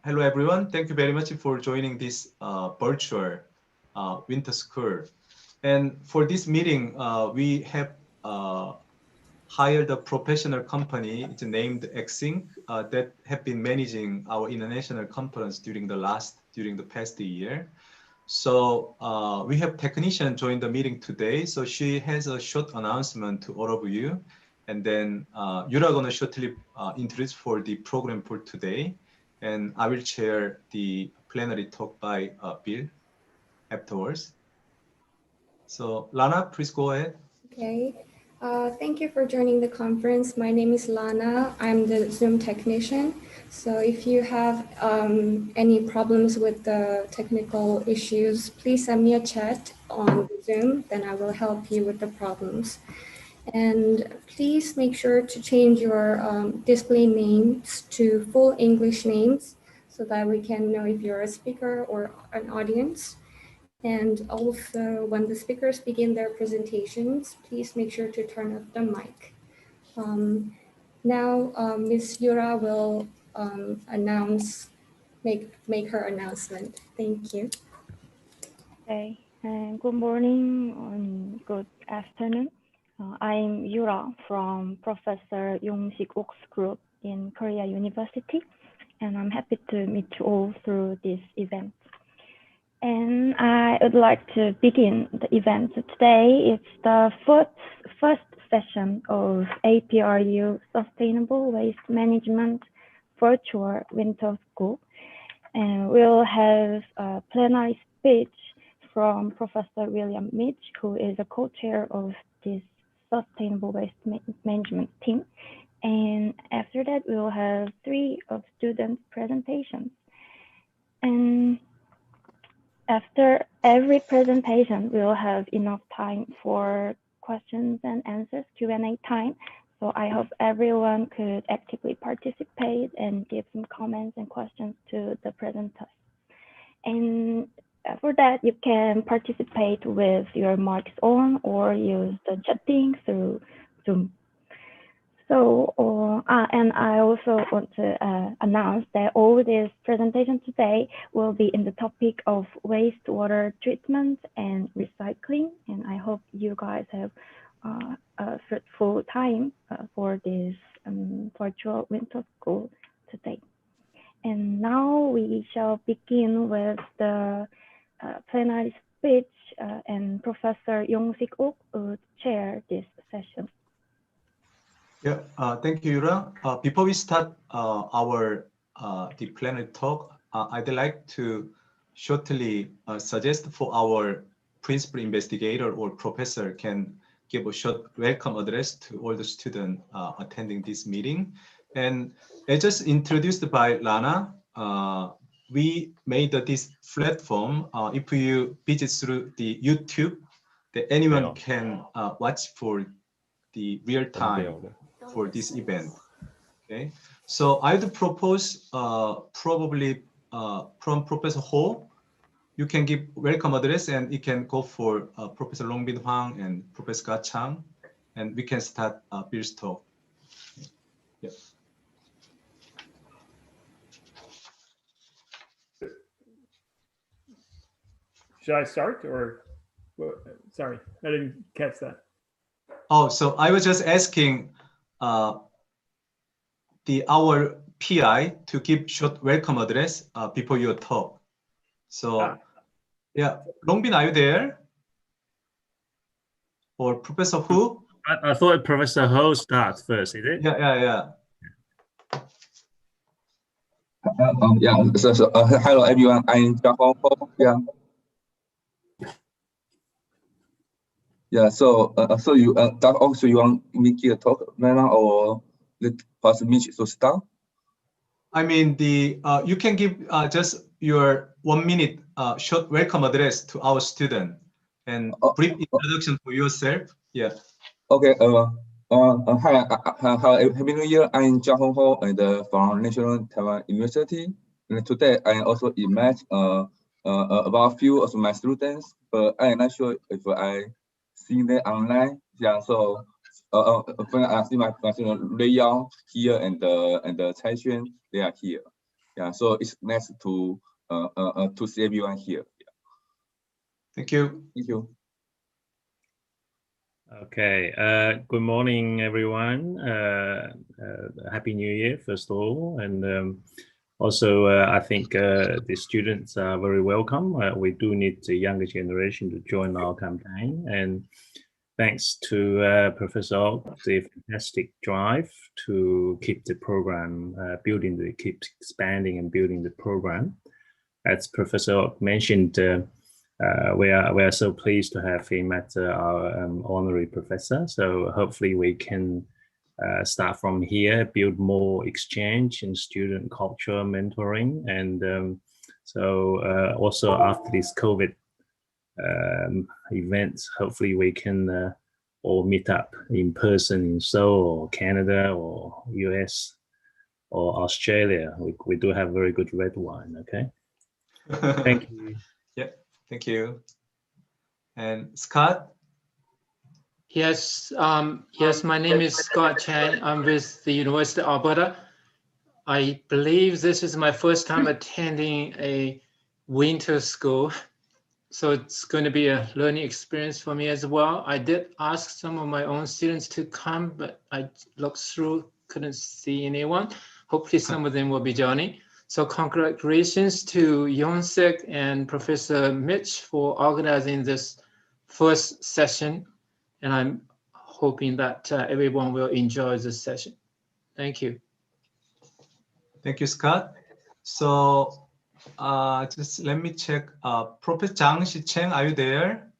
Hello, everyone. Thank you very much for joining this virtual winter school. And for this meeting, we have hired a professional company. It's named Xing that have been managing our international conference during the past year. So we have technician join the meeting today. So she has a short announcement to all of you. And then you're going to shortly introduce for the program for today. And I will share the plenary talk by Bill afterwards. So Lana, please go ahead. Okay. Thank you for joining the conference. My name is Lana. I'm the Zoom technician. So if you have any problems with the technical issues, please send me a chat on Zoom, then I will help you with the problems. And please make sure to change your display names to full English names so that we can know if you're a speaker or an audience. And also, when the speakers begin their presentations, please make sure to turn off the mic. Now, Ms. Yura will make her announcement. Thank you. Okay, good morning and good afternoon. I'm Yura from Professor Yong-sik-ok's group in Korea University, and I'm happy to meet you all through this event. And I would like to begin the event today. It's the first session of APRU Sustainable Waste Management Virtual Winter School. And we'll have a plenary speech from Professor William Mitch, who is a co-chair of this Sustainable Waste Management team. And after that, we will have 3 of student presentations. And after every presentation, we will have enough time for questions and answers, Q&A time. So I hope everyone could actively participate and give some comments and questions to the presenters. And for that, you can participate with your mics on or use the chatting through Zoom. So, and I also want to announce that all this presentation today will be in the topic of wastewater treatment and recycling. And I hope you guys have a fruitful time for this virtual winter school today. And now we shall begin with the plenary speech, and Professor Yong-sik-ok will chair this session. Yeah, thank you, Yura. Before we start the plenary talk, I'd like to shortly suggest for our principal investigator or professor can give a short welcome address to all the students attending this meeting. And as just introduced by Lana, we made this platform. If you visit through the YouTube, that anyone can watch for the real time for this event. Okay, so I'd propose probably from Professor Ho, you can give welcome address and you can go for Professor Longbin Hwang and Professor Ga Chang, and we can start Bill's talk. Yeah. Should I start or, sorry, I didn't catch that. Oh, so I was just asking our PI to give short welcome address before your talk. So yeah, Longbin, are you there? Or Professor Hu? I thought Professor Ho start first, is it? Yeah. Hello everyone, I'm Jiahong Ho. So you also you want me to talk right now or let Pastor Mitch to start? I mean you can give just your 1 minute short welcome address to our student and brief introduction for yourself. Yeah. Okay. Hi, Happy New Year. I'm Jiahong Ho and from National Taiwan University. And today I also met about a few of my students, but I'm not sure if I see them online. Yeah. So when I see my student Lei Yao here and the Cai Xuan, they are here. Yeah, so it's nice to see everyone here. Yeah. Thank you. Thank you. Okay. Good morning, everyone. Happy New Year, first of all, and also I think the students are very welcome. We do need the younger generation to join our campaign, and thanks to Professor Oak, the fantastic drive to keep the program keep expanding and building the program. As Professor Oak mentioned, we are so pleased to have him as our honorary professor. So hopefully we can start from here, build more exchange and student culture mentoring, and also after this COVID events, hopefully we can all meet up in person in Seoul or Canada or US or Australia. We do have very good red wine. Okay. Thank you. Yeah, thank you. And Scott? Yes, yes, my name is Scott Chan. I'm with the University of Alberta. I believe this is my first time attending a winter school. So it's going to be a learning experience for me as well. I did ask some of my own students to come, but I looked through, couldn't see anyone. Hopefully some of them will be joining. So congratulations to Yonsek and Professor Mitch for organizing this first session. And I'm hoping that everyone will enjoy this session. Thank you. Thank you, Scott. So just let me check. Professor Zhang Shicheng, are you there?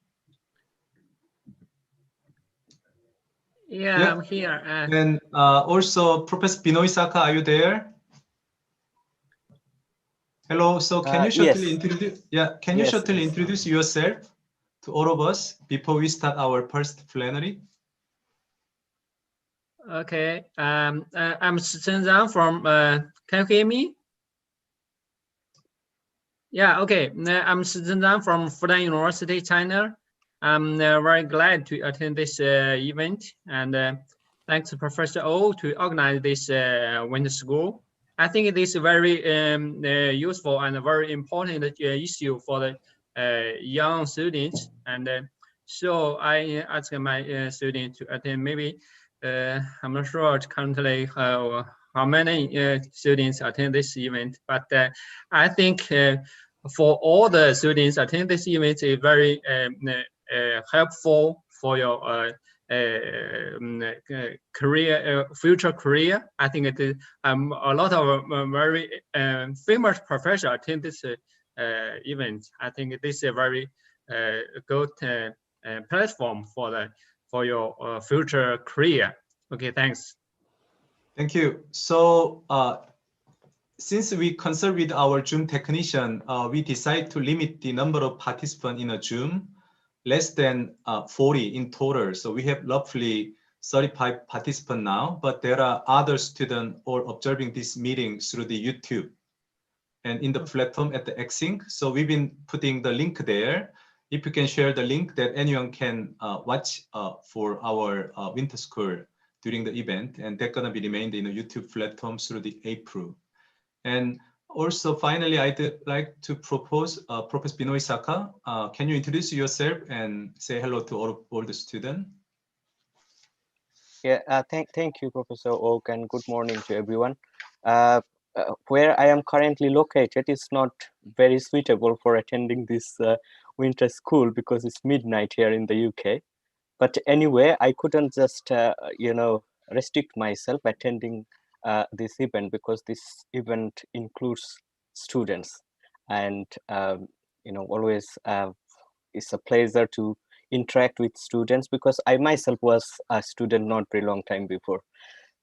Yeah, I'm here. And also Professor Binoy Saka, are you there? Hello. So can you shortly introduce? Yeah, can you shortly introduce yourself to all of us before we start our first plenary? Okay. I'm Chen Zhang from. Can you hear me? Yeah. Okay. I'm Chen Zhang from Fudan University, China. I'm very glad to attend this event, and thanks to Professor O to organize this winter school. I think it is very useful and a very important issue for the young students. And so I asked my students to attend. Maybe I'm not sure currently how many students attend this event, but I think for all the students attend this event is very helpful for your career, future career. I think it is a lot of very famous professors attend this event. I think this is a very good platform for your future career. Okay, thanks. Thank you. So since we consult with our Zoom technician, we decide to limit the number of participants in a Zoom less than 40 in total. So we have roughly 35 participants now, but there are other students all observing this meeting through the YouTube and in the platform at the Xing. So we've been putting the link there. If you can share the link that anyone can watch for our winter school during the event, and they're gonna be remained in the YouTube platform through the APRU. And also, finally, I'd like to propose Professor Binoy Saka. Can you introduce yourself and say hello to all the students? Yeah, thank you, Professor Oak, and good morning to everyone. Where I am currently located is not very suitable for attending this winter school because it's midnight here in the UK. But anyway, I couldn't just, restrict myself attending this event because this event includes students, and always it's a pleasure to interact with students because I myself was a student not very long time before.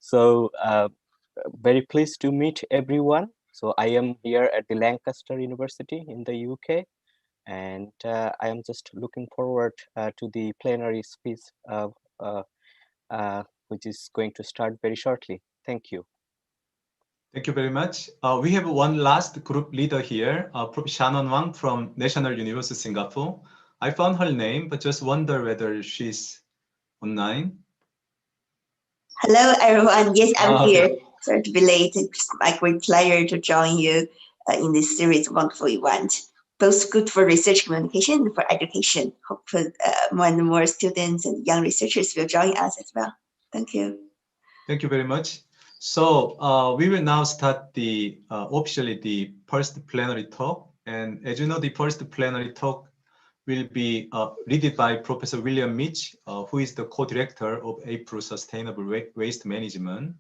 So very pleased to meet everyone. So I am here at the Lancaster University in the UK, and I am just looking forward to the plenary speech which is going to start very shortly. Thank you. Thank you very much. We have one last group leader here, Professor Shannon Wang from National University of Singapore. I found her name, but just wonder whether she's online. Hello, everyone. Yes, I'm here. Sorry to be late. It's my great pleasure to join you in this series, wonderful event. Both good for research communication and for education. Hope more and more students and young researchers will join us as well. Thank you. Thank you very much. So we will now start the officially the first plenary talk. And as you know, the first plenary talk will be led by Professor William Mitch, who is the co-director of APRU Sustainable Waste Management.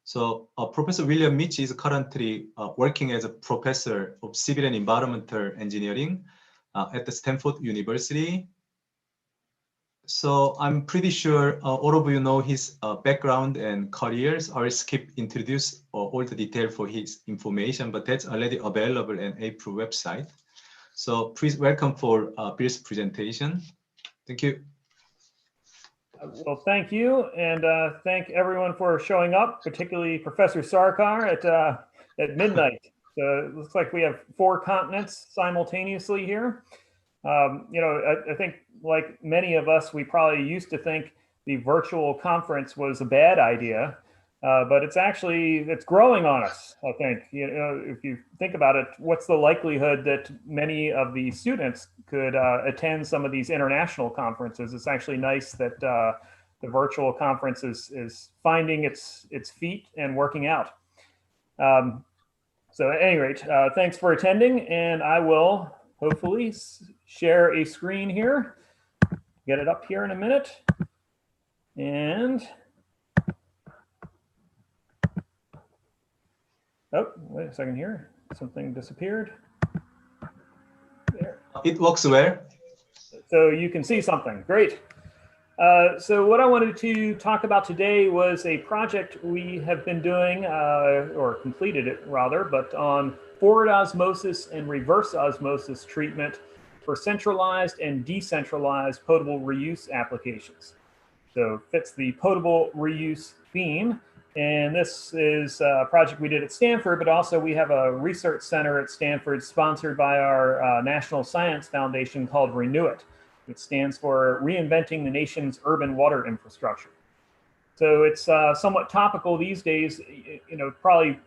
So Professor William Mitch is currently working as a professor of civil and environmental engineering at the Stanford University. So I'm pretty sure all of you know his background and careers. I'll skip introduce all the detail for his information, but that's already available on APRU website. So please welcome for Bill's presentation. Thank you. Well, thank you, and thank everyone for showing up, particularly Professor Sarkar at midnight. So it looks like we have 4 continents simultaneously here. You know, I think like many of us, we probably used to think the virtual conference was a bad idea, but it's growing on us, I think. You know, if you think about it, what's the likelihood that many of the students could attend some of these international conferences? It's actually nice that the virtual conference is finding its feet and working out. So at any rate, thanks for attending, and I will hopefully share a screen here, get it up here in a minute. And, oh, wait a second here, something disappeared. There. It works well. So you can see something, great. So what I wanted to talk about today was a project we have been doing, or completed it rather, but on forward osmosis and reverse osmosis treatment for centralized and decentralized potable reuse applications. So fits the potable reuse theme. And this is a project we did at Stanford, but also we have a research center at Stanford sponsored by our National Science Foundation called Renew It. It stands for Reinventing the Nation's Urban Water Infrastructure. So it's somewhat topical these days. You know, probably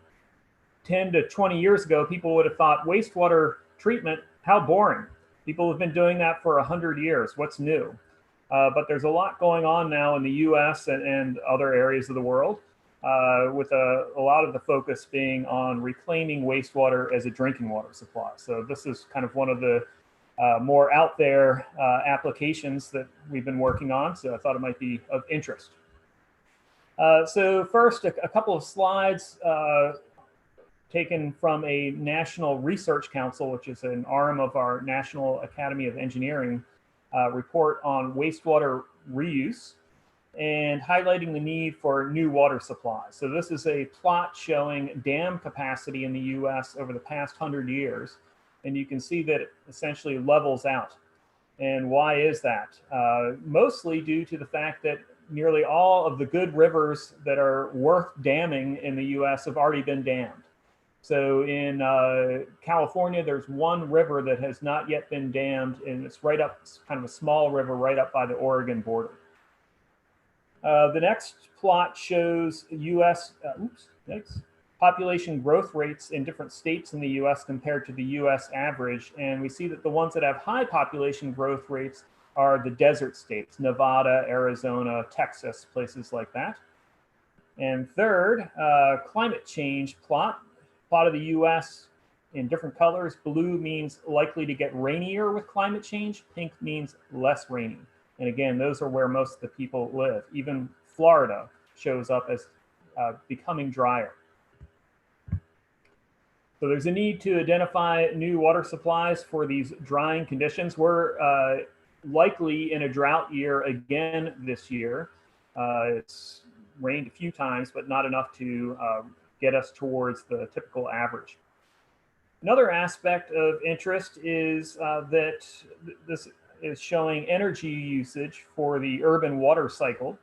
10 to 20 years ago, people would have thought wastewater treatment, how boring. People have been doing that for 100 years. What's new? But there's a lot going on now in the US and other areas of the world, with a lot of the focus being on reclaiming wastewater as a drinking water supply. So this is kind of one of the more out there applications that we've been working on. So I thought it might be of interest. So first, a couple of slides taken from a National Research Council, which is an arm of our National Academy of Engineering, report on wastewater reuse and highlighting the need for new water supplies. So this is a plot showing dam capacity in the US over the past 100 years. And you can see that it essentially levels out. And why is that? Mostly due to the fact that nearly all of the good rivers that are worth damming in the US have already been dammed. So in California, there's one river that has not yet been dammed, and it's right up, it's kind of a small river right up by the Oregon border. The next plot shows US, population growth rates in different states in the US compared to the US average. And we see that the ones that have high population growth rates are the desert states, Nevada, Arizona, Texas, places like that. And third, climate change plot of the US in different colors. Blue means likely to get rainier with climate change. Pink means less rainy. And again, those are where most of the people live. Even Florida shows up as becoming drier. So there's a need to identify new water supplies for these drying conditions. We're likely in a drought year again this year. It's rained a few times, but not enough to get us towards the typical average. Another aspect of interest is that this is showing energy usage for the urban water cycle.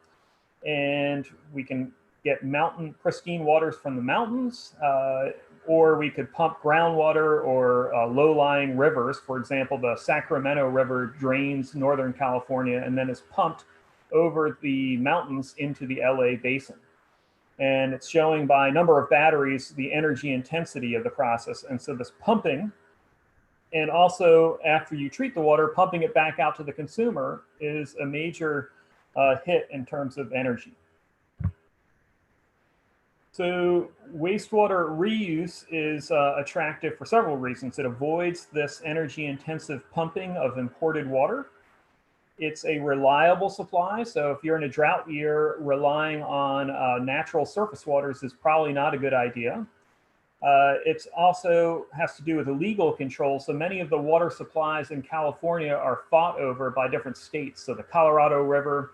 And we can get pristine waters from the mountains, or we could pump groundwater or low-lying rivers. For example, the Sacramento River drains Northern California and then is pumped over the mountains into the LA basin. And it's showing by number of batteries the energy intensity of the process. And so this pumping, and also after you treat the water, pumping it back out to the consumer is a major hit in terms of energy. So wastewater reuse is attractive for several reasons. It avoids this energy-intensive pumping of imported water. It's a reliable supply. So if you're in a drought year, relying on natural surface waters is probably not a good idea. It also has to do with illegal control. So many of the water supplies in California are fought over by different states. So the Colorado River,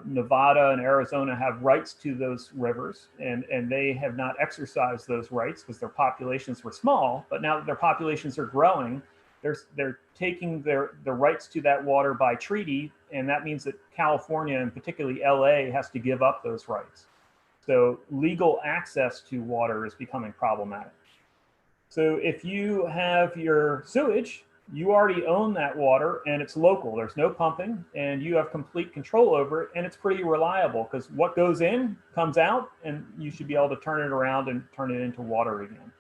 Nevada and Arizona have rights to those rivers, and they have not exercised those rights because their populations were small. But now that their populations are growing, they're taking the rights to that water by treaty, and that means that California, and particularly LA, has to give up those rights. So legal access to water is becoming problematic. So if you have your sewage, you already own that water and it's local. There's no pumping and you have complete control over it, and it's pretty reliable because what goes in comes out, and you should be able to turn it around and turn it into water again.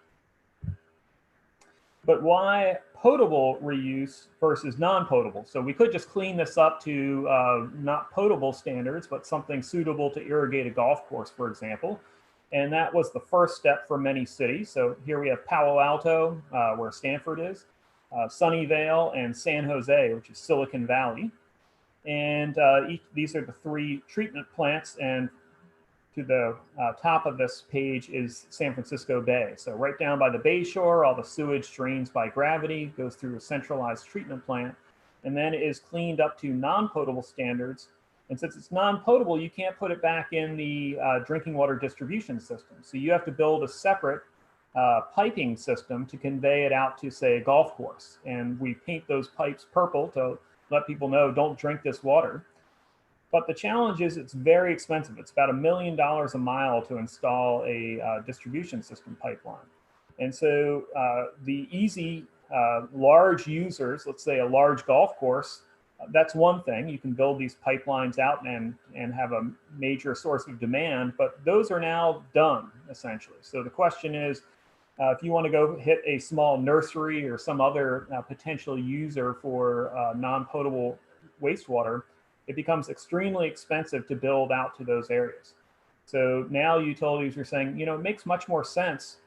But why potable reuse versus non-potable? So we could just clean this up to not potable standards, but something suitable to irrigate a golf course, for example. And that was the first step for many cities. So here we have Palo Alto, where Stanford is, Sunnyvale, and San Jose, which is Silicon Valley. And these are the 3 treatment plants, and to the top of this page is San Francisco Bay. So right down by the bay shore, all the sewage drains by gravity, goes through a centralized treatment plant, and then is cleaned up to non-potable standards. And since it's non-potable, you can't put it back in the drinking water distribution system. So you have to build a separate piping system to convey it out to, say, a golf course. And we paint those pipes purple to let people know, don't drink this water. But the challenge is it's very expensive. It's about $1 million a mile to install a distribution system pipeline. And so the easy large users, let's say a large golf course, that's one thing. You can build these pipelines out and have a major source of demand, but those are now done, essentially. So the question is, if you want to go hit a small nursery or some other potential user for non-potable wastewater, it becomes extremely expensive to build out to those areas. So now utilities are saying, it makes much more sense,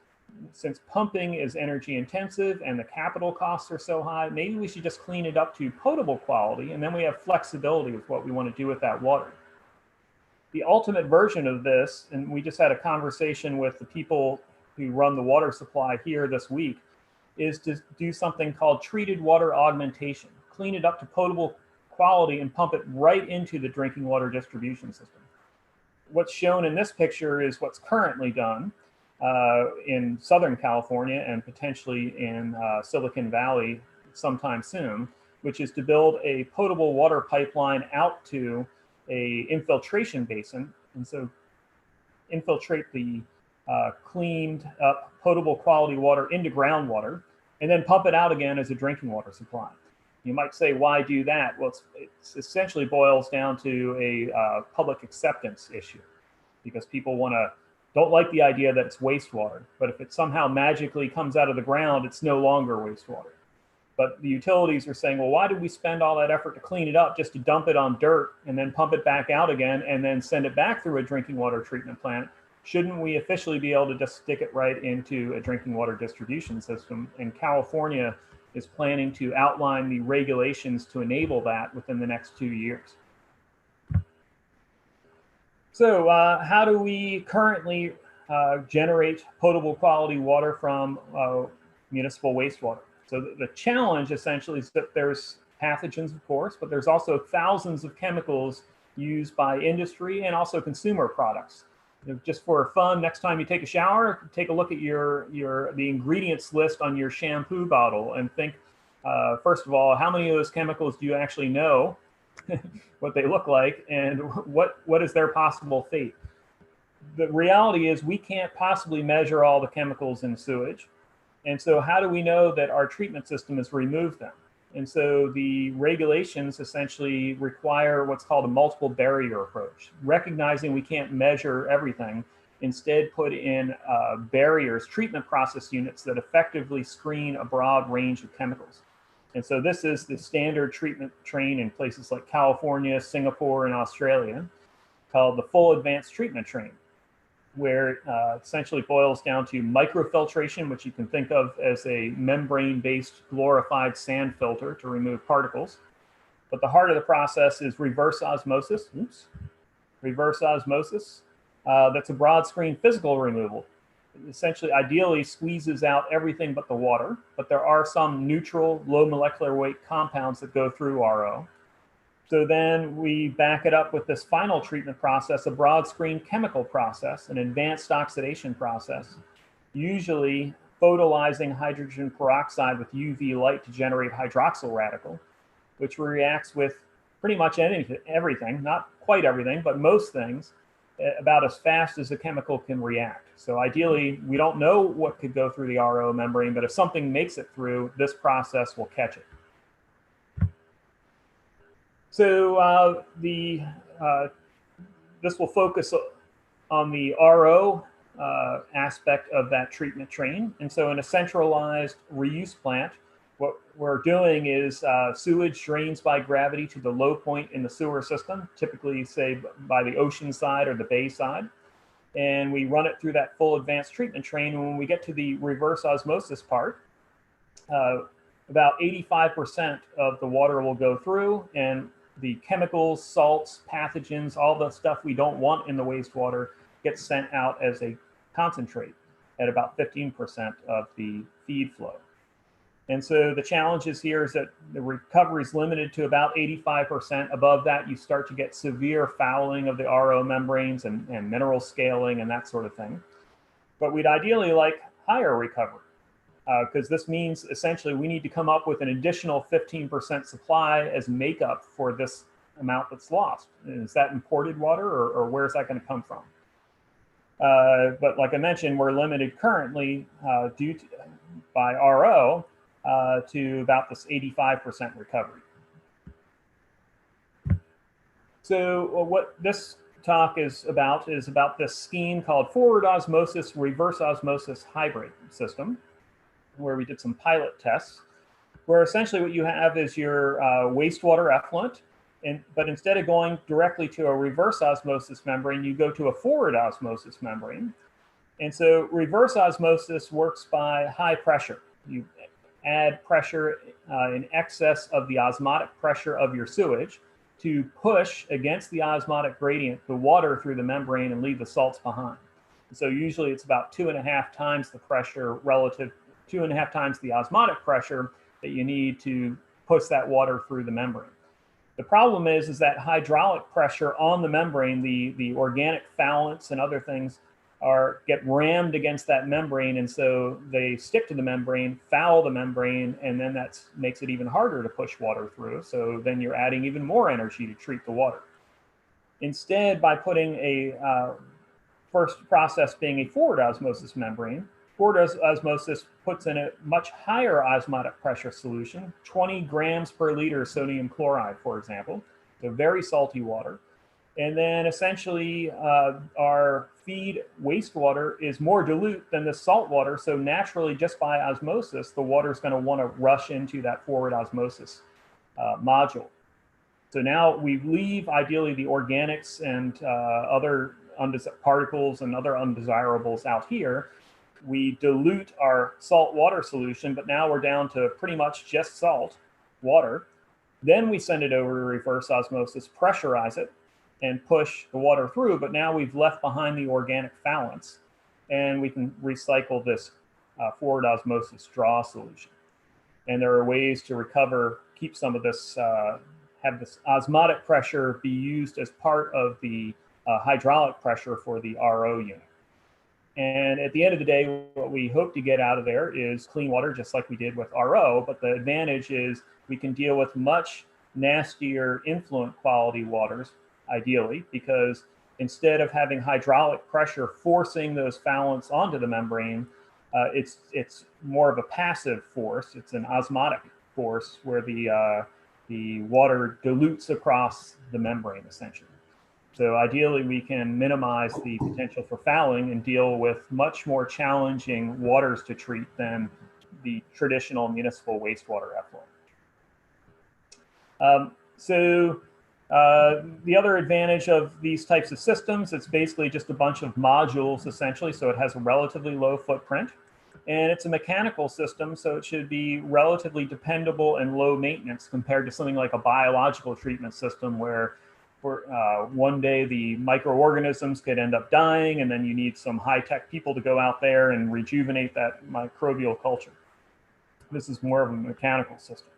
since pumping is energy intensive and the capital costs are so high, maybe we should just clean it up to potable quality, and then we have flexibility with what we want to do with that water. The ultimate version of this, and we just had a conversation with the people who run the water supply here this week, is to do something called treated water augmentation. Clean it up to potable quality and pump it right into the drinking water distribution system. What's shown in this picture is what's currently done in Southern California and potentially in Silicon Valley sometime soon, which is to build a potable water pipeline out to a infiltration basin. And so infiltrate the cleaned up potable quality water into groundwater, and then pump it out again as a drinking water supply. You might say, why do that? Well, it essentially boils down to a public acceptance issue, because people don't like the idea that it's wastewater. But if it somehow magically comes out of the ground, it's no longer wastewater. But the utilities are saying, well, why did we spend all that effort to clean it up just to dump it on dirt and then pump it back out again and then send it back through a drinking water treatment plant? Shouldn't we officially be able to just stick it right into a drinking water distribution system? And California is planning to outline the regulations to enable that within the next 2 years. So how do we currently generate potable quality water from municipal wastewater? So the challenge essentially is that there's pathogens, of course, but there's also thousands of chemicals used by industry and also consumer products. Just for fun, next time you take a shower, take a look at the ingredients list on your shampoo bottle and think, first of all, how many of those chemicals do you actually know what they look like, and what is their possible fate? The reality is we can't possibly measure all the chemicals in sewage. And so how do we know that our treatment system has removed them? And so the regulations essentially require what's called a multiple barrier approach, recognizing we can't measure everything. instead put in barriers, treatment process units that effectively screen a broad range of chemicals. And so this is the standard treatment train in places like California, Singapore, and Australia, called the full advanced treatment train, where it essentially boils down to microfiltration, which you can think of as a membrane-based glorified sand filter to remove particles. But the heart of the process is reverse osmosis. Oops. Reverse osmosis. That's a broad screen physical removal. It essentially, ideally, squeezes out everything but the water, but there are some neutral, low molecular weight compounds that go through RO. So then we back it up with this final treatment process, a broad screen chemical process, an advanced oxidation process, usually photolyzing hydrogen peroxide with UV light to generate hydroxyl radical, which reacts with pretty much everything, not quite everything, but most things, about as fast as the chemical can react. So ideally, we don't know what could go through the RO membrane, but if something makes it through, this process will catch it. So this will focus on the RO aspect of that treatment train. And so in a centralized reuse plant, what we're doing is sewage drains by gravity to the low point in the sewer system, typically say by the ocean side or the bay side. And we run it through that full advanced treatment train. And when we get to the reverse osmosis part, about 85% of the water will go through, and the chemicals, salts, pathogens, all the stuff we don't want in the wastewater gets sent out as a concentrate at about 15% of the feed flow. And so the challenges here is that the recovery is limited to about 85%. Above that, you start to get severe fouling of the RO membranes and mineral scaling and that sort of thing. But we'd ideally like higher recovery, because this means essentially we need to come up with an additional 15% supply as makeup for this amount that's lost. Is that imported water, or where is that going to come from? But like I mentioned, we're limited currently by RO to about this 85% recovery. So what this talk is about this scheme called forward osmosis, reverse osmosis hybrid system, where we did some pilot tests, where essentially what you have is your wastewater effluent, but instead of going directly to a reverse osmosis membrane, you go to a forward osmosis membrane. And so reverse osmosis works by high pressure. You add pressure in excess of the osmotic pressure of your sewage to push against the osmotic gradient the water through the membrane and leave the salts behind. So usually it's about 2.5 times the pressure relative, 2.5 times the osmotic pressure that you need to push that water through the membrane. The problem is that hydraulic pressure on the membrane, the organic foulants and other things get rammed against that membrane, and so they stick to the membrane, foul the membrane, and then that makes it even harder to push water through. So then you're adding even more energy to treat the water. Instead, by putting a first process being a forward osmosis membrane, forward osmosis puts in a much higher osmotic pressure solution, 20 grams per liter sodium chloride, for example, so very salty water. And then essentially our feed wastewater is more dilute than the salt water. So naturally, just by osmosis, the water is going to want to rush into that forward osmosis module. So now we leave ideally the organics and other particles and other undesirables out here. We dilute our salt water solution, but now we're down to pretty much just salt water. Then we send it over to reverse osmosis, pressurize it, and push the water through, but now we've left behind the organic foulants, and we can recycle this forward osmosis draw solution. And there are ways to recover, keep some of this, have this osmotic pressure be used as part of the hydraulic pressure for the RO unit. And at the end of the day, what we hope to get out of there is clean water, just like we did with RO, but the advantage is we can deal with much nastier influent quality waters, ideally, because instead of having hydraulic pressure forcing those foulants onto the membrane, it's more of a passive force. It's an osmotic force where the water dilutes across the membrane, essentially. So ideally, we can minimize the potential for fouling and deal with much more challenging waters to treat than the traditional municipal wastewater effluent. The other advantage of these types of systems, it's basically just a bunch of modules essentially, so it has a relatively low footprint. And it's a mechanical system, so it should be relatively dependable and low maintenance compared to something like a biological treatment system where one day the microorganisms could end up dying, and then you need some high-tech people to go out there and rejuvenate that microbial culture. This is more of a mechanical system.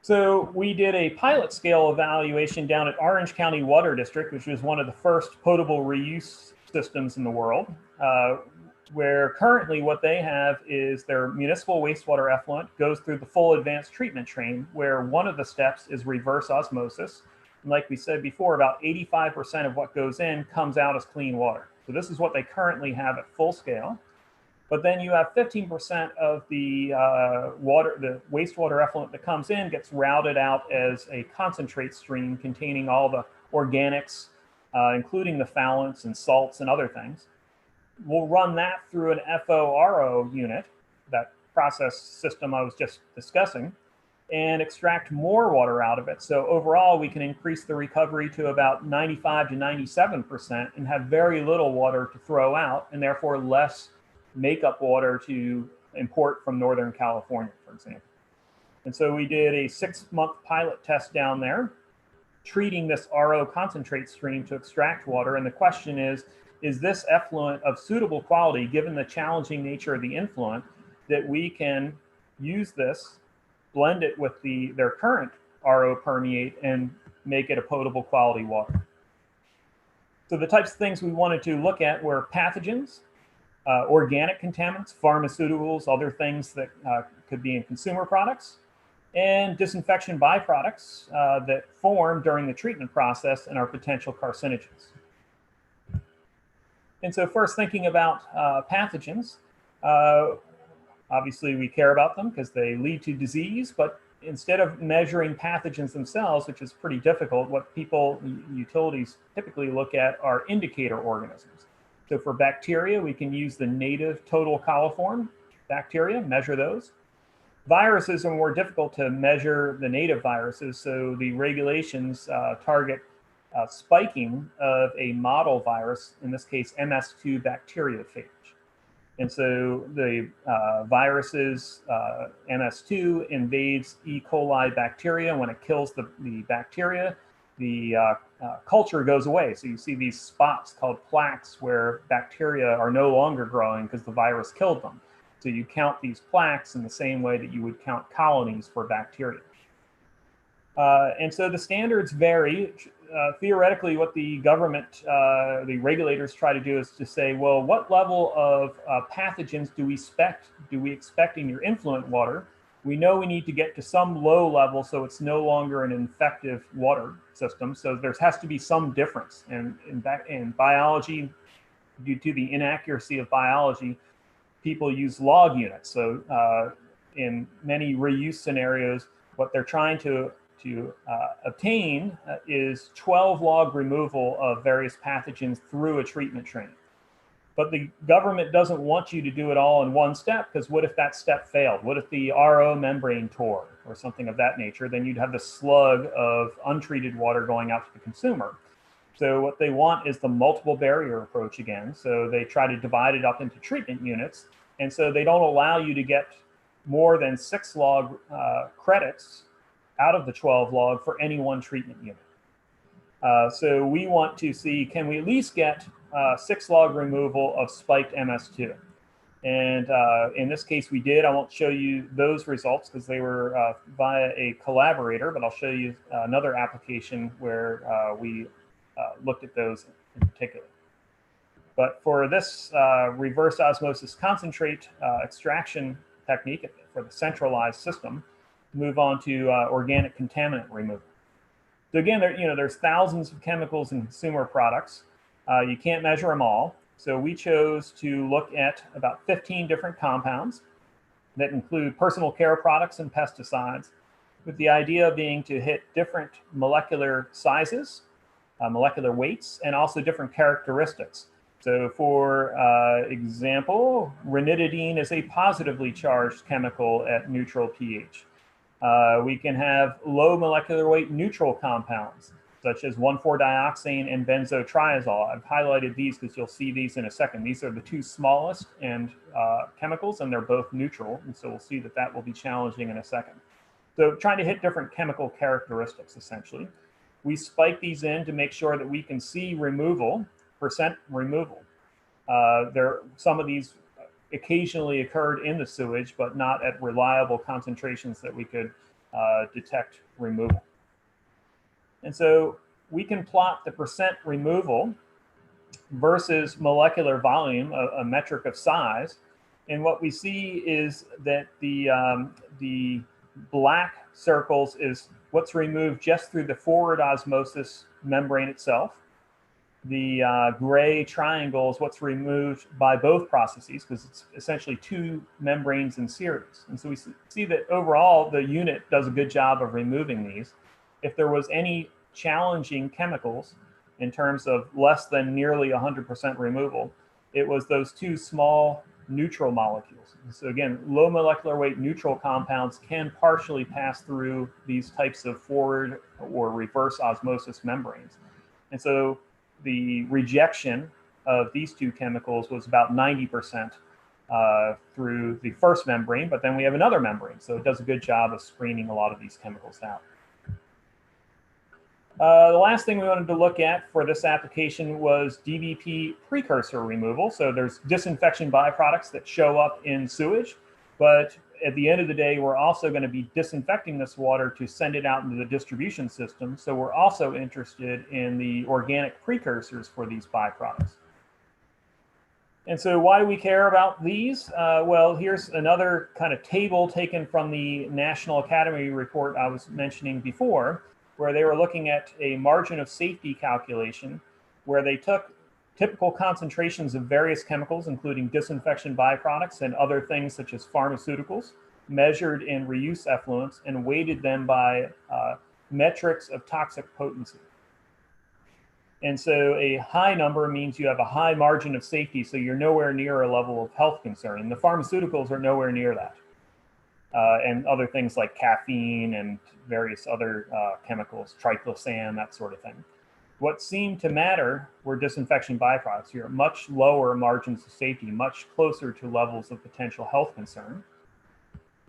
So we did a pilot scale evaluation down at Orange County Water District, which was one of the first potable reuse systems in the world, where currently what they have is their municipal wastewater effluent goes through the full advanced treatment train, where one of the steps is reverse osmosis. And like we said before, about 85% of what goes in comes out as clean water. So this is what they currently have at full scale. But then you have 15% of the wastewater effluent that comes in gets routed out as a concentrate stream containing all the organics, including the foulants and salts and other things. We'll run that through an FORO unit, that process system I was just discussing, and extract more water out of it. So overall, we can increase the recovery to about 95 to 97% and have very little water to throw out, and therefore less makeup water to import from Northern California, for example. And so we did a 6-month pilot test down there, treating this RO concentrate stream to extract water. And the question is this effluent of suitable quality, given the challenging nature of the influent, that we can use this, blend it with their current RO permeate, and make it a potable quality water? So the types of things we wanted to look at were pathogens, organic contaminants, pharmaceuticals, other things that could be in consumer products, and disinfection byproducts that form during the treatment process and are potential carcinogens. And so first, thinking about pathogens, obviously we care about them because they lead to disease, but instead of measuring pathogens themselves, which is pretty difficult, what utilities typically look at are indicator organisms. So for bacteria, we can use the native total coliform bacteria, measure those. Viruses are more difficult to measure the native viruses, so the regulations target spiking of a model virus, in this case MS2 bacteriophage. And so the viruses, MS2 invades E. coli bacteria. When it kills the bacteria, the culture goes away. So you see these spots called plaques where bacteria are no longer growing because the virus killed them. So you count these plaques in the same way that you would count colonies for bacteria. And so the standards vary. Theoretically, what the government, the regulators try to do is to say, well, what level of pathogens do we expect in your influent water? We know we need to get to some low level so it's no longer an infective water system. So there has to be some difference. And in biology, due to the inaccuracy of biology, people use log units. So in many reuse scenarios, what they're trying to obtain is 12 log removal of various pathogens through a treatment train. But the government doesn't want you to do it all in one step, because what if that step failed? What if the RO membrane tore or something of that nature? Then you'd have the slug of untreated water going out to the consumer. So what they want is the multiple barrier approach again. So they try to divide it up into treatment units. And so they don't allow you to get more than 6 log credits out of the 12 log for any one treatment unit. So we want to see, can we at least get 6 log removal of spiked MS2? And in this case, we did. I won't show you those results because they were via a collaborator, but I'll show you another application where we looked at those in particular. But for this reverse osmosis concentrate extraction technique for the centralized system, move on to organic contaminant removal. So again, there's thousands of chemicals in consumer products. You can't measure them all. So we chose to look at about 15 different compounds that include personal care products and pesticides, with the idea being to hit different molecular sizes molecular weights and also different characteristics. So for example, ranitidine is a positively charged chemical at neutral pH. We can have low molecular weight neutral compounds, such as 1,4-dioxane and benzotriazole. I've highlighted these because you'll see these in a second. These are the two smallest chemicals, and they're both neutral. And so we'll see that that will be challenging in a second. So trying to hit different chemical characteristics, essentially. We spike these in to make sure that we can see removal, percent removal. Some of these occasionally occurred in the sewage, but not at reliable concentrations that we could detect removal. And so we can plot the percent removal versus molecular volume, a metric of size. And what we see is that the black circles is what's removed just through the forward osmosis membrane itself. The gray triangle is what's removed by both processes, because it's essentially two membranes in series. And so we see that overall, the unit does a good job of removing these. If there was any challenging chemicals in terms of less than nearly 100% removal, it was those two small neutral molecules. And so again, low molecular weight neutral compounds can partially pass through these types of forward or reverse osmosis membranes. And so the rejection of these two chemicals was about 90% through the first membrane, but then we have another membrane. So it does a good job of screening a lot of these chemicals out. The last thing we wanted to look at for this application was DBP precursor removal. So there's disinfection byproducts that show up in sewage, but at the end of the day, we're also going to be disinfecting this water to send it out into the distribution system. So we're also interested in the organic precursors for these byproducts. And so why do we care about these? Well, here's another kind of table taken from the National Academy report I was mentioning before, where they were looking at a margin of safety calculation, where they took typical concentrations of various chemicals, including disinfection byproducts and other things such as pharmaceuticals, measured in reuse effluents, and weighted them by metrics of toxic potency. And so a high number means you have a high margin of safety, so you're nowhere near a level of health concern. And the pharmaceuticals are nowhere near that. And other things like caffeine and various other chemicals, triclosan, that sort of thing. What seemed to matter were disinfection byproducts. You're at much lower margins of safety, much closer to levels of potential health concern.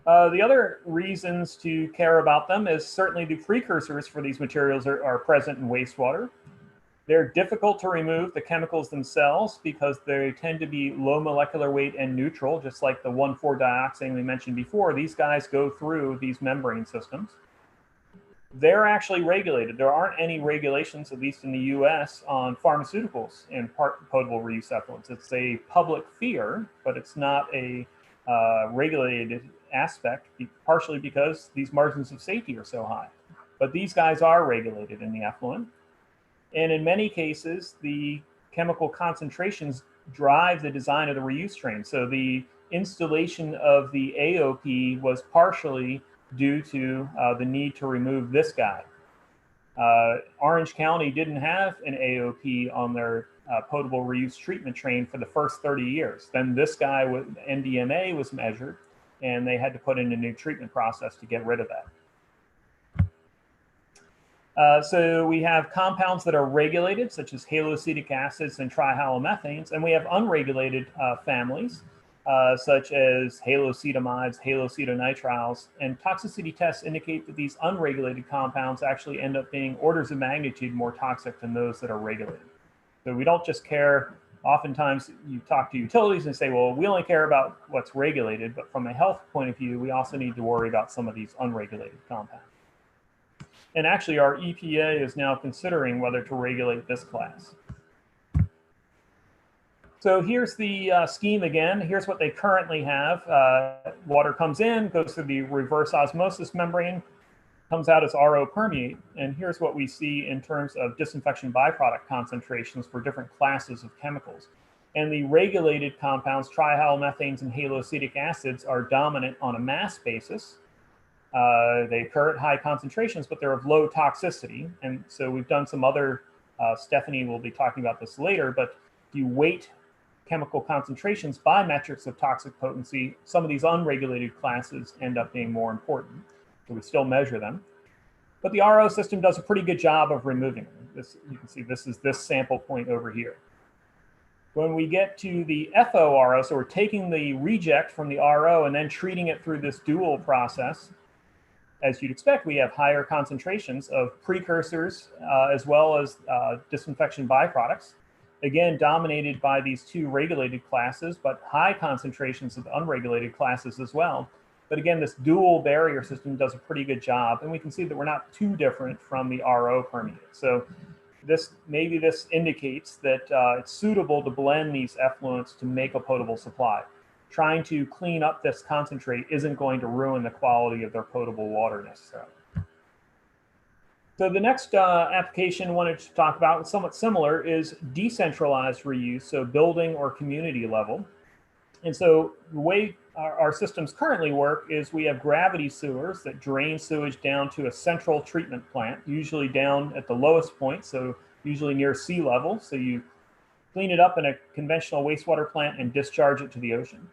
The other reasons to care about them is certainly the precursors for these materials are present in wastewater. They're difficult to remove, the chemicals themselves, because they tend to be low molecular weight and neutral, just like the 1,4-dioxane we mentioned before. These guys go through these membrane systems. They're actually regulated. There aren't any regulations, at least in the US, on pharmaceuticals and potable reuse effluents. It's a public fear, but it's not a regulated aspect, partially because these margins of safety are so high. But these guys are regulated in the effluent. And in many cases, the chemical concentrations drive the design of the reuse train. So the installation of the AOP was partially due to the need to remove this guy. Orange County didn't have an AOP on their potable reuse treatment train for the first 30 years. Then this guy with NDMA was measured, and they had to put in a new treatment process to get rid of that. So we have compounds that are regulated, such as haloacetic acids and trihalomethanes, and we have unregulated families, such as halocetamides, halocetonitriles, and toxicity tests indicate that these unregulated compounds actually end up being orders of magnitude more toxic than those that are regulated. So we don't just care. Oftentimes you talk to utilities and say, well, we only care about what's regulated, but from a health point of view, we also need to worry about some of these unregulated compounds. And actually, our EPA is now considering whether to regulate this class. So here's the scheme again. Here's what they currently have. Water comes in, goes through the reverse osmosis membrane, comes out as RO permeate. And here's what we see in terms of disinfection byproduct concentrations for different classes of chemicals. And the regulated compounds, trihalomethanes and haloacetic acids, are dominant on a mass basis. They occur at high concentrations, but they're of low toxicity. And so we've done some other Stephanie will be talking about this later, but if you weight chemical concentrations by metrics of toxic potency, some of these unregulated classes end up being more important. So we still measure them. But the RO system does a pretty good job of removing them. This, you can see this is this sample point over here. When we get to the FORO, so we're taking the reject from the RO and then treating it through this dual process, as you'd expect, we have higher concentrations of precursors as well as disinfection byproducts. Again, dominated by these two regulated classes, but high concentrations of unregulated classes as well. But again, this dual barrier system does a pretty good job, and we can see that we're not too different from the RO permeate. So maybe this indicates that it's suitable to blend these effluents to make a potable supply. Trying to clean up this concentrate isn't going to ruin the quality of their potable water necessarily. So the next application I wanted to talk about, somewhat similar, is decentralized reuse, so building or community level. And so the way our systems currently work is we have gravity sewers that drain sewage down to a central treatment plant, usually down at the lowest point, so usually near sea level. So you clean it up in a conventional wastewater plant and discharge it to the ocean.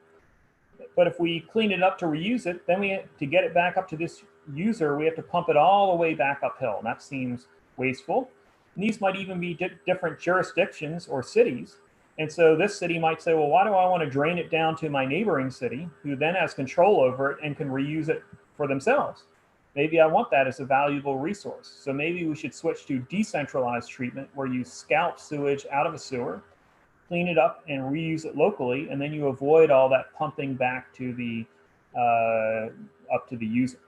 But if we clean it up to reuse it, then to get it back up to this user, we have to pump it all the way back uphill. And that seems wasteful. And these might even be different jurisdictions or cities. And so this city might say, well, why do I want to drain it down to my neighboring city, who then has control over it and can reuse it for themselves? Maybe I want that as a valuable resource. So maybe we should switch to decentralized treatment, where you scalp sewage out of a sewer, clean it up and reuse it locally, and then you avoid all that pumping back to the up to the user.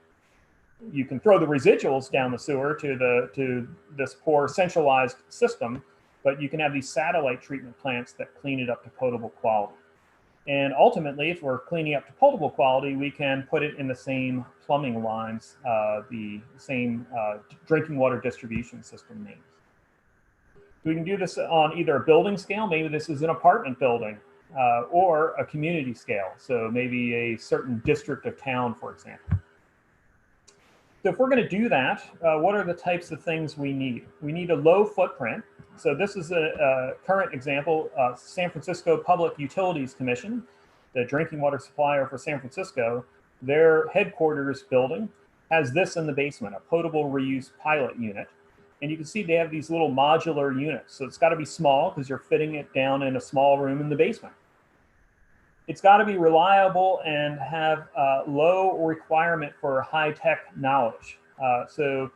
You can throw the residuals down the sewer to this poor centralized system, but you can have these satellite treatment plants that clean it up to potable quality. And ultimately, if we're cleaning up to potable quality, we can put it in the same plumbing lines, the same drinking water distribution system names. We can do this on either a building scale, maybe this is an apartment building, or a community scale, so maybe a certain district of town, for example. So if we're going to do that, what are the types of things we need? We need a low footprint. So this is a current example, San Francisco Public Utilities Commission, the drinking water supplier for San Francisco. Their headquarters building has this in the basement, a potable reuse pilot unit. And you can see they have these little modular units. So it's got to be small because you're fitting it down in a small room in the basement. It's got to be reliable and have low requirement for high-tech knowledge. So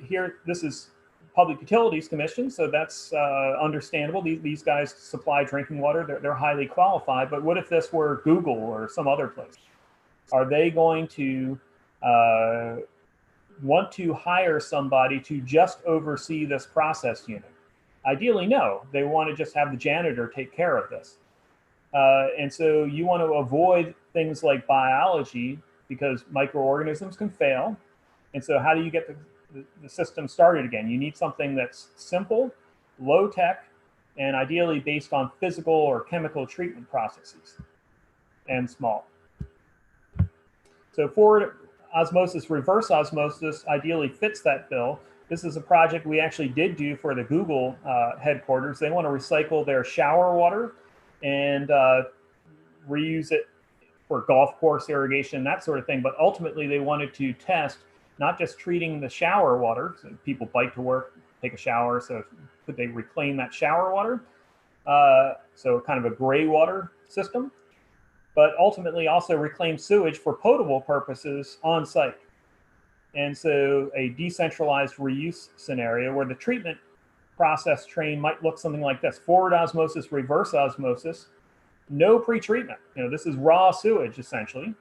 here, this is Public Utilities Commission, so that's understandable. These guys supply drinking water. They're highly qualified. But what if this were Google or some other place? Are they going to want to hire somebody to just oversee this process unit? Ideally, no. They want to just have the janitor take care of this. And so you want to avoid things like biology, because microorganisms can fail. And so how do you get the system started again? You need something that's simple, low tech, and ideally based on physical or chemical treatment processes, and small. So for Osmosis-Reverse Osmosis ideally fits that bill. This is a project we actually did do for the Google headquarters. They want to recycle their shower water and reuse it for golf course irrigation, that sort of thing. But ultimately, they wanted to test not just treating the shower water. So people bike to work, take a shower. So could they reclaim that shower water? So kind of a gray water system, but ultimately also reclaim sewage for potable purposes on site. And so a decentralized reuse scenario where the treatment process train might look something like this: forward osmosis, reverse osmosis, no pre-treatment. This is raw sewage essentially,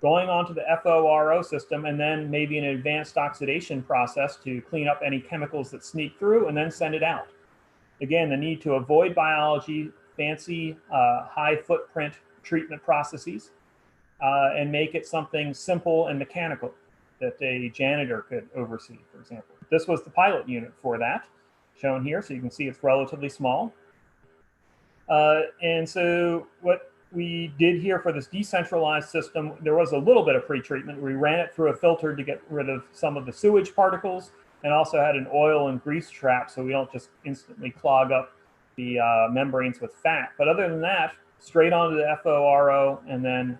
going onto the FORO system, and then maybe an advanced oxidation process to clean up any chemicals that sneak through and then send it out. Again, the need to avoid biology, fancy high footprint treatment processes, and make it something simple and mechanical that a janitor could oversee, for example. This was the pilot unit for that, shown here, so you can see it's relatively small. And so what we did here for this decentralized system, there was a little bit of pre-treatment. We ran it through a filter to get rid of some of the sewage particles, and also had an oil and grease trap so we don't just instantly clog up the membranes with fat. But other than that, straight onto the FORO and then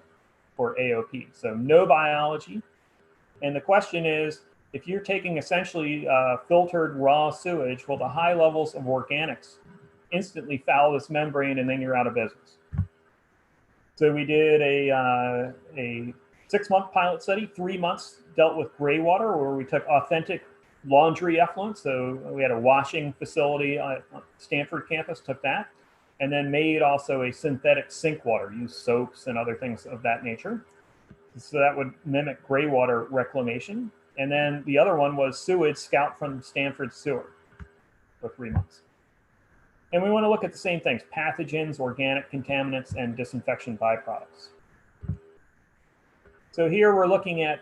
for AOP. So no biology. And the question is, if you're taking essentially filtered raw sewage, well, the high levels of organics instantly foul this membrane and then you're out of business. So we did a 6-month pilot study. 3 months dealt with gray water, where we took authentic laundry effluents. So we had a washing facility at Stanford campus, took that, and then made also a synthetic sink water, used soaps and other things of that nature. So that would mimic gray water reclamation. And then the other one was sewage scout from Stanford sewer for 3 months. And we want to look at the same things: pathogens, organic contaminants, and disinfection byproducts. So here we're looking at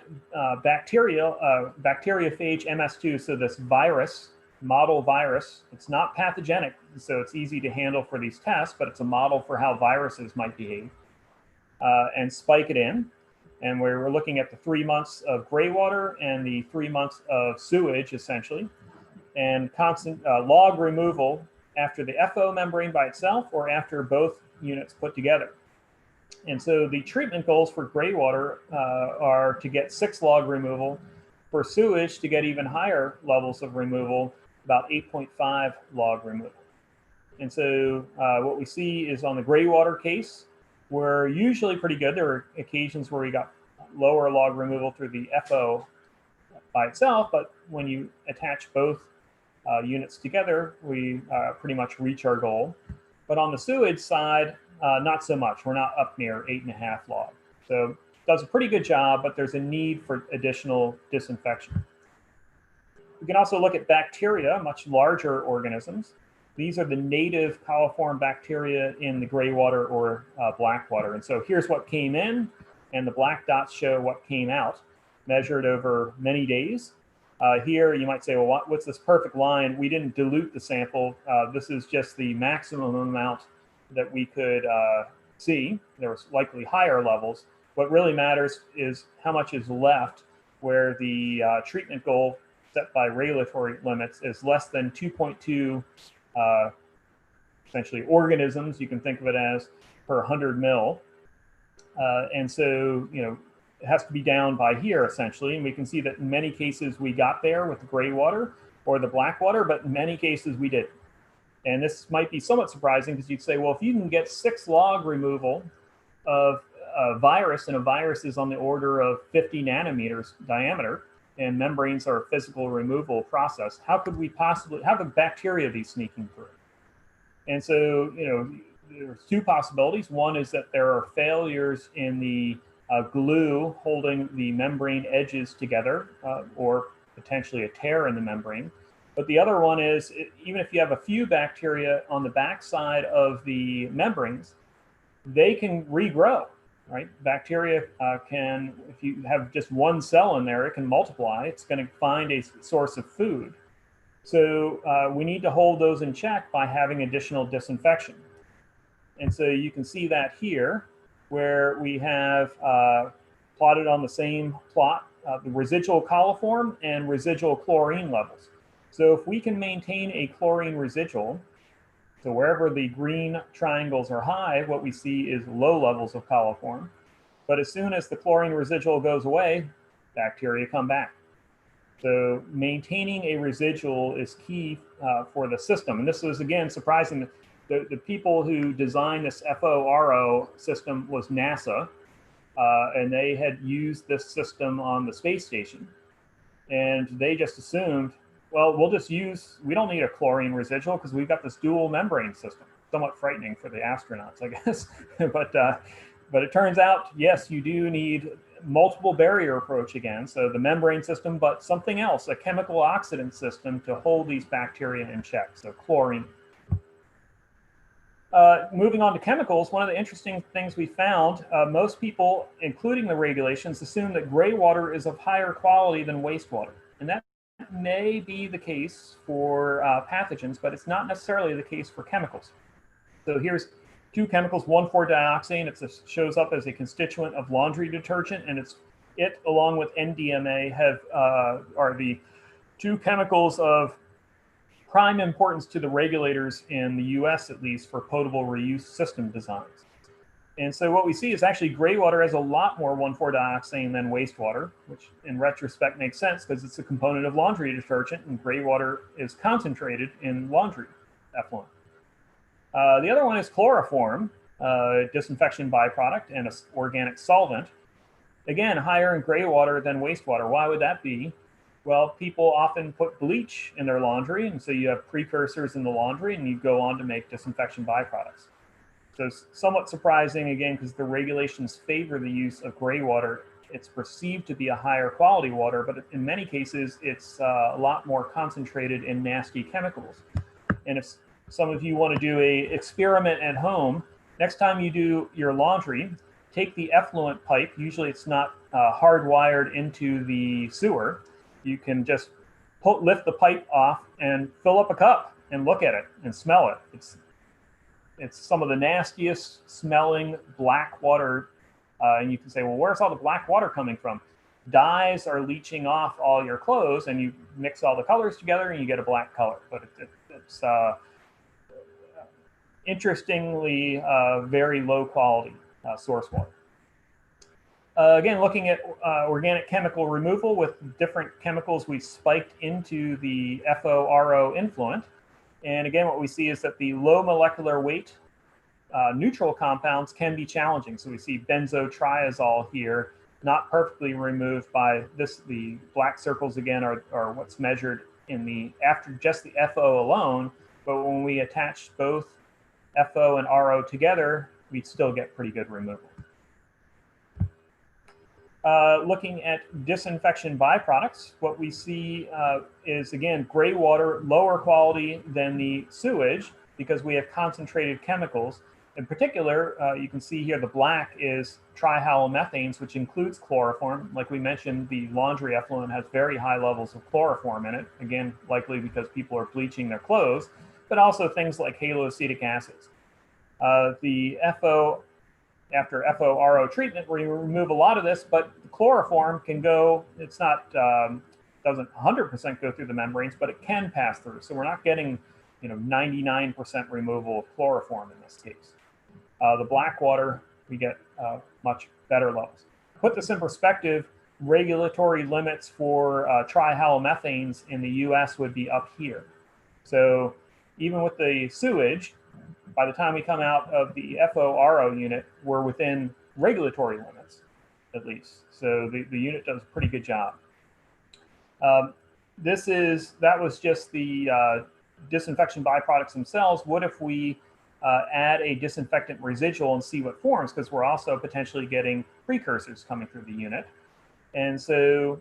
Bacteriophage MS2. So this virus, model virus, it's not pathogenic, so it's easy to handle for these tests, but it's a model for how viruses might behave, and spike it in. And we're looking at the 3 months of gray water and the 3 months of sewage, essentially, and constant log removal after the FO membrane by itself or after both units put together. And so the treatment goals for gray water are to get 6 log removal, for sewage to get even higher levels of removal, about 8.5 log removal. And so what we see is on the gray water case, we're usually pretty good. There were occasions where we got lower log removal through the FO by itself, but when you attach both units together, we pretty much reach our goal. But on the sewage side, not so much. We're not up near 8.5 log. So it does a pretty good job, but there's a need for additional disinfection. We can also look at bacteria, much larger organisms. These are the native coliform bacteria in the gray water or black water. And so here's what came in, and the black dots show what came out, measured over many days. Here you might say, well, what's this perfect line? We didn't dilute the sample. This is just the maximum amount that we could see. There was likely higher levels. What really matters is how much is left, where the treatment goal set by regulatory limits is less than 2.2 essentially organisms, you can think of it as, per 100 mil. And so, you know, it has to be down by here, essentially. And we can see that in many cases we got there with the gray water or the black water, but in many cases we didn't. And this might be somewhat surprising, because you'd say, well, if you can get 6 log removal of a virus, and a virus is on the order of 50 nanometers diameter, and membranes are a physical removal process, how could we possibly, how could bacteria be sneaking through? And so, you know, there's 2 possibilities. One is that there are failures in the glue holding the membrane edges together, or potentially a tear in the membrane. But the other one is, even if you have a few bacteria on the backside of the membranes, they can regrow, right? Bacteria can, if you have just one cell in there, it can multiply. It's going to find a source of food. So we need to hold those in check by having additional disinfection. And so you can see that here, where we have plotted on the same plot the residual coliform and residual chlorine levels. So if we can maintain a chlorine residual, so wherever the green triangles are high, what we see is low levels of coliform. But as soon as the chlorine residual goes away, bacteria come back. So maintaining a residual is key for the system. And this was, again, surprising. The people who designed this FORO system was NASA, and they had used this system on the space station. And they just assumed, well, we'll just use, we don't need a chlorine residual because we've got this dual membrane system. Somewhat frightening for the astronauts, I guess. But it turns out, yes, you do need multiple barrier approach again. So the membrane system, but something else, a chemical oxidant system to hold these bacteria in check. So chlorine. Moving on to chemicals, one of the interesting things we found, most people, including the regulations, assume that gray water is of higher quality than wastewater. And that may be the case for pathogens, but it's not necessarily the case for chemicals. So here's 2 chemicals, 1,4-dioxane. It shows up as a constituent of laundry detergent, and it along with NDMA are the two chemicals of prime importance to the regulators in the US, at least, for potable reuse system designs. And so what we see is actually gray water has a lot more 1,4-dioxane than wastewater, which in retrospect makes sense because it's a component of laundry detergent, and gray water is concentrated in laundry effluent. The other one is chloroform, disinfection byproduct and an organic solvent. Again, higher in gray water than wastewater. Why would that be? Well, people often put bleach in their laundry, and so you have precursors in the laundry, and you go on to make disinfection byproducts. So it's somewhat surprising, again, because the regulations favor the use of gray water. It's perceived to be a higher quality water, but in many cases, it's a lot more concentrated in nasty chemicals. And if some of you want to do an experiment at home, next time you do your laundry, take the effluent pipe. Usually it's not hardwired into the sewer. You can just lift the pipe off and fill up a cup and look at it and smell it. It's some of the nastiest smelling black water. And you can say, well, where's all the black water coming from? Dyes are leaching off all your clothes, and you mix all the colors together and you get a black color. But it's interestingly very low quality source water. Again, looking at organic chemical removal with different chemicals we spiked into the FORO influent. And again, what we see is that the low molecular weight neutral compounds can be challenging. So we see benzotriazole here, not perfectly removed by this. The black circles again are what's measured in the after just the FO alone. But when we attach both FO and RO together, we still get pretty good removal. Looking at disinfection byproducts, what we see is, again, gray water, lower quality than the sewage because we have concentrated chemicals. In particular, you can see here the black is trihalomethanes, which includes chloroform. Like we mentioned, the laundry effluent has very high levels of chloroform in it, again, likely because people are bleaching their clothes, but also things like haloacetic acids. The FO, after FORO treatment, we remove a lot of this, but the chloroform can go, it's not, doesn't 100% go through the membranes, but it can pass through. So we're not getting 99% removal of chloroform in this case. The black water, we get much better levels. Put this in perspective, regulatory limits for trihalomethanes in the US would be up here. So even with the sewage, by the time we come out of the FORO unit, we're within regulatory limits, at least. So the unit does a pretty good job. That was just the disinfection byproducts themselves. What if we add a disinfectant residual and see what forms? Because we're also potentially getting precursors coming through the unit. And so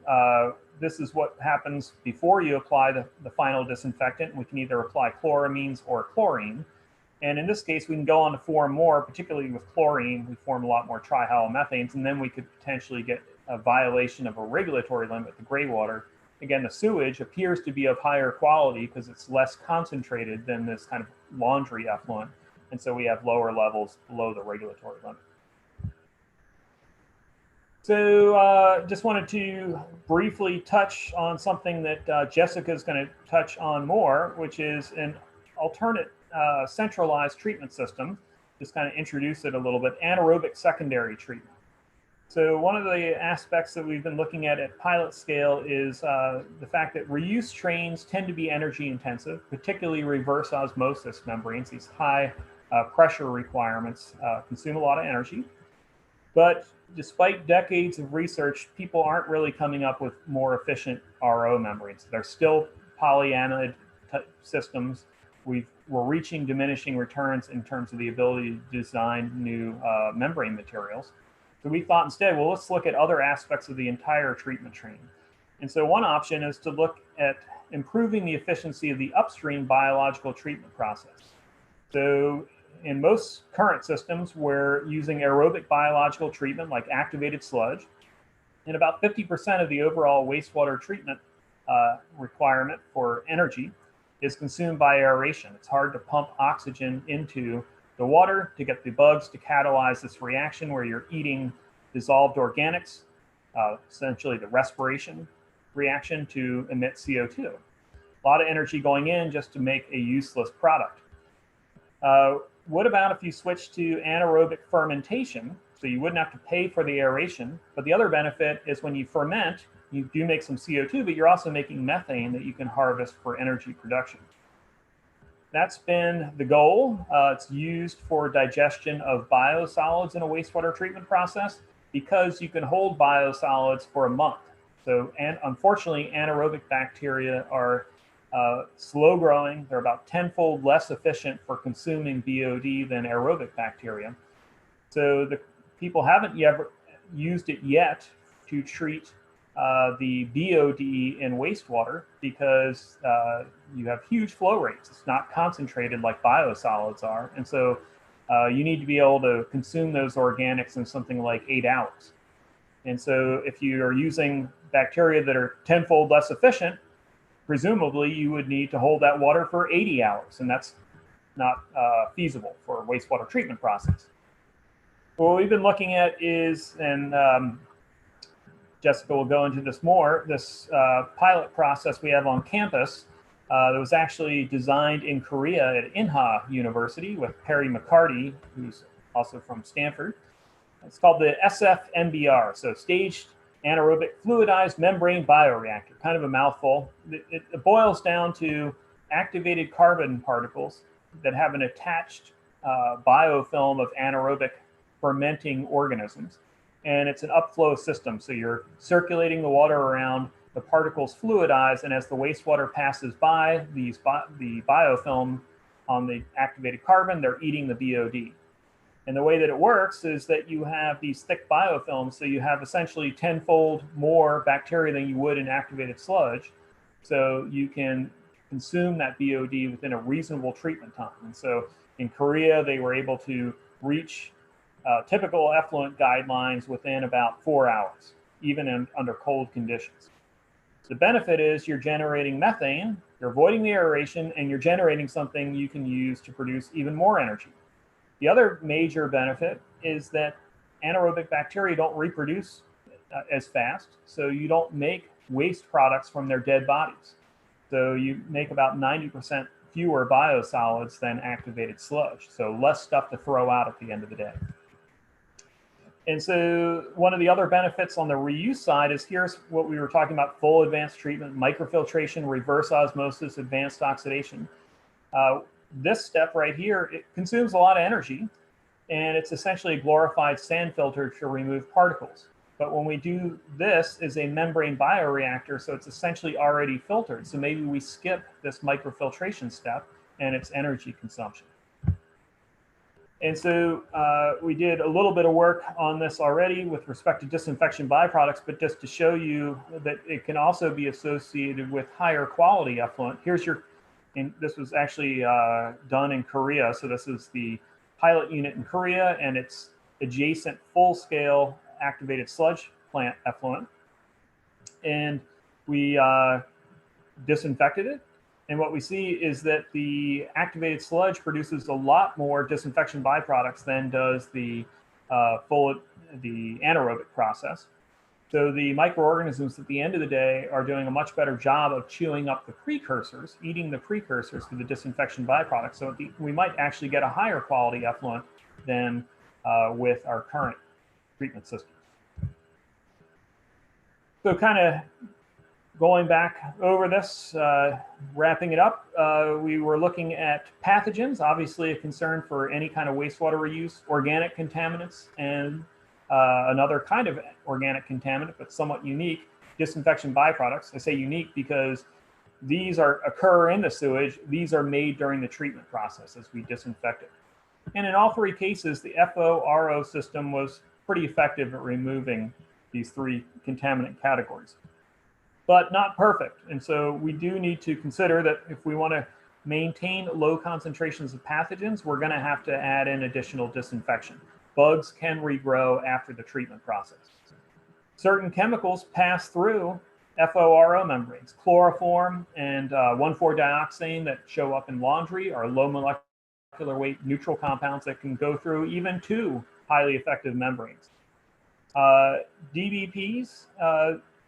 this is what happens before you apply the final disinfectant. We can either apply chloramines or chlorine. And in this case, we can go on to form more, particularly with chlorine. We form a lot more trihalomethanes, and then we could potentially get a violation of a regulatory limit, the gray water. Again, the sewage appears to be of higher quality because it's less concentrated than this kind of laundry effluent. And so we have lower levels below the regulatory limit. So just wanted to briefly touch on something that Jessica is going to touch on more, which is an alternate centralized treatment system. Just kind of introduce it a little bit. Anaerobic secondary treatment. So one of the aspects that we've been looking at pilot scale is the fact that reuse trains tend to be energy intensive, particularly reverse osmosis membranes. These high pressure requirements consume a lot of energy. But despite decades of research, people aren't really coming up with more efficient RO membranes. They're still polyamide systems. We're reaching diminishing returns in terms of the ability to design new membrane materials. So we thought instead, well, let's look at other aspects of the entire treatment train. And so one option is to look at improving the efficiency of the upstream biological treatment process. So in most current systems, we're using aerobic biological treatment like activated sludge. And about 50% of the overall wastewater treatment requirement for energy is consumed by aeration. It's hard to pump oxygen into the water to get the bugs to catalyze this reaction where you're eating dissolved organics, essentially the respiration reaction to emit CO2. A lot of energy going in just to make a useless product. What about if you switch to anaerobic fermentation? So you wouldn't have to pay for the aeration, but the other benefit is when you ferment, you do make some CO2, but you're also making methane that you can harvest for energy production. That's been the goal. It's used for digestion of biosolids in a wastewater treatment process because you can hold biosolids for a month. So, and unfortunately, anaerobic bacteria are slow growing. They're about 10-fold less efficient for consuming BOD than aerobic bacteria. So the people haven't used it yet to treat the BOD in wastewater because you have huge flow rates. It's not concentrated like biosolids are. And so you need to be able to consume those organics in something like 8 hours. And so if you are using bacteria that are 10-fold less efficient, presumably you would need to hold that water for 80 hours. And that's not feasible for a wastewater treatment process. What we've been looking at is, and Jessica will go into this more, this pilot process we have on campus that was actually designed in Korea at Inha University with Perry McCarty, who's also from Stanford. It's called the SFMBR, so Staged Anaerobic Fluidized Membrane Bioreactor, kind of a mouthful. It boils down to activated carbon particles that have an attached biofilm of anaerobic fermenting organisms. And it's an upflow system. So you're circulating the water around, the particles fluidize, and as the wastewater passes by the biofilm on the activated carbon, they're eating the BOD. And the way that it works is that you have these thick biofilms, so you have essentially 10-fold more bacteria than you would in activated sludge. So you can consume that BOD within a reasonable treatment time. And so in Korea, they were able to reach typical effluent guidelines within about 4 hours, even under cold conditions. The benefit is you're generating methane, you're avoiding the aeration, and you're generating something you can use to produce even more energy. The other major benefit is that anaerobic bacteria don't reproduce as fast, so you don't make waste products from their dead bodies. So you make about 90% fewer biosolids than activated sludge, so less stuff to throw out at the end of the day. And so one of the other benefits on the reuse side is here's what we were talking about: full advanced treatment, microfiltration, reverse osmosis, advanced oxidation. This step right here, it consumes a lot of energy, and it's essentially a glorified sand filter to remove particles. But when we do this as a membrane bioreactor, so it's essentially already filtered. So maybe we skip this microfiltration step and its energy consumption. And so we did a little bit of work on this already with respect to disinfection byproducts, but just to show you that it can also be associated with higher quality effluent. Here's your, and this was actually done in Korea. So this is the pilot unit in Korea, and it's adjacent full-scale activated sludge plant effluent. And we disinfected it. And what we see is that the activated sludge produces a lot more disinfection byproducts than does the anaerobic process. So the microorganisms at the end of the day are doing a much better job of chewing up the precursors, eating the precursors to the disinfection byproducts. So we might actually get a higher quality effluent than with our current treatment systems. So kind of going back over this, wrapping it up, we were looking at pathogens, obviously a concern for any kind of wastewater reuse, organic contaminants, and another kind of organic contaminant, but somewhat unique, disinfection byproducts. I say unique because these occur in the sewage. These are made during the treatment process as we disinfect it. And in all three cases, the FO-RO system was pretty effective at removing these three contaminant categories, but not perfect. And so we do need to consider that if we want to maintain low concentrations of pathogens, we're going to have to add in additional disinfection. Bugs can regrow after the treatment process. Certain chemicals pass through FO-RO membranes. Chloroform and 1,4-dioxane that show up in laundry are low molecular weight neutral compounds that can go through even 2 highly effective membranes. DBPs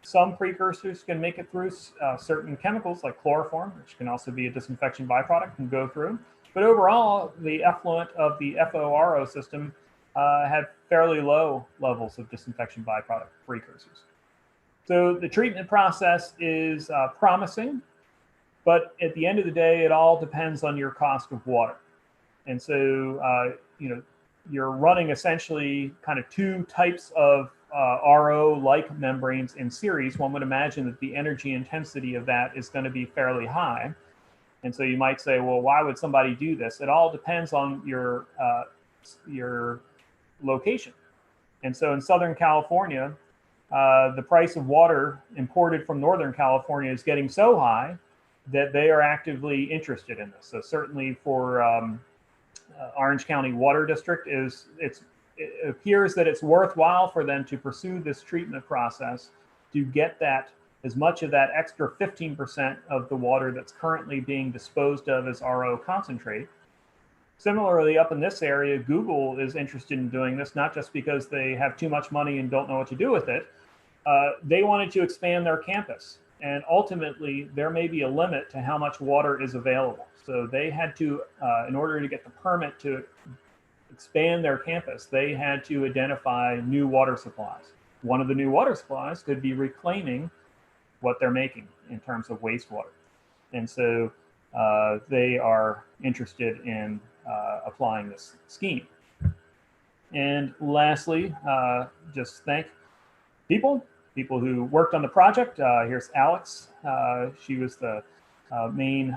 some precursors can make it through. Certain chemicals like chloroform, which can also be a disinfection byproduct, can go through. But overall, the effluent of the FORO system had fairly low levels of disinfection byproduct precursors. So the treatment process is promising, but at the end of the day, it all depends on your cost of water. And so, you're running essentially kind of two types of RO-like membranes in series. One would imagine that the energy intensity of that is going to be fairly high. And so you might say, well, why would somebody do this? It all depends on your location. And so in Southern California, the price of water imported from Northern California is getting so high that they are actively interested in this. So certainly for Orange County Water District, it appears that it's worthwhile for them to pursue this treatment process to get that, as much of that extra 15% of the water that's currently being disposed of as RO concentrate. Similarly, up in this area, Google is interested in doing this, not just because they have too much money and don't know what to do with it. They wanted to expand their campus. And ultimately, there may be a limit to how much water is available. So they had to, in order to get the permit to expand their campus, they had to identify new water supplies. One of the new water supplies could be reclaiming what they're making in terms of wastewater. And so they are interested in applying this scheme. And lastly, just thank people who worked on the project. Here's Alex. She was the main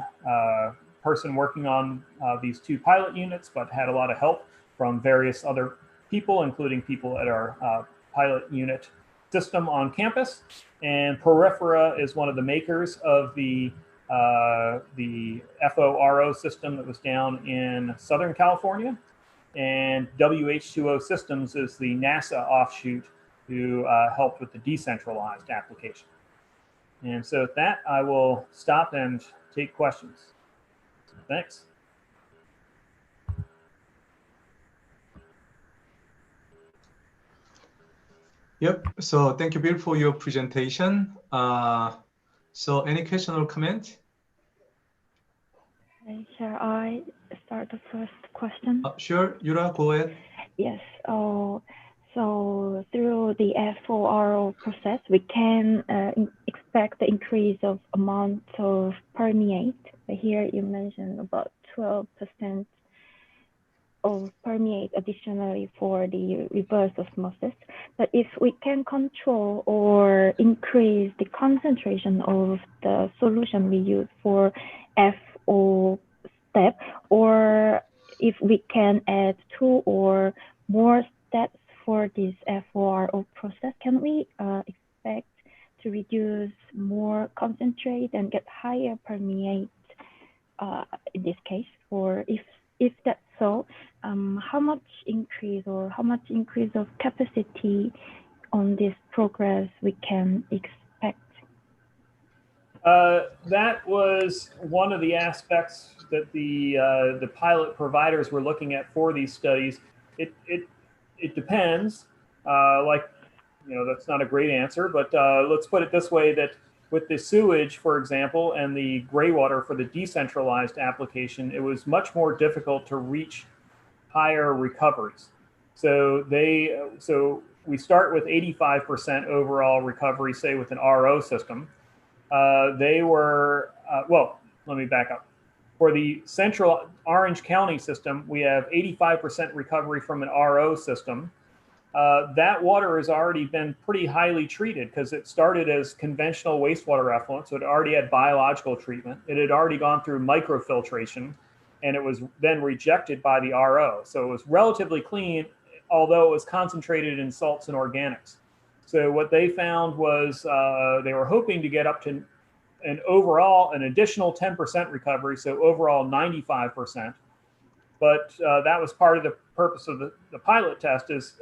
person working on these two pilot units, but had a lot of help from various other people, including people at our pilot unit system on campus. And Peripheral is one of the makers of the FORO system that was down in Southern California. And WH2O Systems is the NASA offshoot who helped with the Decentralized application. And so with that, I will stop and take questions. Thanks. Yep. So thank you, Bill, for your presentation. So any question or comment? Shall I start the first question? Sure, Yura, go ahead. Yes. So through the FORO process, we can expect the increase of amount of permeate. Here you mentioned about 12% of permeate additionally for the reverse osmosis. But if we can control or increase the concentration of the solution we use for FO step, or if we can add 2 or more steps for this FORO process, can we expect to reduce more concentrate and get higher permeate in this case? Or if that's so, how much increase of capacity on this progress we can expect? That was one of the aspects that the pilot providers were looking at for these studies. It depends. That's not a great answer, but let's put it this way: that with the sewage, for example, and the gray water for the decentralized application, it was much more difficult to reach higher recoveries. So we start with 85% overall recovery, say with an RO system. They were, let me back up. For the central Orange County system, we have 85% recovery from an RO system. That water has already been pretty highly treated because it started as conventional wastewater effluent, so it already had biological treatment. It had already gone through microfiltration, and it was then rejected by the RO. So it was relatively clean, although it was concentrated in salts and organics. So what they found was they were hoping to get up to an additional 10% recovery, so overall 95%. But that was part of the purpose of the pilot test is,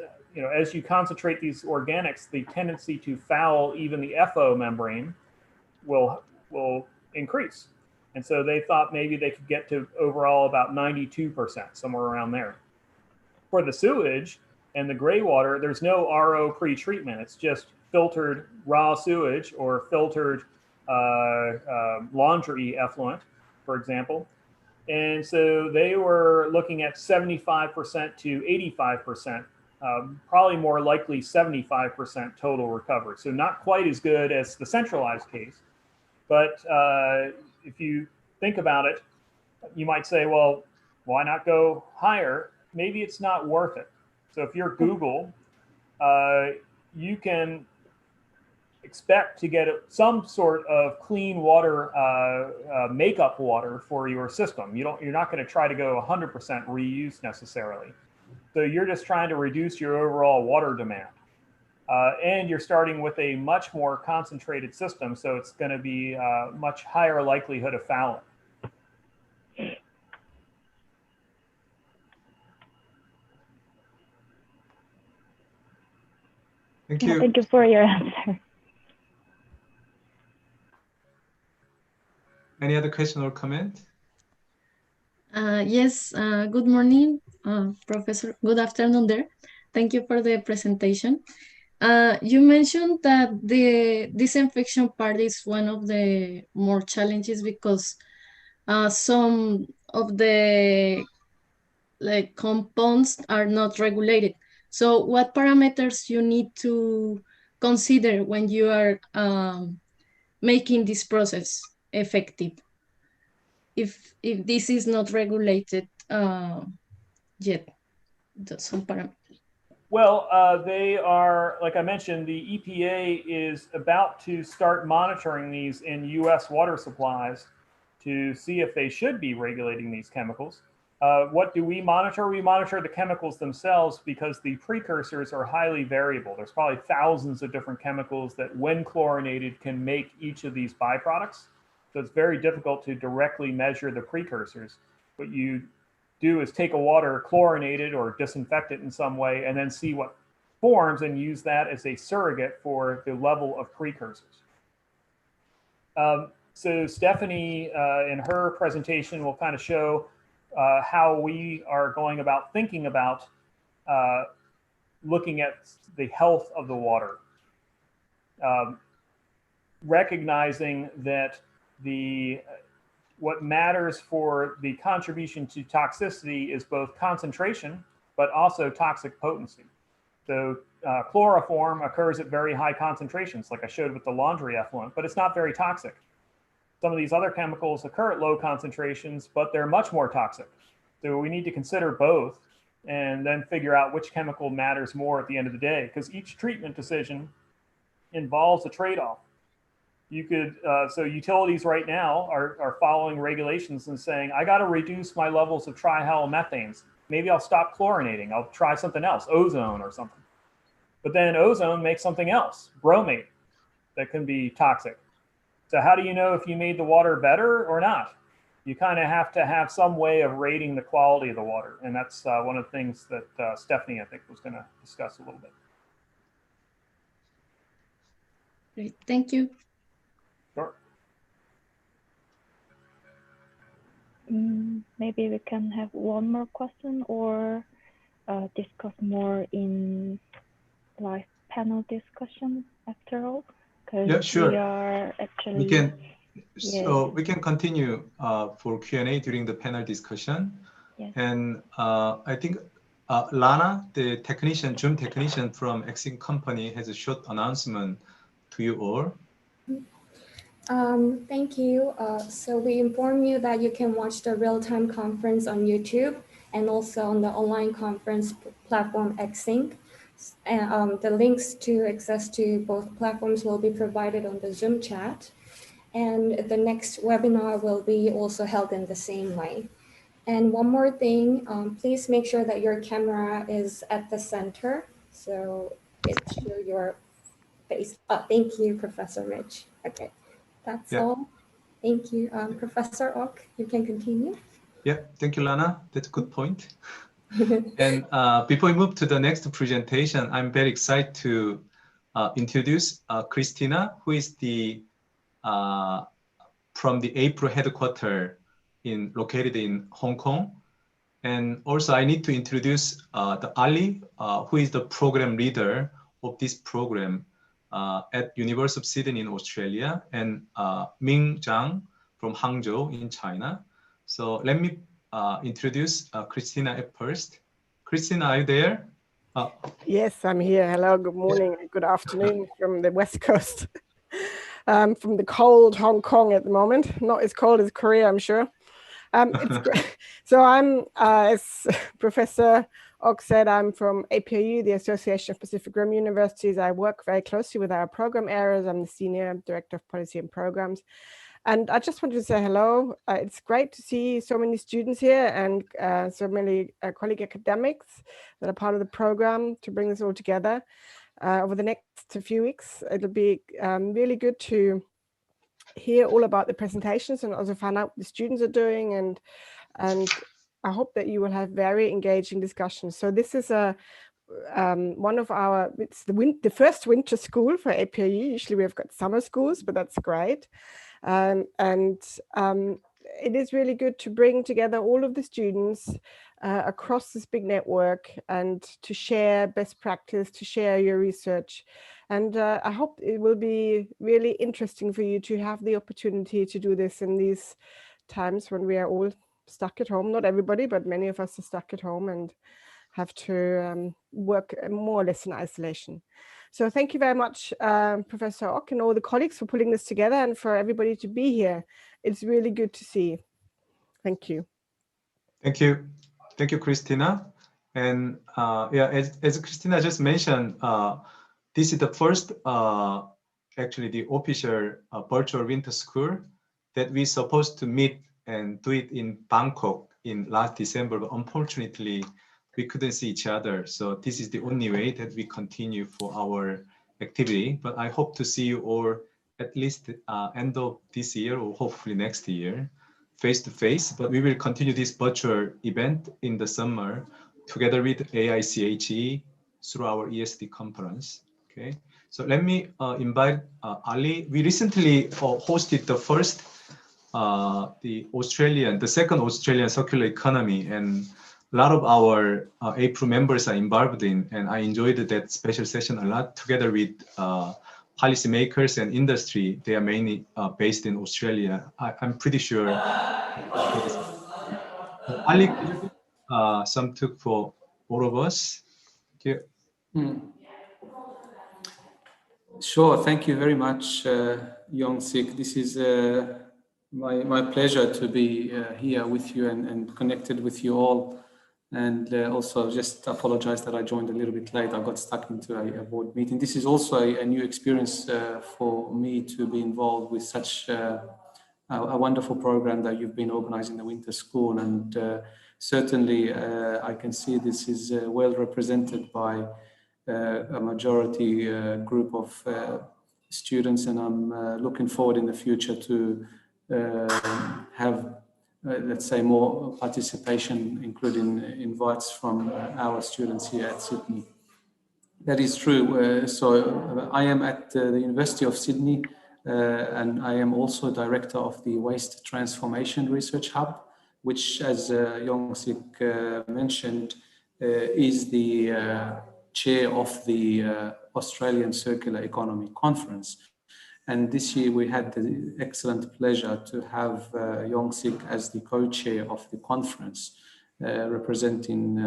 as you concentrate these organics, the tendency to foul even the FO membrane will increase. And so they thought maybe they could get to overall about 92%, somewhere around there. For the sewage and the gray water, there's no RO pre-treatment. It's just filtered raw sewage or filtered laundry effluent, for example. And so they were looking at 75% to 85%, probably more likely 75% total recovery. So not quite as good as the centralized case. But if you think about it, you might say, well, why not go higher? Maybe it's not worth it. So if you're Google, you can expect to get some sort of clean water, makeup water for your system. You're not going to try to go 100% reuse necessarily. So you're just trying to reduce your overall water demand. And you're starting with a much more concentrated system, so it's going to be a much higher likelihood of fouling. Thank you. Thank you for your answer. Any other question or comment? Yes, good morning, Professor. Good afternoon there. Thank you for the presentation. You mentioned that the disinfection part is one of the more challenges because some of the compounds are not regulated. So what parameters you need to consider when you are making this process effective? If this is not regulated yet, some parameters. Well, they are, like I mentioned, the EPA is about to start monitoring these in US water supplies to see if they should be regulating these chemicals. What do we monitor? We monitor the chemicals themselves because the precursors are highly variable. There's probably thousands of different chemicals that, when chlorinated, can make each of these byproducts. So it's very difficult to directly measure the precursors. What you do is take a water, chlorinated it or disinfect it in some way, and then see what forms and use that as a surrogate for the level of precursors. So Stephanie, in her presentation, will kind of show how we are going about thinking about looking at the health of the water, recognizing that what matters for the contribution to toxicity is both concentration, but also toxic potency. So chloroform occurs at very high concentrations, like I showed with the laundry effluent, but it's not very toxic. Some of these other chemicals occur at low concentrations, but they're much more toxic. So we need to consider both and then figure out which chemical matters more at the end of the day, because each treatment decision involves a trade-off. You could, so utilities right now are following regulations and saying, I got to reduce my levels of trihalomethanes. Maybe I'll stop chlorinating. I'll try something else, ozone or something. But then ozone makes something else, bromate, that can be toxic. So how do you know if you made the water better or not? You kind of have to have some way of rating the quality of the water. And that's one of the things that Stephanie, I think, was going to discuss a little bit. Great, thank you. Sure. Maybe we can have one more question or discuss more in live panel discussion after all. Yeah, sure. We are actually. We can. Yes. So we can continue for Q&A during the panel discussion. Yes. And I think Lana, the technician, Zoom technician from Exim company, has a short announcement to you all. Thank you. So we inform you that you can watch the real-time conference on YouTube and also on the online conference platform Xsync. And the links to access to both platforms will be provided on the Zoom chat. And the next webinar will be also held in the same way. And one more thing, please make sure that your camera is at the center, so it shows your face. Oh, thank you, Professor Mitch. Okay, that's all. Thank you, Professor Ock. You can continue. Yeah, thank you, Lana. That's a good point. And before we move to the next presentation, I'm very excited to introduce Christina, who is the from the APRU headquarters located in Hong Kong. And also I need to introduce the Ali, who is the program leader of this program at University of Sydney in Australia, and Ming Zhang from Hangzhou in China. So let me introduce Christina at first. Christina, are you there? Yes, I'm here. Hello, good morning, good afternoon from the West Coast. From the cold Hong Kong at the moment, not as cold as Korea, I'm sure. It's great. So I'm, as Professor Ock said, I'm from APRU, the Association of Pacific Rim Universities. I work very closely with our program areas. I'm the Senior Director of Policy and Programs. And I just wanted to say hello. It's great to see so many students here and so many colleague academics that are part of the program to bring this all together. Over the next few weeks, it'll be really good to hear all about the presentations and also find out what the students are doing. And I hope that you will have very engaging discussions. So this is one of our, it's the first winter school for APRU. Usually we've got summer schools, but that's great. It is really good to bring together all of the students across this big network and to share best practice, to share your research. And I hope it will be really interesting for you to have the opportunity to do this in these times when we are all stuck at home. Not everybody, but many of us are stuck at home and have to work more or less in isolation. So thank you very much, Professor Ock and all the colleagues for putting this together and for everybody to be here. It's really good to see. Thank you. Thank you. Thank you, Christina. And yeah, as Christina just mentioned, this is the first, actually the official virtual winter school that we're supposed to meet and do it in Bangkok in last December, but unfortunately, we couldn't see each other. So this is the only way that we continue for our activity. But I hope to see you all at least end of this year or hopefully next year, face to face. But we will continue this virtual event in the summer together with AICHE through our ESD conference. Okay. So let me invite Ali. We recently hosted the first, the second Australian circular economy, and a lot of our APRU members are involved in, and I enjoyed that special session a lot together with policymakers and industry. They are mainly based in Australia. I'm pretty sure. Ali, could you give some talk for all of us? Thank you. Sure, thank you very much, Young-Sik. This is my pleasure to be here with you and connected with you all. And also just apologize that I joined a little bit late. I got stuck into a board meeting. This is also a new experience for me to be involved with such a wonderful program that you've been organizing the winter school. And certainly I can see this is well represented by a majority group of students, and I'm looking forward in the future to have let's say more participation, including invites from our students here at Sydney. That is true. So I am at the University of Sydney and I am also director of the Waste Transformation Research Hub, which, as Young-Sik mentioned, is the chair of the Australian Circular Economy Conference. And this year we had the excellent pleasure to have Young-Sik as the co-chair of the conference, representing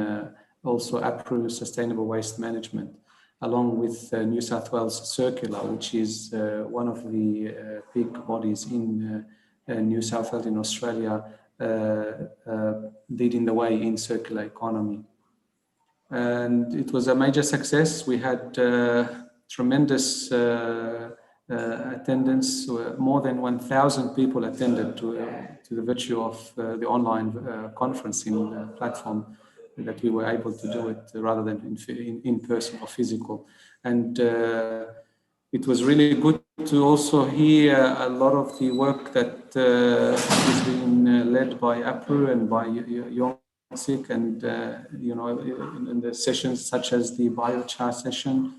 also APRU Sustainable Waste Management, along with New South Wales Circular, which is one of the big bodies in New South Wales in Australia, leading the way in circular economy. And it was a major success. We had tremendous attendance. More than 1,000 people attended to the virtue of the online conferencing platform that we were able to do it rather than in person or physical. And it was really good to also hear a lot of the work that is being led by APRU and by Young-Sik, and you know, in the sessions such as the biochar session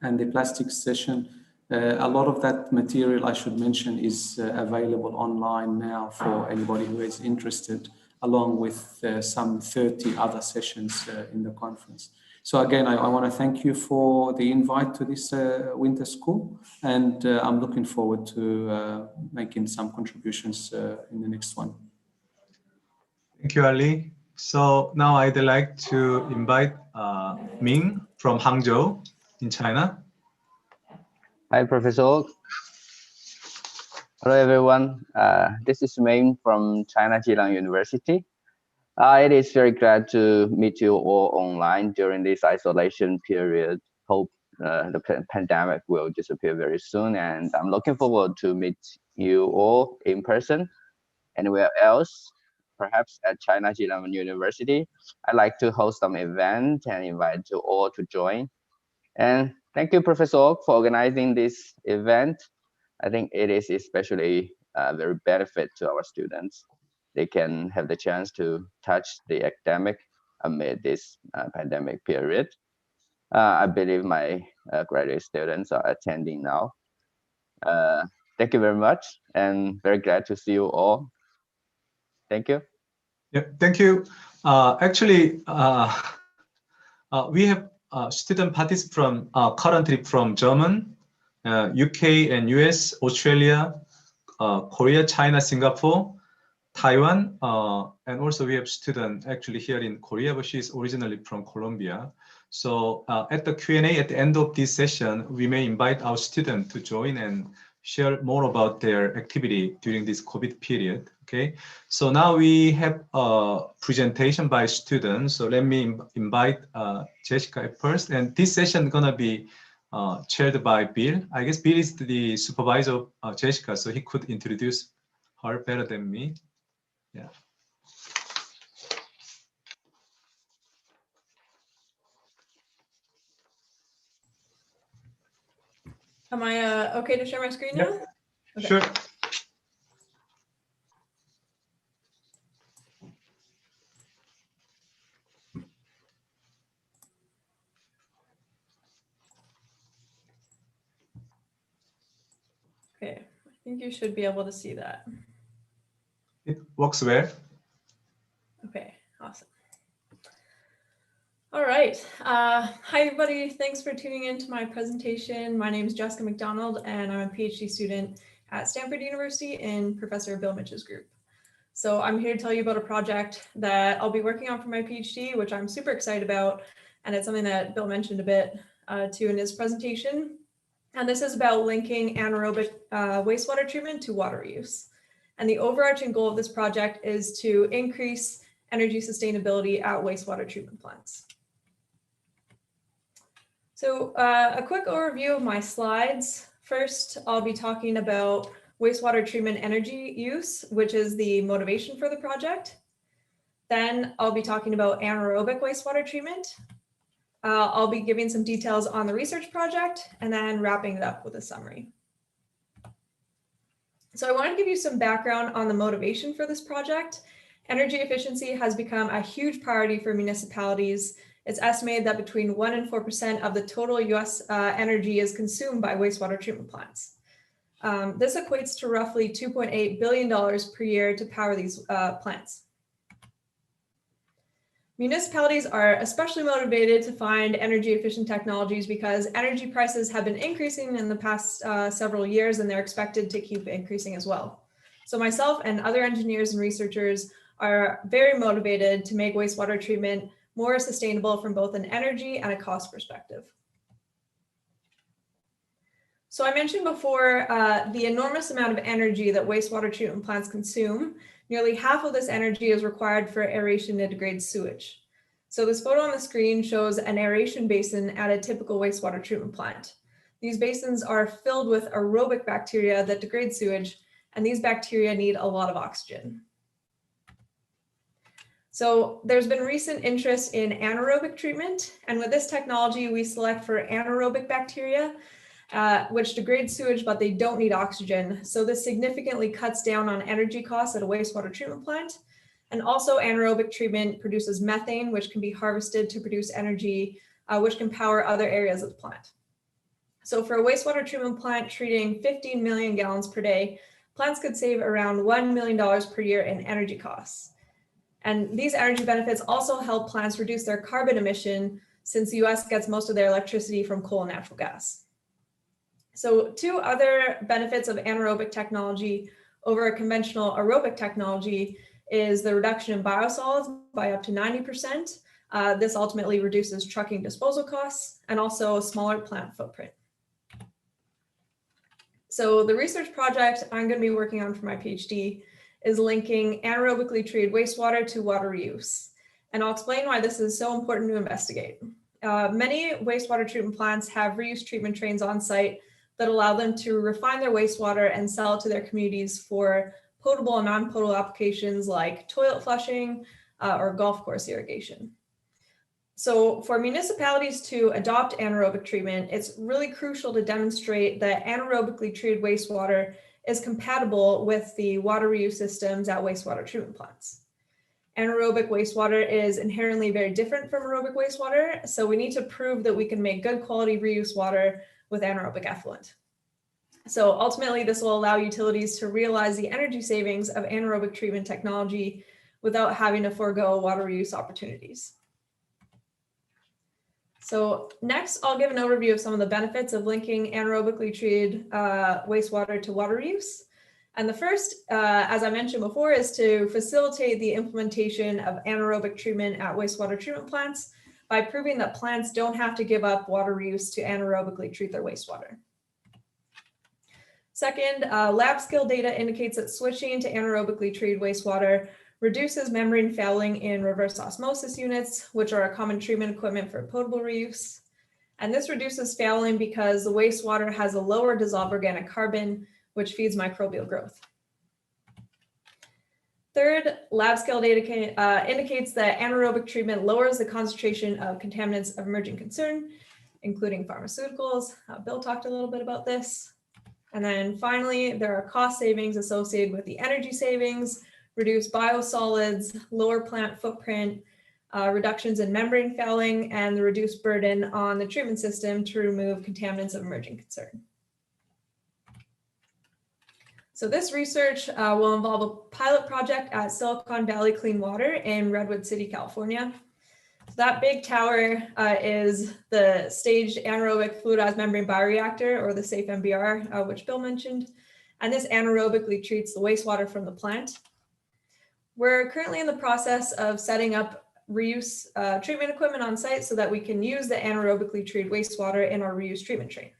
and the plastics session. A lot of that material, I should mention, is available online now for anybody who is interested, along with some 30 other sessions in the conference. So again, I want to thank you for the invite to this winter school, and I'm looking forward to making some contributions in the next one. Thank you, Ali. So now I'd like to invite Ming from Hangzhou in China. Hi, Professor. Hello, everyone. This is Ming from China Zhejiang University. It is very glad to meet you all online during this isolation period. Hope the pandemic will disappear very soon, and I'm looking forward to meet you all in person. Anywhere else, perhaps at China Zhejiang University, I'd like to host some event and invite you all to join. And thank you, Professor, for organizing this event. I think it is especially very benefit to our students. They can have the chance to touch the academic amid this pandemic period. I believe my graduate students are attending now. Thank you very much, and very glad to see you all. Thank you. Yeah, thank you. Actually, we have student participants from currently from German, UK and US, Australia, Korea, China, Singapore, Taiwan, and also we have student actually here in Korea, but she's originally from Colombia. So at the Q&A at the end of this session, we may invite our student to join and share more about their activity during this COVID period. Okay, so now we have a presentation by students. So let me invite Jessica at first, and this session is gonna be chaired by Bill. I guess Bill is the supervisor of Jessica, so he could introduce her better than me. Yeah. Am I okay to share my screen now? Yeah. Okay. Sure. Okay, I think you should be able to see that. It works well. Okay, awesome. All right. Hi, everybody. Thanks for tuning into my presentation. My name is Jessica McDonald, and I'm a PhD student at Stanford University in Professor Bill Mitch's group. So I'm here to tell you about a project that I'll be working on for my PhD, which I'm super excited about. And it's something that Bill mentioned a bit too in his presentation. And this is about linking anaerobic wastewater treatment to water use. And the overarching goal of this project is to increase energy sustainability at wastewater treatment plants. So a quick overview of my slides. First, I'll be talking about wastewater treatment energy use, which is the motivation for the project. Then I'll be talking about anaerobic wastewater treatment. I'll be giving some details on the research project and then wrapping it up with a summary. So I want to give you some background on the motivation for this project. Energy efficiency has become a huge priority for municipalities. It's estimated that between 1% and 4% of the total US energy is consumed by wastewater treatment plants. This equates to roughly $2.8 billion per year to power these plants. Municipalities are especially motivated to find energy efficient technologies because energy prices have been increasing in the past several years, and they're expected to keep increasing as well. So myself and other engineers and researchers are very motivated to make wastewater treatment more sustainable from both an energy and a cost perspective. So I mentioned before the enormous amount of energy that wastewater treatment plants consume. Nearly half of this energy is required for aeration to degrade sewage. So this photo on the screen shows an aeration basin at a typical wastewater treatment plant. These basins are filled with aerobic bacteria that degrade sewage, and these bacteria need a lot of oxygen. So there's been recent interest in anaerobic treatment, and with this technology, we select for anaerobic bacteria, which degrade sewage, but they don't need oxygen. So this significantly cuts down on energy costs at a wastewater treatment plant. And also anaerobic treatment produces methane, which can be harvested to produce energy, which can power other areas of the plant. So for a wastewater treatment plant treating 15 million gallons per day, plants could save around $1 million per year in energy costs. And these energy benefits also help plants reduce their carbon emission, since the US gets most of their electricity from coal and natural gas. So two other benefits of anaerobic technology over a conventional aerobic technology is the reduction in biosolids by up to 90%. This ultimately reduces trucking disposal costs and also a smaller plant footprint. So the research project I'm going to be working on for my PhD is linking anaerobically treated wastewater to water reuse. And I'll explain why this is so important to investigate. Many wastewater treatment plants have reuse treatment trains on site that allow them to refine their wastewater and sell it to their communities for potable and non-potable applications like toilet flushing or golf course irrigation. So for municipalities to adopt anaerobic treatment, it's really crucial to demonstrate that anaerobically treated wastewater is compatible with the water reuse systems at wastewater treatment plants. Anaerobic wastewater is inherently very different from aerobic wastewater, so we need to prove that we can make good quality reuse water with anaerobic effluent. So ultimately, this will allow utilities to realize the energy savings of anaerobic treatment technology without having to forego water reuse opportunities. So next, I'll give an overview of some of the benefits of linking anaerobically treated wastewater to water reuse. And the first, as I mentioned before, is to facilitate the implementation of anaerobic treatment at wastewater treatment plants by proving that plants don't have to give up water reuse to anaerobically treat their wastewater. Second, lab scale data indicates that switching to anaerobically treated wastewater reduces membrane fouling in reverse osmosis units, which are a common treatment equipment for potable reuse. And this reduces fouling because the wastewater has a lower dissolved organic carbon, which feeds microbial growth. Third, lab scale data indicates that anaerobic treatment lowers the concentration of contaminants of emerging concern, including pharmaceuticals. Bill talked a little bit about this. And then finally, there are cost savings associated with the energy savings, reduced biosolids, lower plant footprint, reductions in membrane fouling, and the reduced burden on the treatment system to remove contaminants of emerging concern. So this research will involve a pilot project at Silicon Valley Clean Water in Redwood City, California. So that big tower is the staged anaerobic fluidized membrane bioreactor, or the SAFE MBR, which Bill mentioned. And this anaerobically treats the wastewater from the plant. We're currently in the process of setting up reuse treatment equipment on site so that we can use the anaerobically treated wastewater in our reuse treatment train.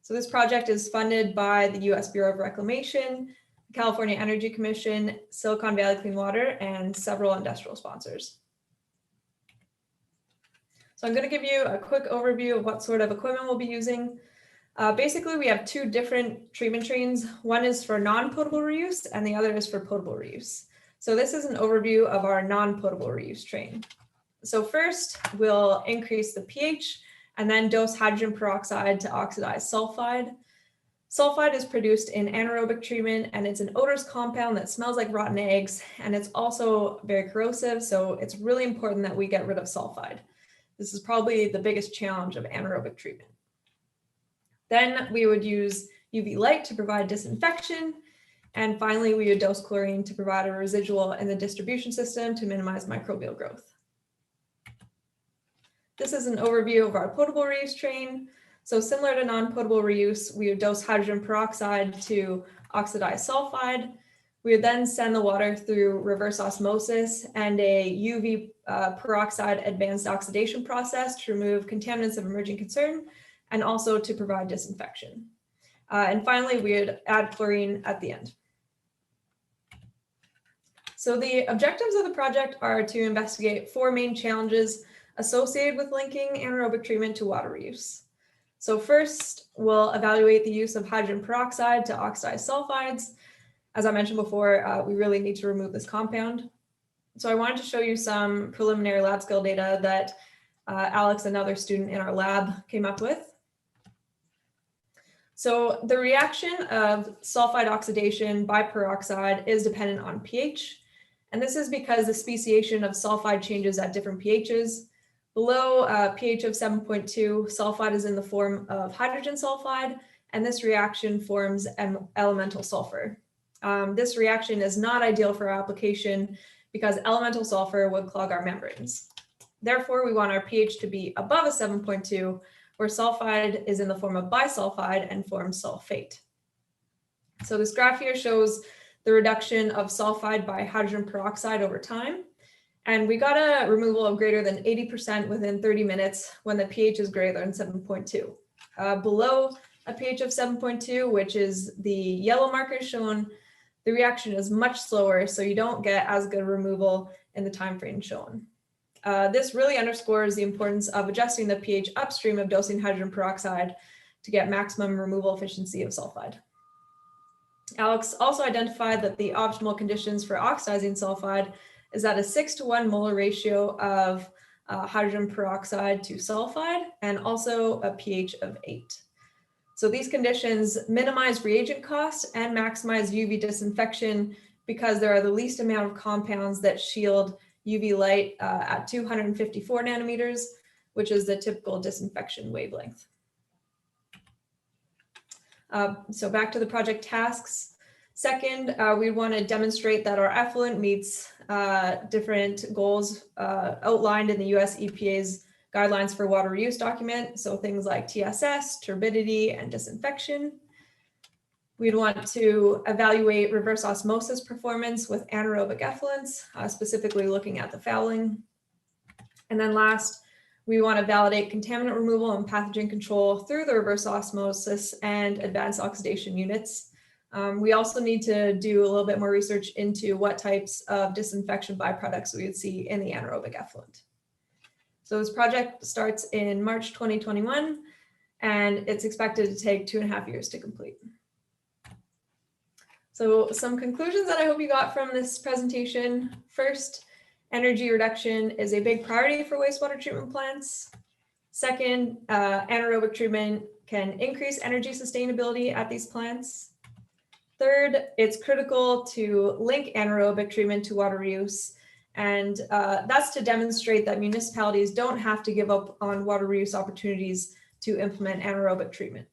So this project is funded by the US Bureau of Reclamation, California Energy Commission, Silicon Valley Clean Water, and several industrial sponsors. So I'm going to give you a quick overview of what sort of equipment we'll be using. Basically, we have two different treatment trains. One is for non-potable reuse and the other is for potable reuse. So this is an overview of our non-potable reuse train. So first, we'll increase the pH and then dose hydrogen peroxide to oxidize sulfide. Sulfide is produced in anaerobic treatment, and it's an odorous compound that smells like rotten eggs, and it's also very corrosive, so it's really important that we get rid of sulfide. This is probably the biggest challenge of anaerobic treatment. Then we would use UV light to provide disinfection, and finally we would dose chlorine to provide a residual in the distribution system to minimize microbial growth. This is an overview of our potable reuse train. So similar to non-potable reuse, we would dose hydrogen peroxide to oxidize sulfide. We would then send the water through reverse osmosis and a UV peroxide advanced oxidation process to remove contaminants of emerging concern and also to provide disinfection. And finally, we would add chlorine at the end. So the objectives of the project are to investigate 4 main challenges associated with linking anaerobic treatment to water reuse. So first, we'll evaluate the use of hydrogen peroxide to oxidize sulfides. As I mentioned before, we really need to remove this compound. So I wanted to show you some preliminary lab scale data that Alex, another student in our lab, came up with. So the reaction of sulfide oxidation by peroxide is dependent on pH. And this is because the speciation of sulfide changes at different pHs. Below pH of 7.2, sulfide is in the form of hydrogen sulfide, and this reaction forms elemental sulfur. This reaction is not ideal for our application because elemental sulfur would clog our membranes. Therefore, we want our pH to be above a 7.2, where sulfide is in the form of bisulfide and forms sulfate. So this graph here shows the reduction of sulfide by hydrogen peroxide over time. And we got a removal of greater than 80% within 30 minutes when the pH is greater than 7.2. Below a pH of 7.2, which is the yellow marker shown, the reaction is much slower, so you don't get as good removal in the time frame shown. This really underscores the importance of adjusting the pH upstream of dosing hydrogen peroxide to get maximum removal efficiency of sulfide. Alex also identified that the optimal conditions for oxidizing sulfide is at a 6:1 molar ratio of hydrogen peroxide to sulfide, and also a pH of 8. So these conditions minimize reagent costs and maximize UV disinfection because there are the least amount of compounds that shield UV light at 254 nanometers, which is the typical disinfection wavelength. So back to the project tasks. Second, we want to demonstrate that our effluent meets different goals outlined in the US EPA's guidelines for water reuse document. So things like TSS, turbidity, and disinfection. We'd want to evaluate reverse osmosis performance with anaerobic effluents, specifically looking at the fouling. And then last, we want to validate contaminant removal and pathogen control through the reverse osmosis and advanced oxidation units. We also need to do a little bit more research into what types of disinfection byproducts we would see in the anaerobic effluent. So this project starts in March 2021, and it's expected to take 2.5 years to complete. So some conclusions that I hope you got from this presentation. First, energy reduction is a big priority for wastewater treatment plants. Second, anaerobic treatment can increase energy sustainability at these plants. Third, it's critical to link anaerobic treatment to water reuse. And that's to demonstrate that municipalities don't have to give up on water reuse opportunities to implement anaerobic treatment.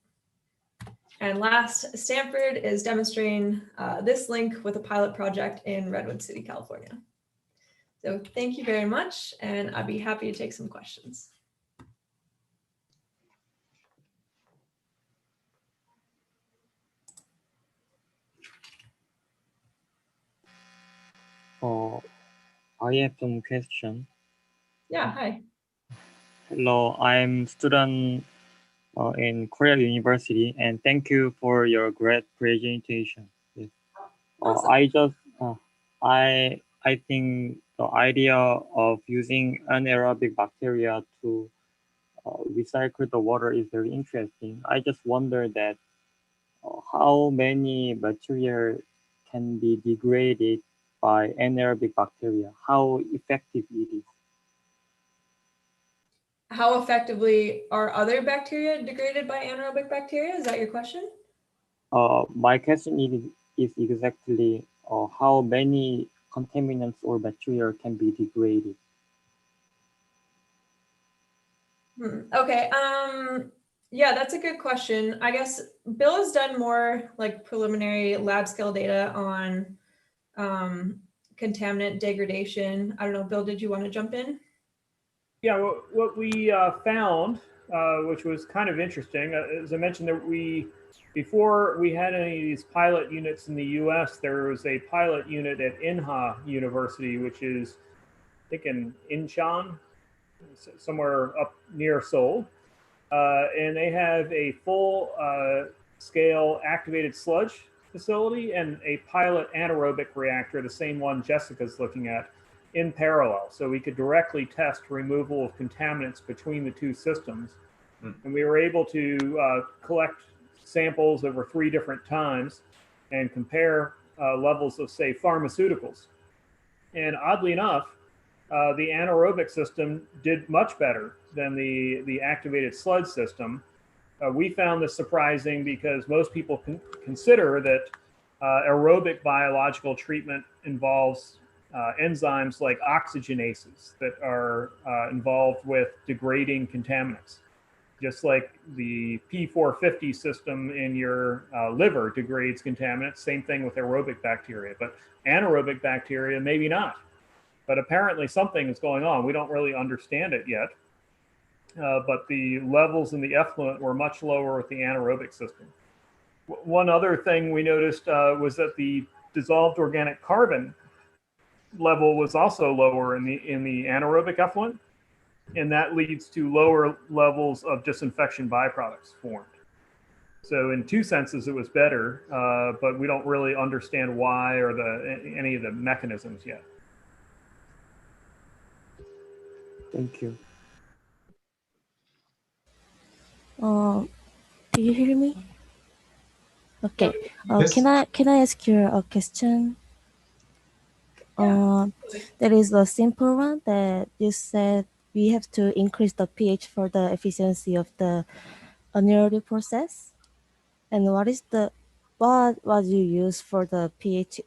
And last, Stanford is demonstrating this link with a pilot project in Redwood City, California. So thank you very much, and I'd be happy to take some questions. I have some question. Yeah, hi. Hello, I'm student in Korea University, and thank you for your great presentation. Yes. Awesome. I think the idea of using anaerobic bacteria to recycle the water is very interesting. I just wonder that how many material can be degraded by anaerobic bacteria, how effective it is. How effectively are other bacteria degraded by anaerobic bacteria? Is that your question? My question is exactly how many contaminants or bacteria can be degraded. Okay, yeah, that's a good question. I guess Bill has done more like preliminary lab scale data on contaminant degradation. I don't know, Bill, did you want to jump in? Yeah, what we found, which was kind of interesting, as I mentioned, that before we had any of these pilot units in the US, there was a pilot unit at Inha University, which is, I think, in Incheon, somewhere up near Seoul. And they have a full scale activated sludge facility and a pilot anaerobic reactor, the same one Jessica's looking at, in parallel. So we could directly test removal of contaminants between the two systems. And we were able to collect samples over 3 different times and compare levels of, say, pharmaceuticals. And oddly enough, the anaerobic system did much better than the activated sludge system. We found this surprising because most people consider that aerobic biological treatment involves enzymes like oxygenases that are involved with degrading contaminants. Just like the P450 system in your liver degrades contaminants, same thing with aerobic bacteria, but anaerobic bacteria, maybe not. But apparently something is going on. We don't really understand it yet. But the levels in the effluent were much lower with the anaerobic system. One other thing we noticed was that the dissolved organic carbon level was also lower in the anaerobic effluent, and that leads to lower levels of disinfection byproducts formed. So in two senses, it was better, but we don't really understand why or any of the mechanisms yet. Thank you. Do you hear me? Okay. Yes. Can I ask you a question? There is a simple one that you said we have to increase the pH for the efficiency of the anaerobic process. And what you use for the pH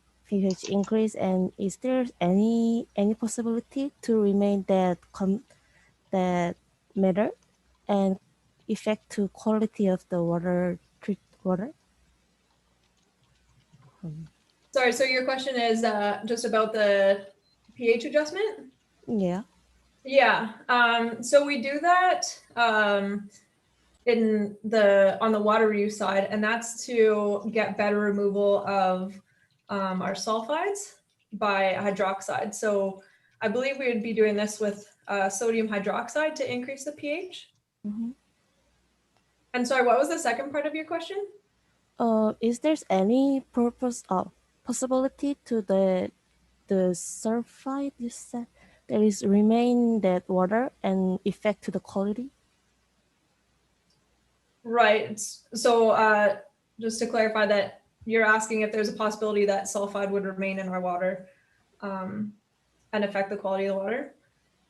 increase? And is there any possibility to remain that matter and effect to quality of the treated water? Sorry, so your question is just about the pH adjustment? Yeah. Yeah, so we do that on the water reuse side, and that's to get better removal of our sulfides by hydroxide. So I believe we would be doing this with sodium hydroxide to increase the pH. Mm-hmm. And sorry, what was the second part of your question? Is there any possibility to the sulfide you said there is remain that water and effect to the quality? Right. So just to clarify that you're asking if there's a possibility that sulfide would remain in our water and affect the quality of the water.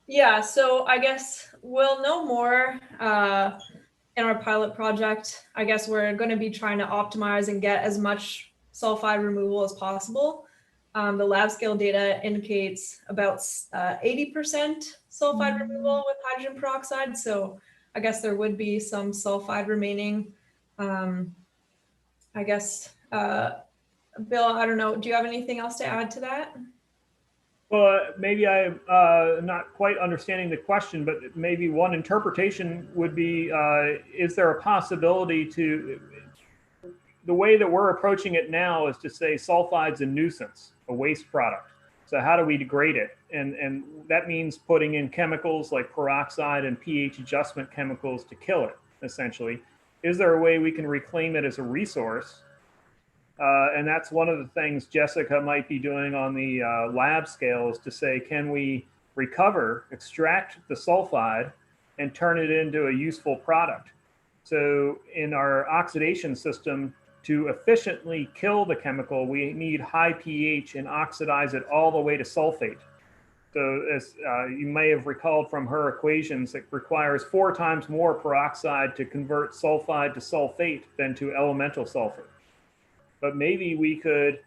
Yeah, so I guess we'll know more in our pilot project. I guess we're going to be trying to optimize and get as much sulfide removal as possible. The lab scale data indicates about 80% sulfide removal with hydrogen peroxide. So I guess there would be some sulfide remaining. I guess, Bill, I don't know, do you have anything else to add to that? Well, maybe I'm not quite understanding the question, but maybe one interpretation would be, is there a possibility to, the way that we're approaching it now is to say sulfide's a nuisance, a waste product. So how do we degrade it? And that means putting in chemicals like peroxide and pH adjustment chemicals to kill it, essentially. Is there a way we can reclaim it as a resource? And that's one of the things Jessica might be doing on the lab scale, is to say, can we extract the sulfide and turn it into a useful product? So in our oxidation system, to efficiently kill the chemical, we need high pH and oxidize it all the way to sulfate. So as you may have recalled from her equations, it requires 4 times more peroxide to convert sulfide to sulfate than to elemental sulfur. But maybe we could,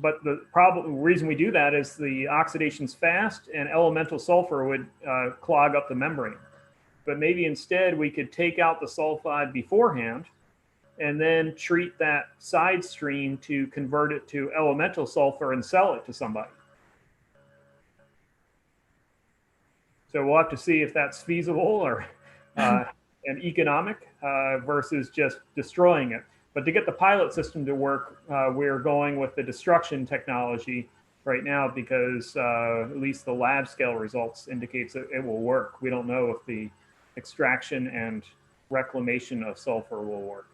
but the reason we do that is the oxidation's fast and elemental sulfur would clog up the membrane. But maybe instead we could take out the sulfide beforehand and then treat that side stream to convert it to elemental sulfur and sell it to somebody. So we'll have to see if that's feasible or and economic versus just destroying it. But to get the pilot system to work, we're going with the destruction technology right now because at least the lab scale results indicates that it will work. We don't know if the extraction and reclamation of sulfur will work.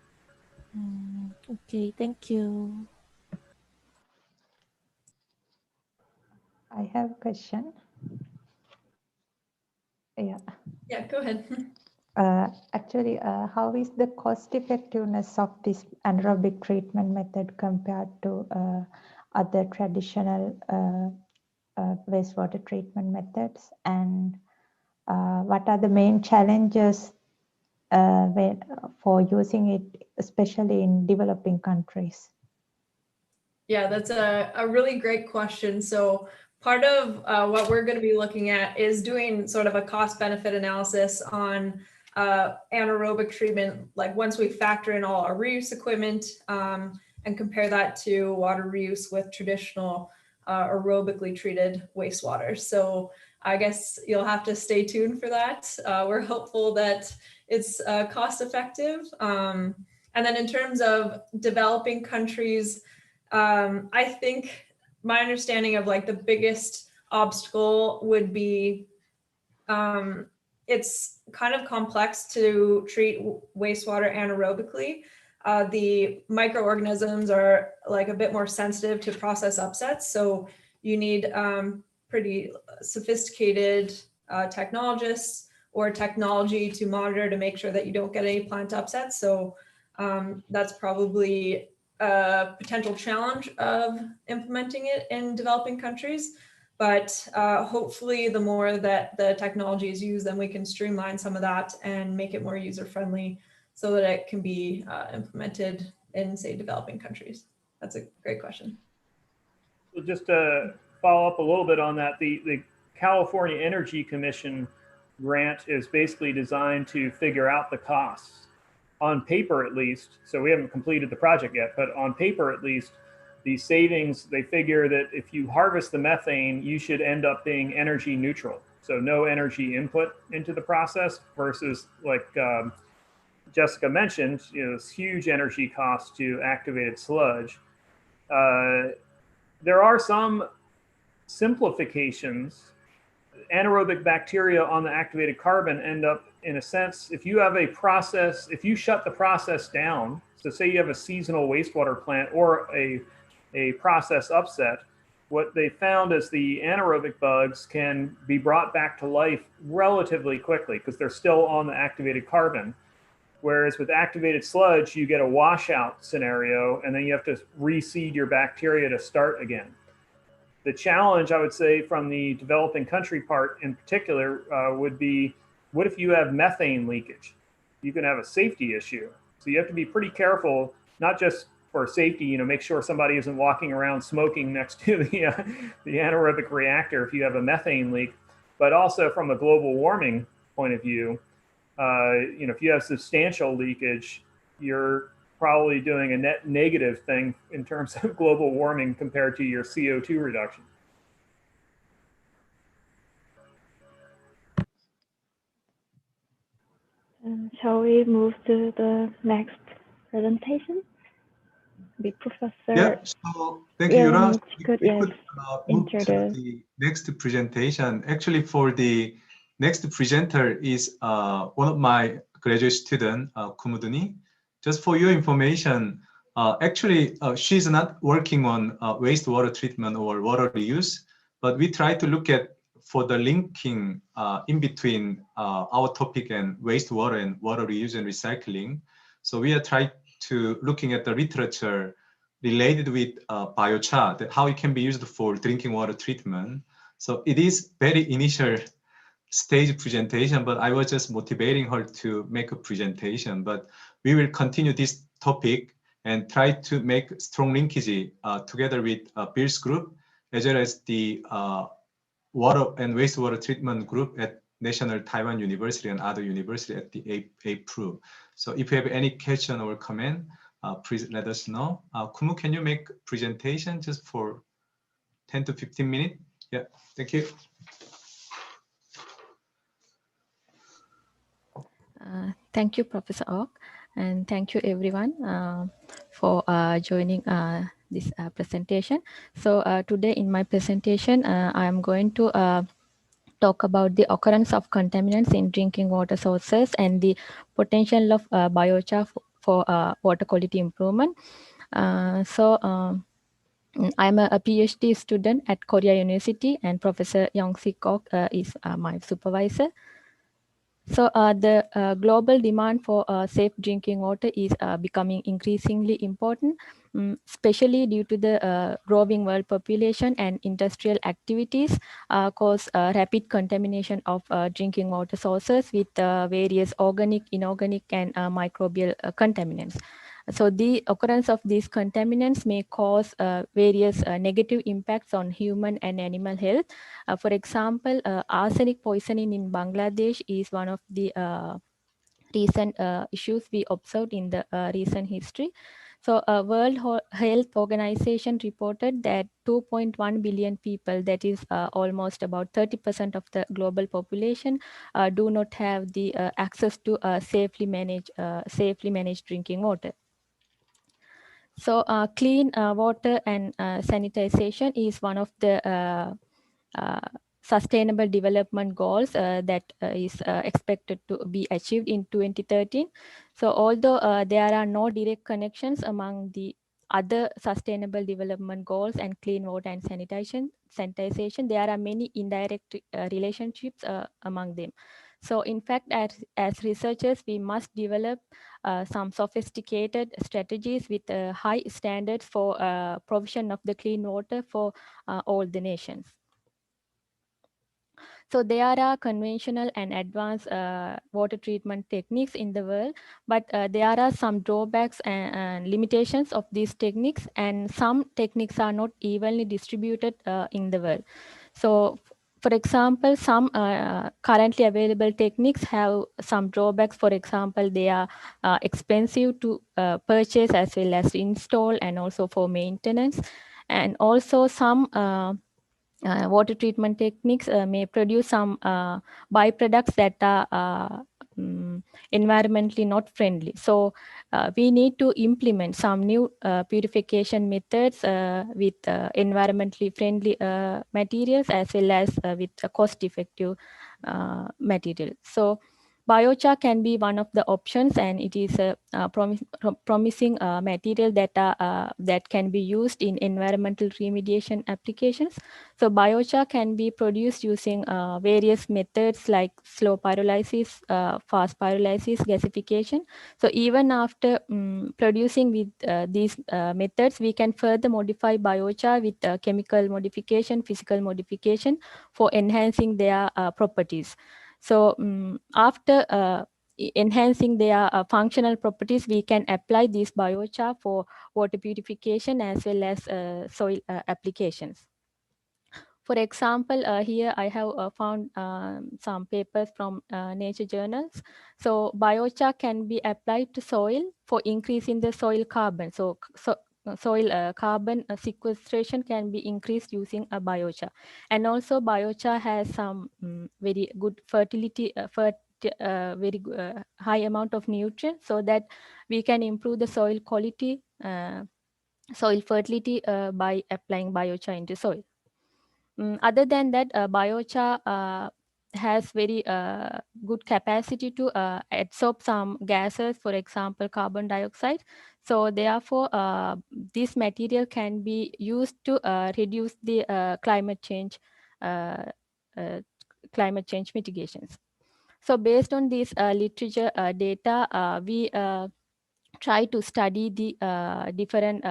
Okay, thank you. I have a question. Yeah. Yeah, go ahead. Actually, how is the cost effectiveness of this anaerobic treatment method compared to other traditional wastewater treatment methods? And what are the main challenges for using it, especially in developing countries? Yeah, that's a really great question. So part of what we're going to be looking at is doing sort of a cost benefit analysis on anaerobic treatment, like once we factor in all our reuse equipment and compare that to water reuse with traditional aerobically treated wastewater. So I guess you'll have to stay tuned for that. We're hopeful that it's cost effective. And then in terms of developing countries, I think my understanding of like the biggest obstacle would be it's kind of complex to treat wastewater anaerobically. The microorganisms are like a bit more sensitive to process upsets. So you need pretty sophisticated technologists or technology to monitor to make sure that you don't get any plant upsets. So that's probably a potential challenge of implementing it in developing countries. But hopefully the more that the technology is used, then we can streamline some of that and make it more user-friendly so that it can be implemented in, say, developing countries. That's a great question. So just to follow up a little bit on that, the California Energy Commission grant is basically designed to figure out the costs on paper at least. So we haven't completed the project yet, but on paper at least, the savings, they figure that if you harvest the methane, you should end up being energy neutral. So no energy input into the process versus like Jessica mentioned, this huge energy cost to activated sludge. There are some simplifications. Anaerobic bacteria on the activated carbon end up, in a sense, if you have a process, if you shut the process down, so say you have a seasonal wastewater plant or a process upset, what they found is the anaerobic bugs can be brought back to life relatively quickly because they're still on the activated carbon. Whereas with activated sludge, you get a washout scenario and then you have to reseed your bacteria to start again. The challenge, I would say, from the developing country part in particular would be, what if you have methane leakage? You can have a safety issue. So you have to be pretty careful, not just for safety, make sure somebody isn't walking around smoking next to the anaerobic reactor if you have a methane leak, but also from a global warming point of view, if you have substantial leakage, you're probably doing a net negative thing in terms of global warming compared to your CO2 reduction. Shall we move to the next presentation? The professor. Yeah, so thank you, Yura. We could move to introduce the next presentation. Actually, for the next presenter is one of my graduate student, Kumuduni. Just for your information, actually, she's not working on wastewater treatment or water reuse, but we try to look at for the linking in between our topic and wastewater and water reuse and recycling. So we are trying to looking at the literature related with biochar, that how it can be used for drinking water treatment. So it is very initial stage presentation, but I was just motivating her to make a presentation. But we will continue this topic and try to make strong linkage together with Bill's group, as well as the water and wastewater treatment group at National Taiwan University and other university at the APRU. So if you have any question or comment, please let us know. Kumu, can you make presentation just for 10 to 15 minutes? Yeah, thank you. Thank you, Professor Ok, and thank you everyone for joining this presentation. So today in my presentation, I am going to talk about the occurrence of contaminants in drinking water sources and the potential of biochar for water quality improvement. I'm a PhD student at Korea University, and Professor Young-Sik Ok is my supervisor. So the global demand for safe drinking water is becoming increasingly important, especially due to the growing world population and industrial activities cause rapid contamination of drinking water sources with various organic, inorganic, and microbial contaminants. So the occurrence of these contaminants may cause various negative impacts on human and animal health. For example, arsenic poisoning in Bangladesh is one of the recent issues we observed in the recent history. So World Health Organization reported that 2.1 billion people, that is almost about 30% of the global population, do not have the access to safely managed drinking water. So clean water and sanitization is one of the sustainable development goals that is expected to be achieved in 2013. So although there are no direct connections among the other sustainable development goals and clean water and sanitization, there are many indirect relationships among them. So in fact, as researchers, we must develop some sophisticated strategies with high standards for provision of the clean water for all the nations. So there are conventional and advanced water treatment techniques in the world, but there are some drawbacks and limitations of these techniques, and some techniques are not evenly distributed in the world. So for example, some currently available techniques have some drawbacks. For example, they are expensive to purchase as well as install, and also for maintenance. And also some water treatment techniques may produce some byproducts that are environmentally not friendly. So we need to implement some new purification methods with environmentally friendly materials, as well as with cost-effective material. So biochar can be one of the options, and it is a promising material that can be used in environmental remediation applications. So biochar can be produced using various methods like slow pyrolysis, fast pyrolysis, gasification. So even after producing with these methods, we can further modify biochar with chemical modification, physical modification for enhancing their properties. So after enhancing their functional properties, we can apply this biochar for water purification as well as soil applications. For example, here I have found some papers from nature journals. So biochar can be applied to soil for increasing the soil carbon. So soil carbon sequestration can be increased using a biochar. And also biochar has some very good fertility, very high amount of nutrients, so that we can improve the soil quality, soil fertility by applying biochar into soil. Other than that, biochar has very good capacity to absorb some gases, for example, carbon dioxide. So therefore, this material can be used to reduce the climate change mitigations. So based on this literature data, we try to study the different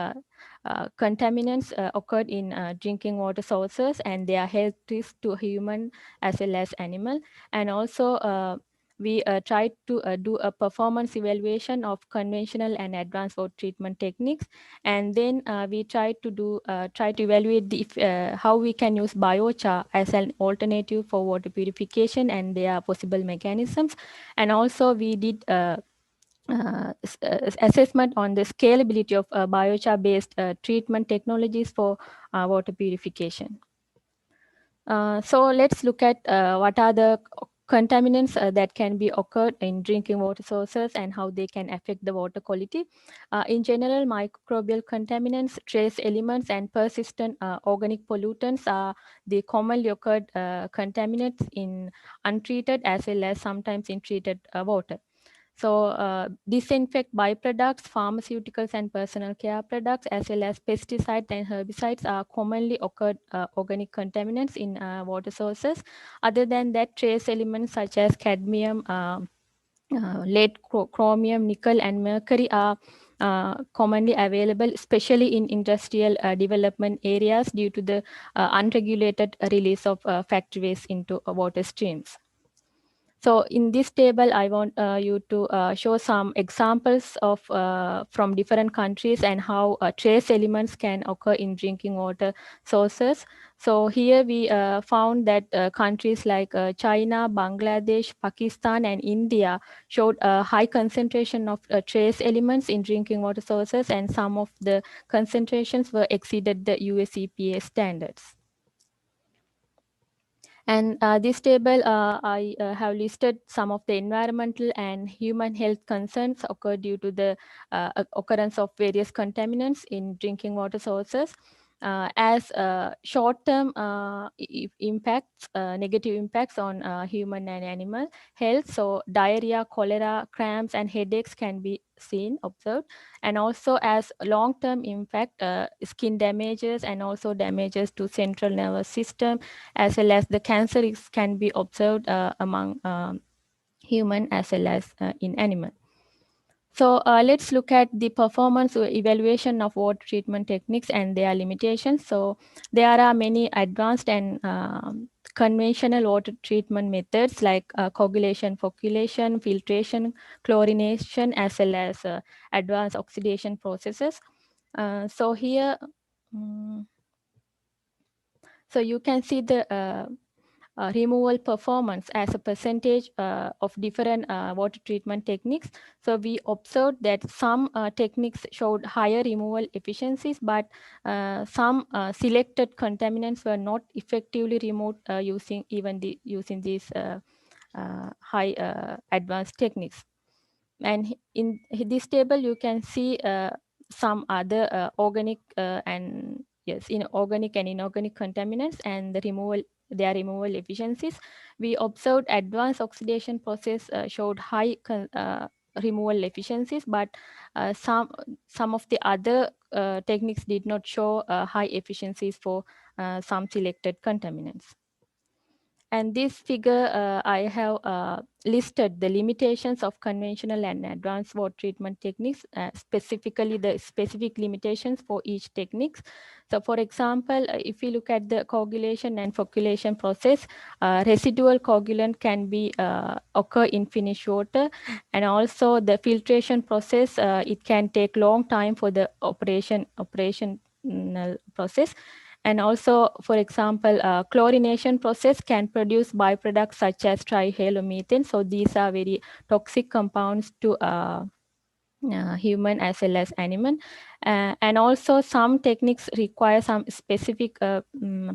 contaminants occurred in drinking water sources and their health risk to human as well as animal. And also we tried to do a performance evaluation of conventional and advanced water treatment techniques. And then we tried to evaluate how we can use biochar as an alternative for water purification and their possible mechanisms. And also we did assessment on the scalability of biochar-based treatment technologies for water purification. So let's look at what are the contaminants that can be occurred in drinking water sources and how they can affect the water quality. In general, microbial contaminants, trace elements, and persistent organic pollutants are the commonly occurred contaminants in untreated as well as sometimes in treated water. So disinfect byproducts, pharmaceuticals and personal care products, as well as pesticides and herbicides are commonly occurred organic contaminants in water sources. Other than that, trace elements such as cadmium, lead, chromium, nickel, and mercury are commonly available, especially in industrial development areas due to the unregulated release of factory waste into water streams. So in this table, I want you to show some examples of from different countries and how trace elements can occur in drinking water sources. So here we found that countries like China, Bangladesh, Pakistan, and India showed a high concentration of trace elements in drinking water sources, and some of the concentrations were exceeded the US EPA standards. And this table, I have listed some of the environmental and human health concerns occurred due to the occurrence of various contaminants in drinking water sources. As short-term impacts, negative impacts on human and animal health. So diarrhea, cholera, cramps, and headaches can be seen, observed. And also as long-term impact, skin damages and also damages to central nervous system, as well as the cancer can be observed among human as well as in animal. So let's look at the performance or evaluation of water treatment techniques and their limitations. So there are many advanced and conventional water treatment methods like coagulation, flocculation, filtration, chlorination, as well as advanced oxidation processes. So here, so you can see the removal performance as a percentage of different water treatment techniques. So we observed that some techniques showed higher removal efficiencies, but some selected contaminants were not effectively removed using these high advanced techniques. And in this table, you can see some other organic and organic and inorganic contaminants and their removal efficiencies. We observed advanced oxidation process showed high removal efficiencies, but some of the other techniques did not show high efficiencies for some selected contaminants. And this figure, I have listed the limitations of conventional and advanced water treatment techniques, specifically the specific limitations for each technique. So for example, if you look at the coagulation and flocculation process, residual coagulant can be occur in finished water, and also the filtration process, it can take long time for the operational process. And also, for example, chlorination process can produce byproducts such as trihalomethane. So these are very toxic compounds to human as well as animal. And also some techniques require some specific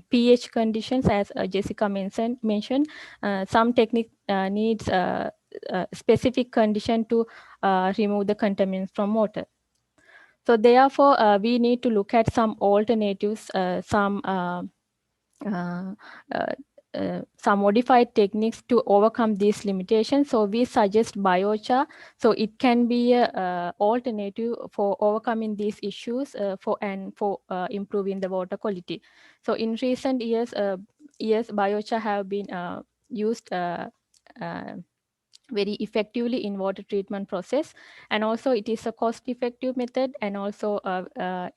pH conditions, as Jessica mentioned. Some technique needs specific condition to remove the contaminants from water. So therefore, we need to look at some alternatives, some modified techniques to overcome these limitations. So we suggest biochar. So it can be an alternative for overcoming these issues for improving the water quality. So in recent years, biochar have been used very effectively in water treatment process, and also it is a cost-effective method and also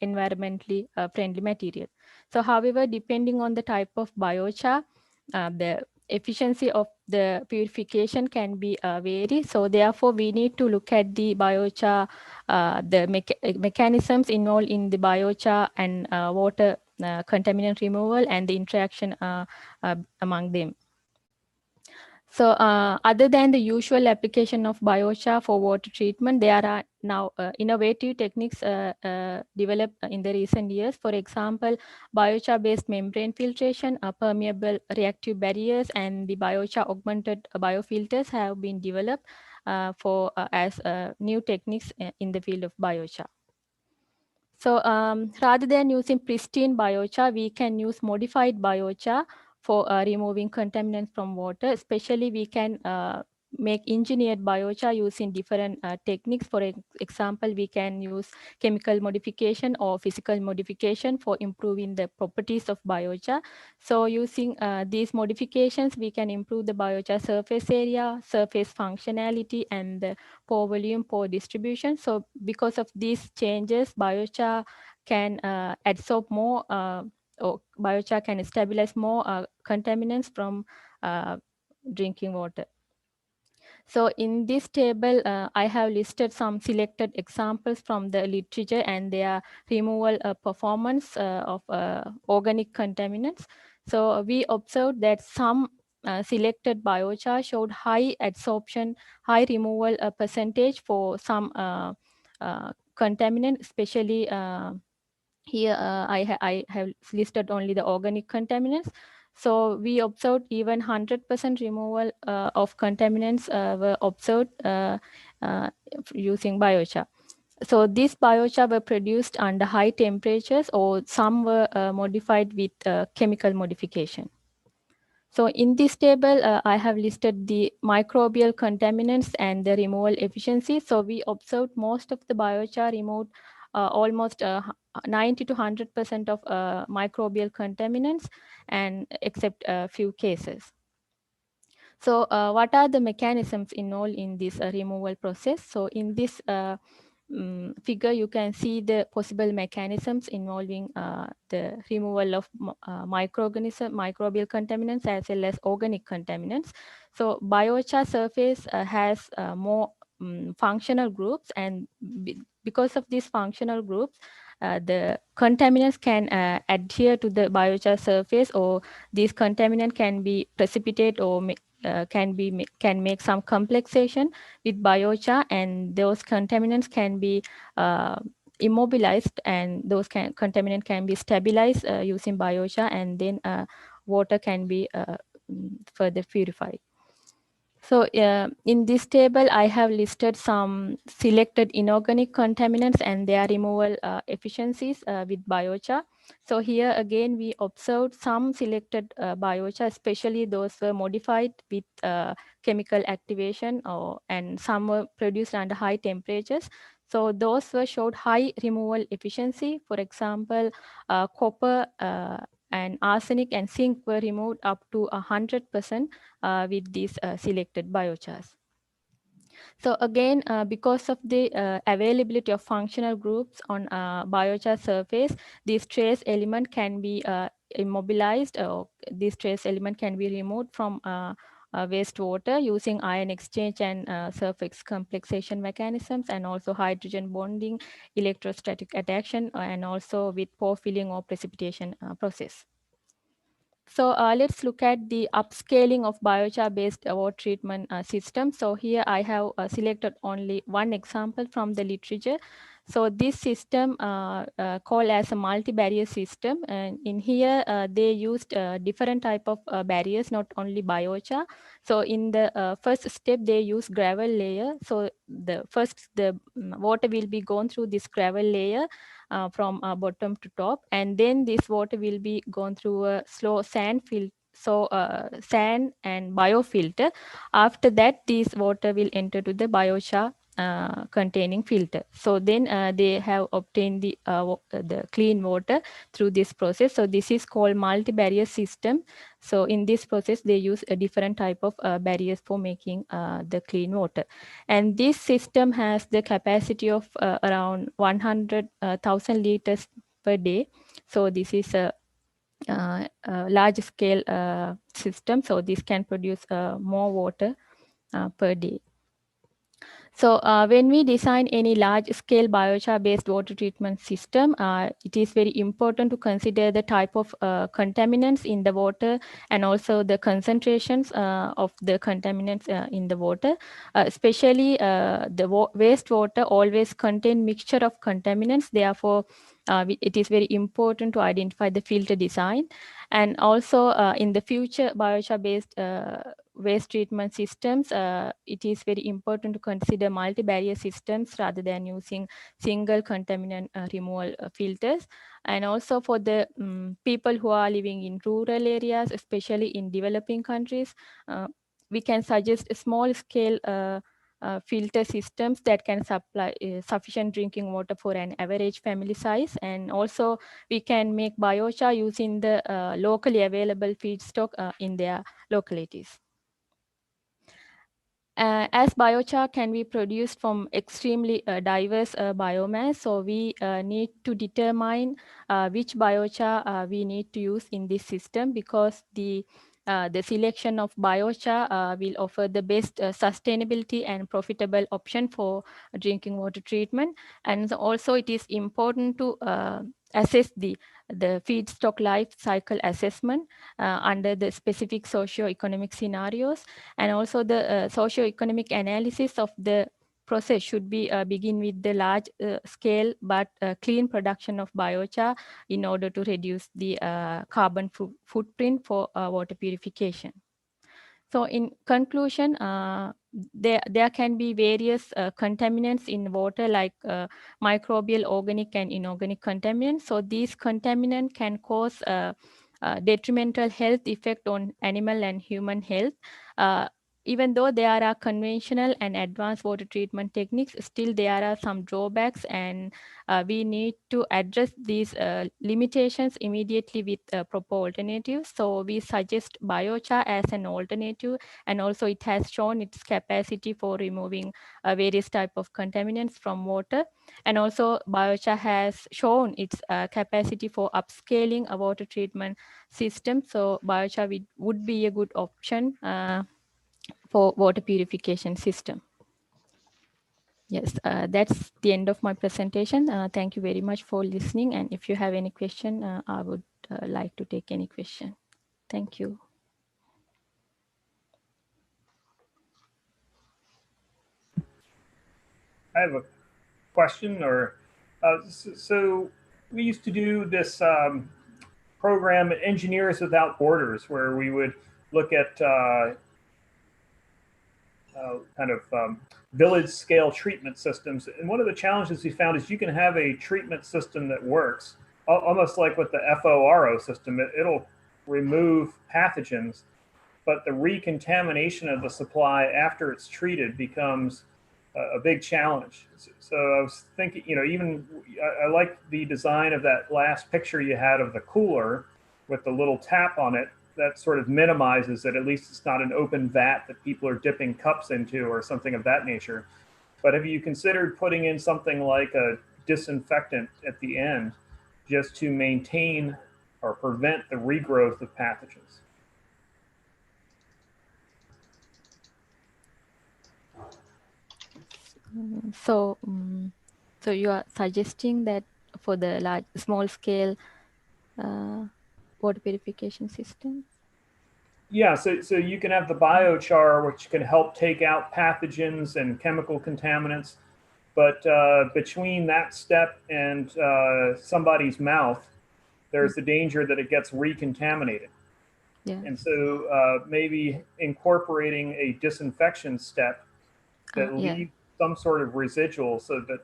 environmentally friendly material. So however, depending on the type of biochar, the efficiency of the purification can be vary. So therefore, we need to look at the biochar, the mechanisms involved in the biochar and water contaminant removal and the interaction among them. So other than the usual application of biochar for water treatment, there are now innovative techniques developed in the recent years. For example, biochar-based membrane filtration, permeable reactive barriers, and the biochar augmented biofilters have been developed as new techniques in the field of biochar. So rather than using pristine biochar, we can use modified biochar for removing contaminants from water. Especially we can make engineered biochar using different techniques. For example, we can use chemical modification or physical modification for improving the properties of biochar. So using these modifications, we can improve the biochar surface area, surface functionality, and the pore volume, pore distribution. So because of these changes, biochar can absorb more or biochar can stabilize more contaminants from drinking water. So in this table, I have listed some selected examples from the literature and their removal performance of organic contaminants. So we observed that some selected biochar showed high adsorption, high removal percentage for some contaminant, especially here I have listed only the organic contaminants. So we observed even 100% removal of contaminants were observed using biochar. So these biochar were produced under high temperatures, or some were modified with chemical modification. So in this table, I have listed the microbial contaminants and the removal efficiency. So we observed most of the biochar removed almost 90 to 100% of microbial contaminants, and except a few cases. So what are the mechanisms involved in this removal process? So in this figure, you can see the possible mechanisms involving the removal of microbial contaminants as well as organic contaminants. So biochar surface has more functional groups, and because of these functional groups, the contaminants can adhere to the biochar surface, or these contaminants can be precipitate or can make some complexation with biochar, and those contaminants can be immobilized, and those contaminant can be stabilized using biochar, and then water can be further purified. So in this table, I have listed some selected inorganic contaminants and their removal efficiencies with biochar. So here again, we observed some selected biochar, especially those were modified with chemical activation, and some were produced under high temperatures. So those were showed high removal efficiency. For example, copper and arsenic and zinc were removed up to 100% with these selected biochars. So again, because of the availability of functional groups on biochar surface, this trace element can be immobilized, or this trace element can be removed from wastewater using ion exchange and surface complexation mechanisms, and also hydrogen bonding, electrostatic attraction, and also with pore filling or precipitation process. So let's look at the upscaling of biochar-based water treatment system. So here I have selected only one example from the literature. So this system called as a multi-barrier system, and in here they used different type of barriers, not only biochar. So in the first step, they use gravel layer. So the water will be gone through this gravel layer from bottom to top, and then this water will be gone through a slow sand filter. So sand and biofilter. After that, this water will enter to the biochar containing filter. So then they have obtained the clean water through this process. So this is called multi-barrier system. So in this process, they use a different type of barriers for making the clean water. And this system has the capacity of around 100,000 liters per day. So this is a large scale system. So this can produce more water per day. So when we design any large-scale biochar-based water treatment system, it is very important to consider the type of contaminants in the water, and also the concentrations of the contaminants in the water. Especially the wastewater always contain mixture of contaminants. Therefore, it is very important to identify the filter design. And also in the future biochar-based waste treatment systems, it is very important to consider multi-barrier systems rather than using single contaminant removal filters. And also for the people who are living in rural areas, especially in developing countries, we can suggest a small scale filter systems that can supply sufficient drinking water for an average family size. And also we can make biochar using the locally available feedstock in their localities. As biochar can be produced from extremely diverse biomass, so we need to determine which biochar we need to use in this system, because the the selection of biochar will offer the best sustainability and profitable option for drinking water treatment. And also it is important to assess the feedstock life cycle assessment under the specific socio-economic scenarios, and also the socio-economic analysis of the process should be begin with the large scale but clean production of biochar in order to reduce the carbon footprint for water purification. So in conclusion, there can be various contaminants in water, like microbial, organic and inorganic contaminants. So these contaminants can cause detrimental health effect on animal and human health. Even though there are conventional and advanced water treatment techniques, still there are some drawbacks, and we need to address these limitations immediately with proper alternatives. So we suggest biochar as an alternative, and also it has shown its capacity for removing various type of contaminants from water. And also biochar has shown its capacity for upscaling a water treatment system. So biochar would be a good option for water purification system. Yes, that's the end of my presentation. Thank you very much for listening. And if you have any question, I would like to take any question. Thank you. I have a question, or so we used to do this program, Engineers Without Borders, where we would look at village scale treatment systems. And one of the challenges we found is you can have a treatment system that works almost like with the FORO system. It'll remove pathogens, but the recontamination of the supply after it's treated becomes a big challenge. So I was thinking, even I like the design of that last picture you had of the cooler with the little tap on it. That sort of minimizes it. At least it's not an open vat that people are dipping cups into or something of that nature. But have you considered putting in something like a disinfectant at the end just to maintain or prevent the regrowth of pathogens? So you are suggesting that for the small scale water purification systems? Yeah, so you can have the biochar, which can help take out pathogens and chemical contaminants, but between that step and somebody's mouth, there's the danger that it gets recontaminated. Yeah. And so maybe incorporating a disinfection step that leaves some sort of residual so that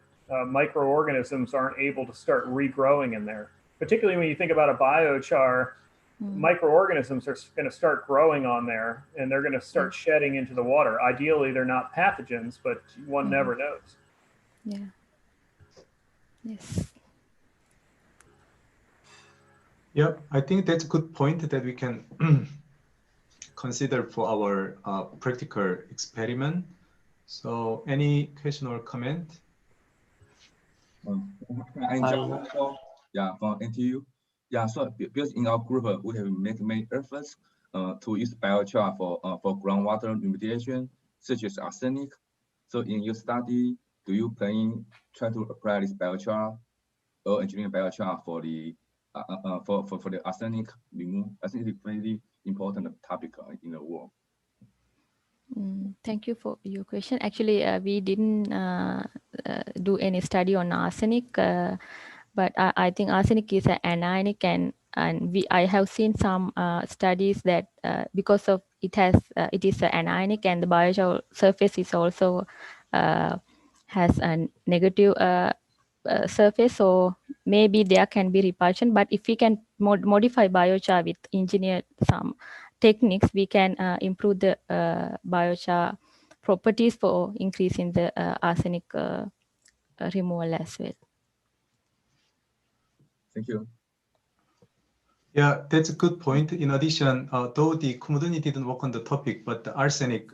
microorganisms aren't able to start regrowing in there. Particularly when you think about a biochar, microorganisms are going to start growing on there, and they're going to start shedding into the water. Ideally, they're not pathogens, but one never knows. Yeah. Yes. Yeah, I think that's a good point that we can consider for our practical experiment. So any question or comment? Yeah, from NTU. Yeah, so because in our group, we have made many efforts to use biochar for groundwater remediation, such as arsenic. So in your study, do you try to apply this biochar or engineering biochar for the arsenic removal? I think it's a very important topic in the world. Thank you for your question. Actually, we didn't do any study on arsenic, but I think arsenic is an anionic, and I have seen some studies that because of it is an anionic, and the biochar surface is also has a negative surface, so maybe there can be repulsion. But if we can modify biochar with engineered some techniques, we can improve the biochar properties for increasing the arsenic removal as well. Thank you. Yeah, that's a good point. In addition, though the community didn't work on the topic, but the arsenic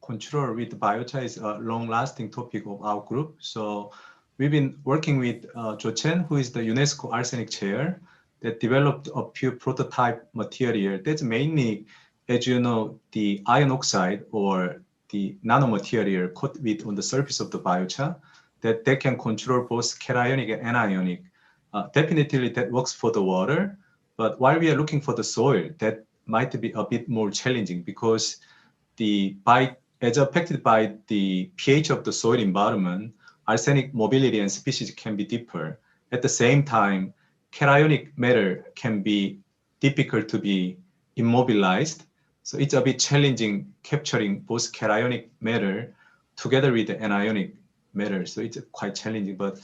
control with biochar is a long-lasting topic of our group. So we've been working with Jo Chen, who is the UNESCO arsenic chair, that developed a few prototype material that's mainly as you know, the iron oxide or the nanomaterial coated on the surface of the biochar, that they can control both cationic and anionic. Definitely that works for the water, but while we are looking for the soil, that might be a bit more challenging because as affected by the pH of the soil environment, arsenic mobility and species can be deeper. At the same time, cationic matter can be difficult to be immobilized. So it's a bit challenging capturing both cationic matter together with the anionic matter. So it's quite challenging, but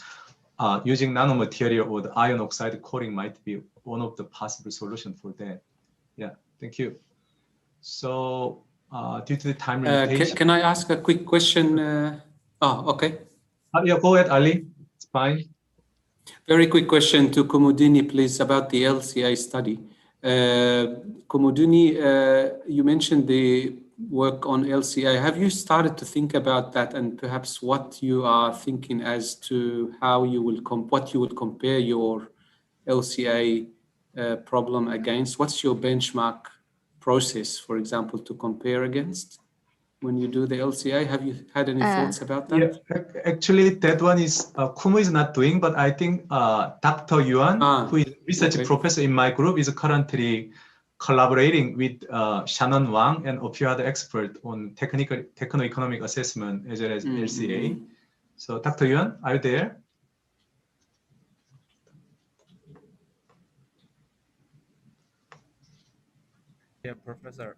using nanomaterial or the iron oxide coating might be one of the possible solutions for that. Yeah, thank you. So due to the time limitation. Can I ask a quick question? Okay. Yeah, go ahead, Ali. It's fine. Very quick question to Kumudini, please, about the LCA study. Kumudini, you mentioned the work on LCA. Have you started to think about that and perhaps what you are thinking as to how you will what you will compare your LCA problem against? What's your benchmark process, for example, to compare against when you do the LCA? Have you had any thoughts about that? Yeah, actually, that one is Kumu is not doing, but I think Dr. Yuan, who is research professor in my group, is currently collaborating with Shannon Wang and a few other experts on techno-economic assessment as well as LCA. So, Dr. Yuan, are you there? Yeah, Professor.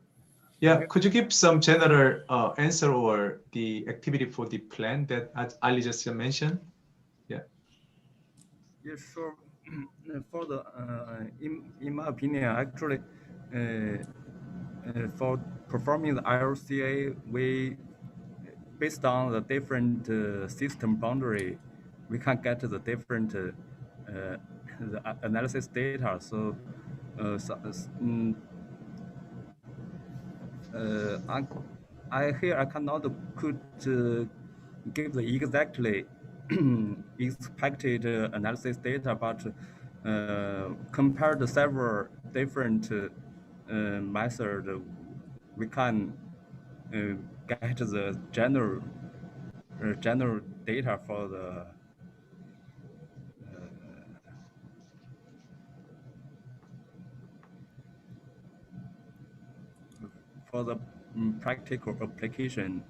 Yeah, could you give some general answer or the activity for the plan that Ali just mentioned? Yeah. Yeah, sure. For the in my opinion, actually, for performing the LCA, we based on the different system boundary, we can get the different the analysis data. So, I cannot could give the exactly expected analysis data, but compared to several different methods, we can get the general data for the practical application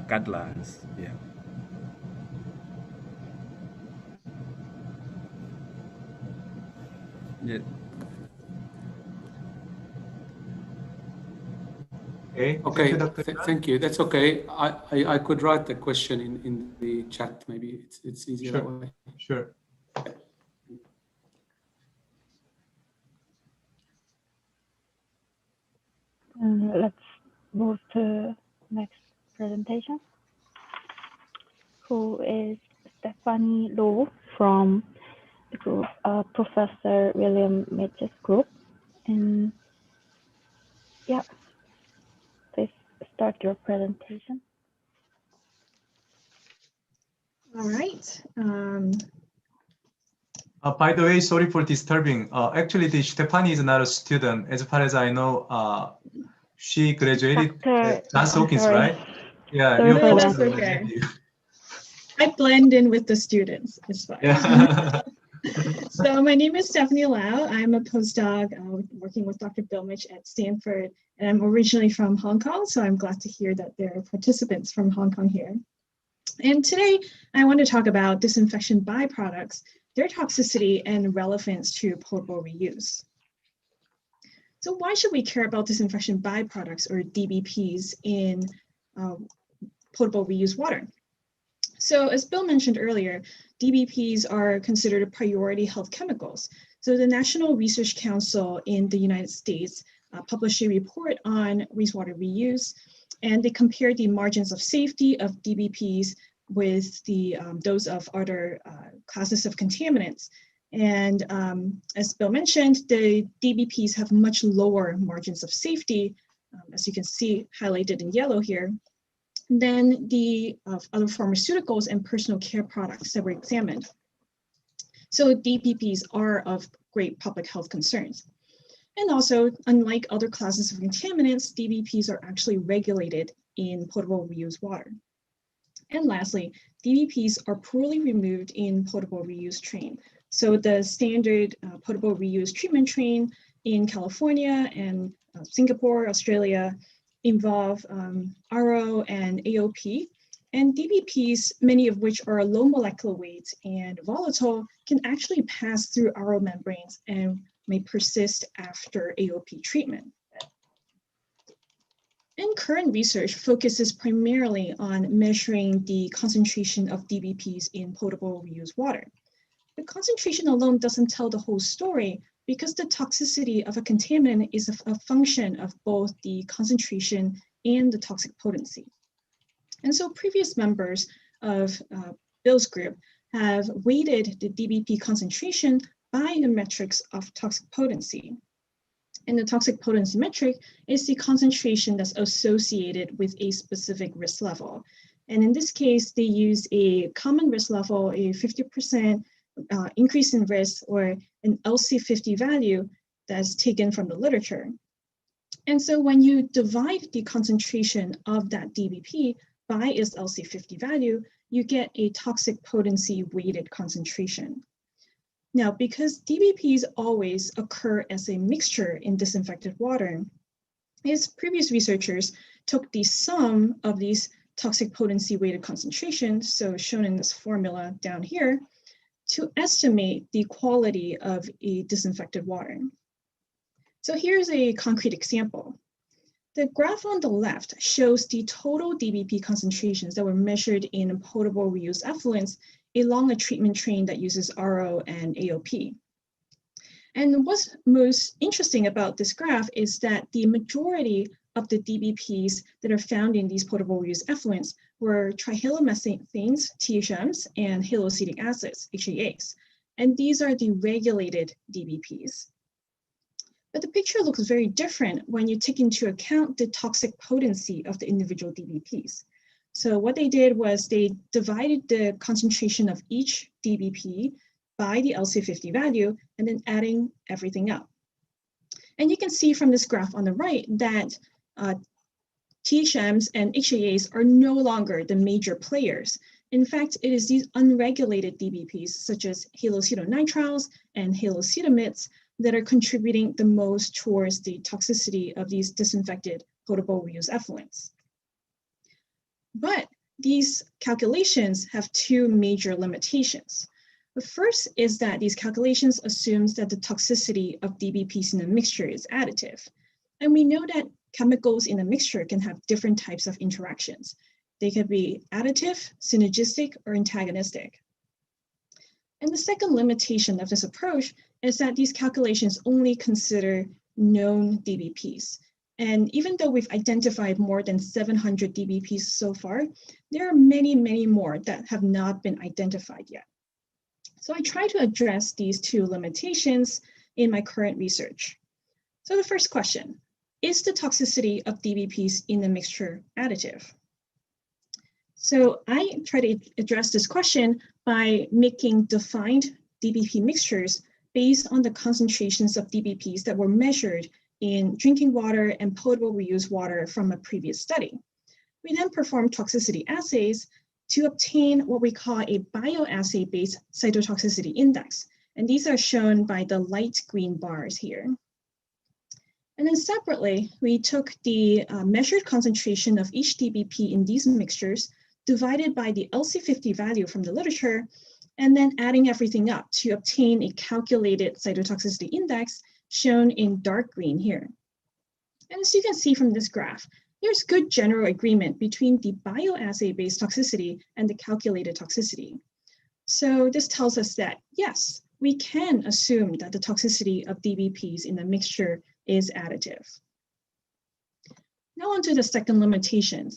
guidelines. Yeah. Yeah. Okay, thank you. That's okay. I could write the question in the chat. Maybe it's easier that way. Sure. Let's move to next presentation. Who is Stephanie Lowe from the group, Professor William Mitchell's group. And yeah, please start your presentation. All right. By the way, sorry for disturbing. Actually, the Stephanie is not a student. As far as I know, she graduated at Johns Hopkins, right? Yeah, No, that's okay. I blend in with the students. It's fine. Yeah. So my name is Stephanie Lau. I'm a postdoc working with Dr. Bill Mitch at Stanford, and I'm originally from Hong Kong, so I'm glad to hear that there are participants from Hong Kong here. And today I want to talk about disinfection byproducts, their toxicity and relevance to potable reuse. So why should we care about disinfection byproducts or DBPs in potable reuse water? So as Bill mentioned earlier, DBPs are considered priority health chemicals. So the National Research Council in the United States published a report on wastewater reuse, and they compared the margins of safety of DBPs with the those of other classes of contaminants. And as Bill mentioned, the DBPs have much lower margins of safety, as you can see highlighted in yellow here, than the other pharmaceuticals and personal care products that were examined. So DBPs are of great public health concerns. And also, unlike other classes of contaminants, DBPs are actually regulated in potable reused water. And lastly, DBPs are poorly removed in potable reuse train. So the standard potable reuse treatment train in California and Singapore, Australia, involve RO and AOP. And DBPs, many of which are low molecular weight and volatile, can actually pass through RO membranes and may persist after AOP treatment. And current research focuses primarily on measuring the concentration of DBPs in potable reused water. The concentration alone doesn't tell the whole story because the toxicity of a contaminant is a function of both the concentration and the toxic potency. And so previous members of Bill's group have weighted the DBP concentration by the metrics of toxic potency. And the toxic potency metric is the concentration that's associated with a specific risk level. And in this case, they use a common risk level, a 50% increase in risk, or an LC50 value that's taken from the literature. And so when you divide the concentration of that DBP by its LC50 value, you get a toxic potency weighted concentration. Now, because DBPs always occur as a mixture in disinfected water, previous researchers took the sum of these toxic potency weighted concentrations, so shown in this formula down here, to estimate the quality of a disinfected water. So here's a concrete example. The graph on the left shows the total DBP concentrations that were measured in potable reused effluents along a treatment train that uses RO and AOP. And what's most interesting about this graph is that the majority of the DBPs that are found in these potable reused effluents were trihalomethanes, THMs, and haloacetic acids, HAAs. And these are the regulated DBPs. But the picture looks very different when you take into account the toxic potency of the individual DBPs. So what they did was they divided the concentration of each DBP by the LC50 value and then adding everything up. And you can see from this graph on the right that THMs and HAAs are no longer the major players. In fact, it is these unregulated DBPs such as halocetonitriles and halocetamides that are contributing the most towards the toxicity of these disinfected potable reuse effluents. But these calculations have two major limitations. The first is that these calculations assumes that the toxicity of DBPs in a mixture is additive. And we know that chemicals in a mixture can have different types of interactions. They can be additive, synergistic, or antagonistic. And the second limitation of this approach is that these calculations only consider known DBPs. And even though we've identified more than 700 DBPs so far, there are many, many more that have not been identified yet. So I try to address these two limitations in my current research. So the first question, is the toxicity of DBPs in the mixture additive? So I try to address this question by making defined DBP mixtures based on the concentrations of DBPs that were measured in drinking water and potable reused water from a previous study. We then performed toxicity assays to obtain what we call a bioassay-based cytotoxicity index. And these are shown by the light green bars here. And then separately, we took the measured concentration of each DBP in these mixtures, divided by the LC50 value from the literature, and then adding everything up to obtain a calculated cytotoxicity index shown in dark green here. And as you can see from this graph, there's good general agreement between the bioassay-based toxicity and the calculated toxicity. So this tells us that, yes, we can assume that the toxicity of DBPs in the mixture is additive. Now on to the second limitation,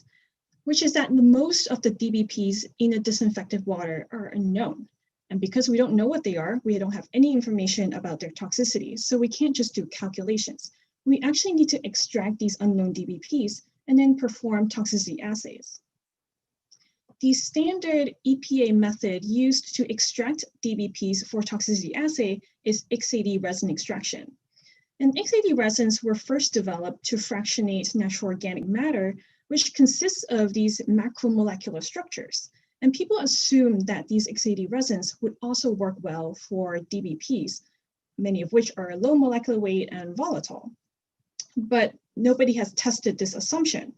which is that most of the DBPs in the disinfected water are unknown. And because we don't know what they are, we don't have any information about their toxicity. So we can't just do calculations. We actually need to extract these unknown DBPs and then perform toxicity assays. The standard EPA method used to extract DBPs for toxicity assay is XAD resin extraction. And XAD resins were first developed to fractionate natural organic matter, which consists of these macromolecular structures. And people assumed that these XAD resins would also work well for DBPs, many of which are low molecular weight and volatile. But nobody has tested this assumption.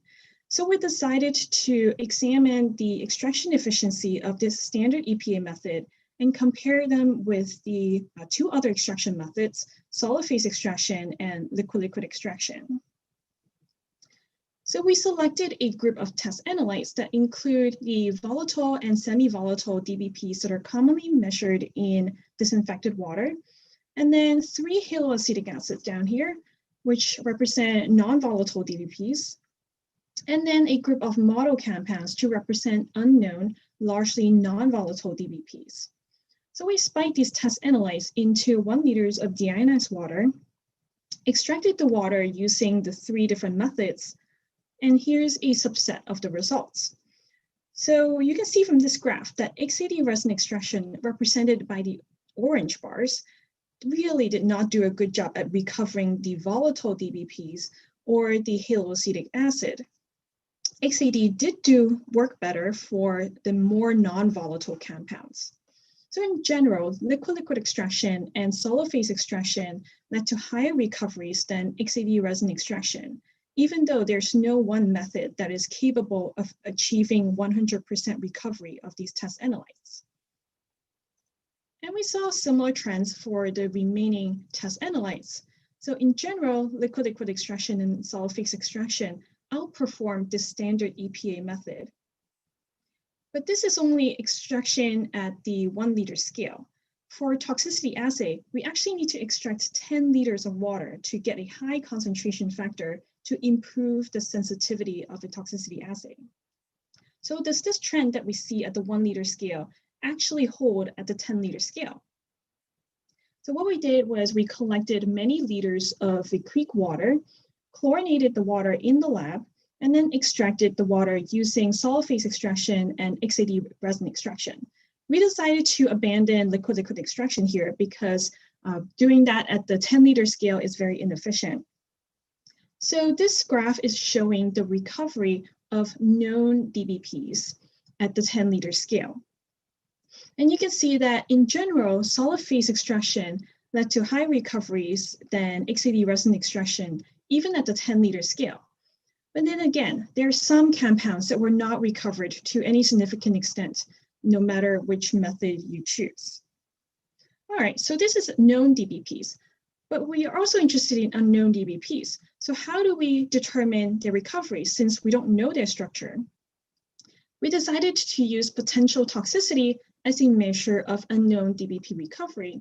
So we decided to examine the extraction efficiency of this standard EPA method and compare them with the two other extraction methods, solid phase extraction and liquid-liquid extraction. So we selected a group of test analytes that include the volatile and semi-volatile DBPs that are commonly measured in disinfected water, and then 3 haloacetic acids down here, which represent non-volatile DBPs, and then a group of model compounds to represent unknown, largely non-volatile DBPs. So we spiked these test analytes into 1 liter of deionized water, extracted the water using the 3 different methods, and here's a subset of the results. So you can see from this graph that XAD resin extraction, represented by the orange bars, really did not do a good job at recovering the volatile DBPs or the haloacetic acid. XAD did do work better for the more non-volatile compounds. So in general, liquid-liquid extraction and solid phase extraction led to higher recoveries than XAD resin extraction, even though there's no one method that is capable of achieving 100% recovery of these test analytes. And we saw similar trends for the remaining test analytes. So in general, liquid-liquid extraction and solid phase extraction outperformed the standard EPA method. But this is only extraction at the 1 liter scale. For toxicity assay, we actually need to extract 10 liters of water to get a high concentration factor to improve the sensitivity of a toxicity assay. So does this trend that we see at the 1 liter scale actually hold at the 10 liter scale? So what we did was we collected many liters of the creek water, chlorinated the water in the lab, and then extracted the water using solid phase extraction and XAD resin extraction. We decided to abandon liquid-liquid extraction here because doing that at the 10 liter scale is very inefficient. So this graph is showing the recovery of known DBPs at the 10 liter scale. And you can see that in general, solid phase extraction led to higher recoveries than XAD resin extraction, even at the 10 liter scale. But then again, there are some compounds that were not recovered to any significant extent, no matter which method you choose. All right, so this is known DBPs, but we are also interested in unknown DBPs. So how do we determine their recovery since we don't know their structure? We decided to use potential toxicity as a measure of unknown DBP recovery.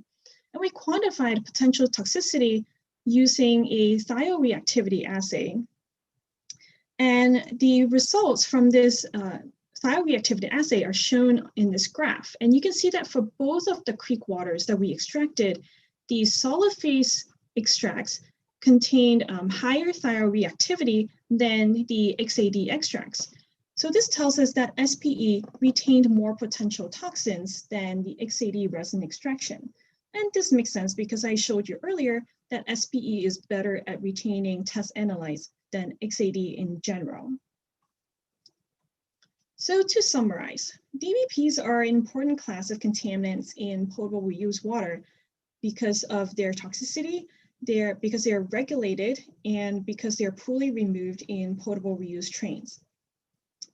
And we quantified potential toxicity using a thioreactivity assay. And the results from this thioreactivity assay are shown in this graph. And you can see that for both of the creek waters that we extracted, the solid phase extracts contained higher thioreactivity than the XAD extracts. So this tells us that SPE retained more potential toxins than the XAD resin extraction. And this makes sense because I showed you earlier that SPE is better at retaining test analytes than XAD in general. So to summarize, DBPs are an important class of contaminants in potable reused water because of their toxicity, because they are regulated, and because they are poorly removed in potable reused trains.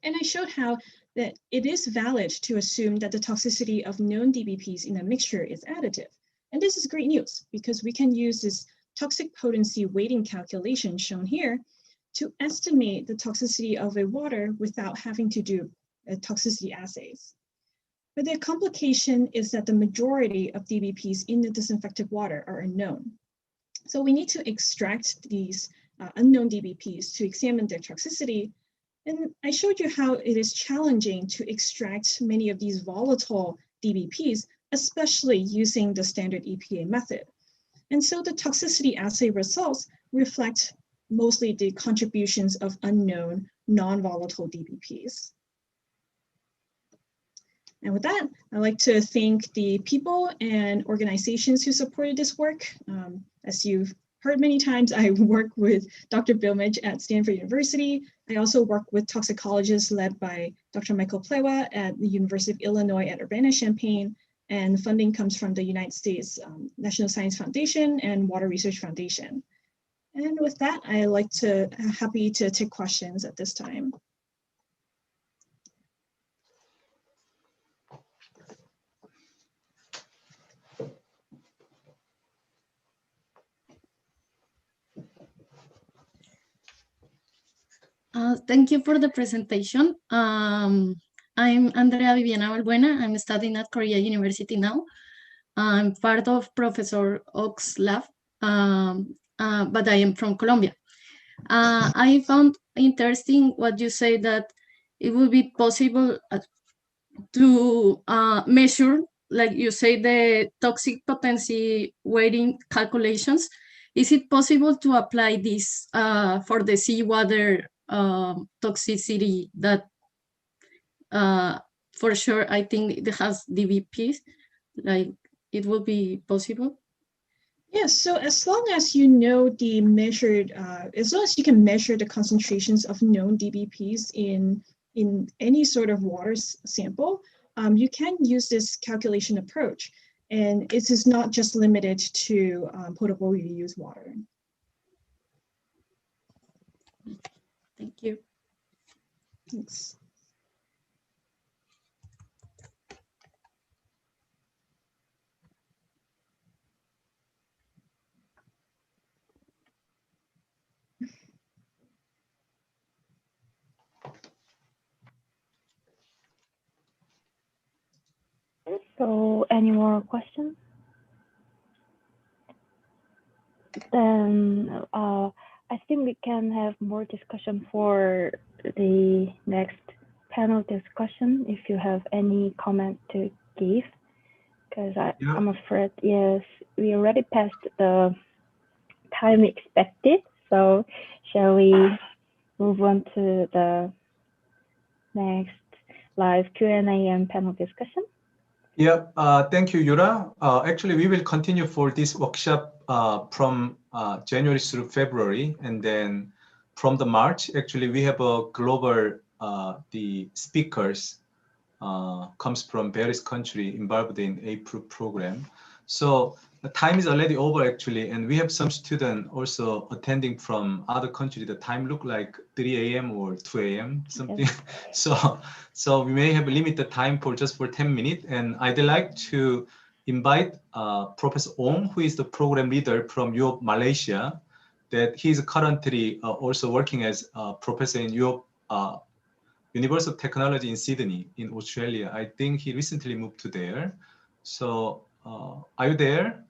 And I showed how that it is valid to assume that the toxicity of known DBPs in a mixture is additive. And this is great news because we can use this toxic potency weighting calculation shown here to estimate the toxicity of a water without having to do toxicity assays. But the complication is that the majority of DBPs in the disinfected water are unknown. So we need to extract these unknown DBPs to examine their toxicity. And I showed you how it is challenging to extract many of these volatile DBPs, especially using the standard EPA method. And so the toxicity assay results reflect mostly the contributions of unknown non-volatile DBPs. And with that, I'd like to thank the people and organizations who supported this work. As you've heard many times, I work with Dr. Bilmich at Stanford University. I also work with toxicologists led by Dr. Michael Plewa at the University of Illinois at Urbana-Champaign, and funding comes from the United States National Science Foundation and Water Research Foundation. And with that, happy to take questions at this time. Thank you for the presentation. I'm Andrea Viviana Balbuena. I'm studying at Korea University now. I'm part of Professor Oak's lab, but I am from Colombia. I found interesting what you say that it would be possible to measure, like you say, the toxic potency weighting calculations. Is it possible to apply this for the seawater toxicity that for sure I think it has DBPs, like it will be possible? Yes, so as long as you know the measured, as long as you can measure the concentrations of known DBPs in any sort of water sample, you can use this calculation approach. And it is not just limited to potable reused water. Thank you. Thanks. So any more questions? Then I think we can have more discussion for the next panel discussion if you have any comment to give, because I'm afraid, yes, we already passed the time expected. So shall we move on to the next live Q&A and panel discussion? Yeah, thank you, Yura. Actually, we will continue for this workshop from January through February, and then from the March, actually, we have a global, the speakers comes from various countries involved in APRU program. So the time is already over actually, and we have some students also attending from other countries. The time look like 3 a.m. or 2 a.m. something. Yes. So we may have limited time for just 10 minutes, and I'd like to invite Professor Ong, who is the program leader from UOB Malaysia, that he's currently also working as a professor in UOB University of Technology in Sydney, in Australia. I think he recently moved to there. So are you there?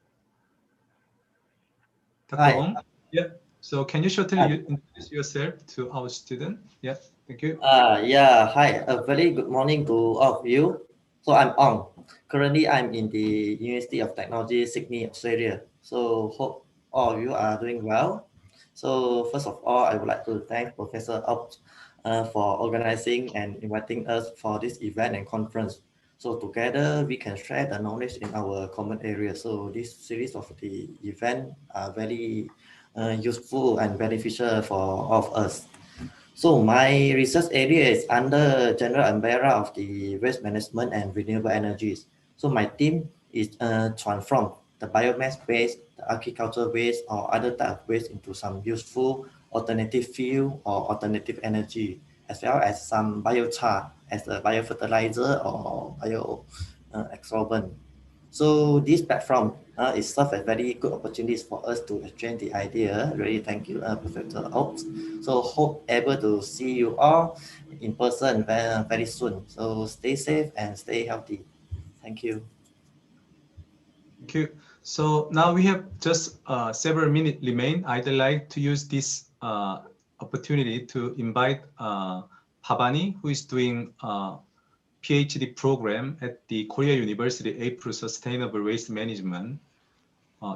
Dr. Ong? Yeah. So can you shortly introduce yourself to our student? Yeah, thank you. Yeah, hi. A very good morning to all of you. So I'm Ong. Currently, I'm in the University of Technology, Sydney, Australia. So hope all of you are doing well. So first of all, I would like to thank Professor Oak for organizing and inviting us for this event and conference. So together we can share the knowledge in our common area. So this series of the event are very useful and beneficial for all of us. So my research area is under general umbrella of the waste management and renewable energies. So my team is transform the biomass-based agricultural waste or other type of waste into some useful alternative fuel or alternative energy, as well as some biochar as a biofertilizer or bioabsorbent. So this platform is serve as very good opportunities for us to exchange the idea. Really thank you, Professor Oaks. So hope able to see you all in person very soon. So stay safe and stay healthy. Thank you. Thank you. So now we have just several minutes remain. I'd like to use this opportunity to invite Pabani, who is doing PhD program at the Korea University APRU Sustainable Waste Management.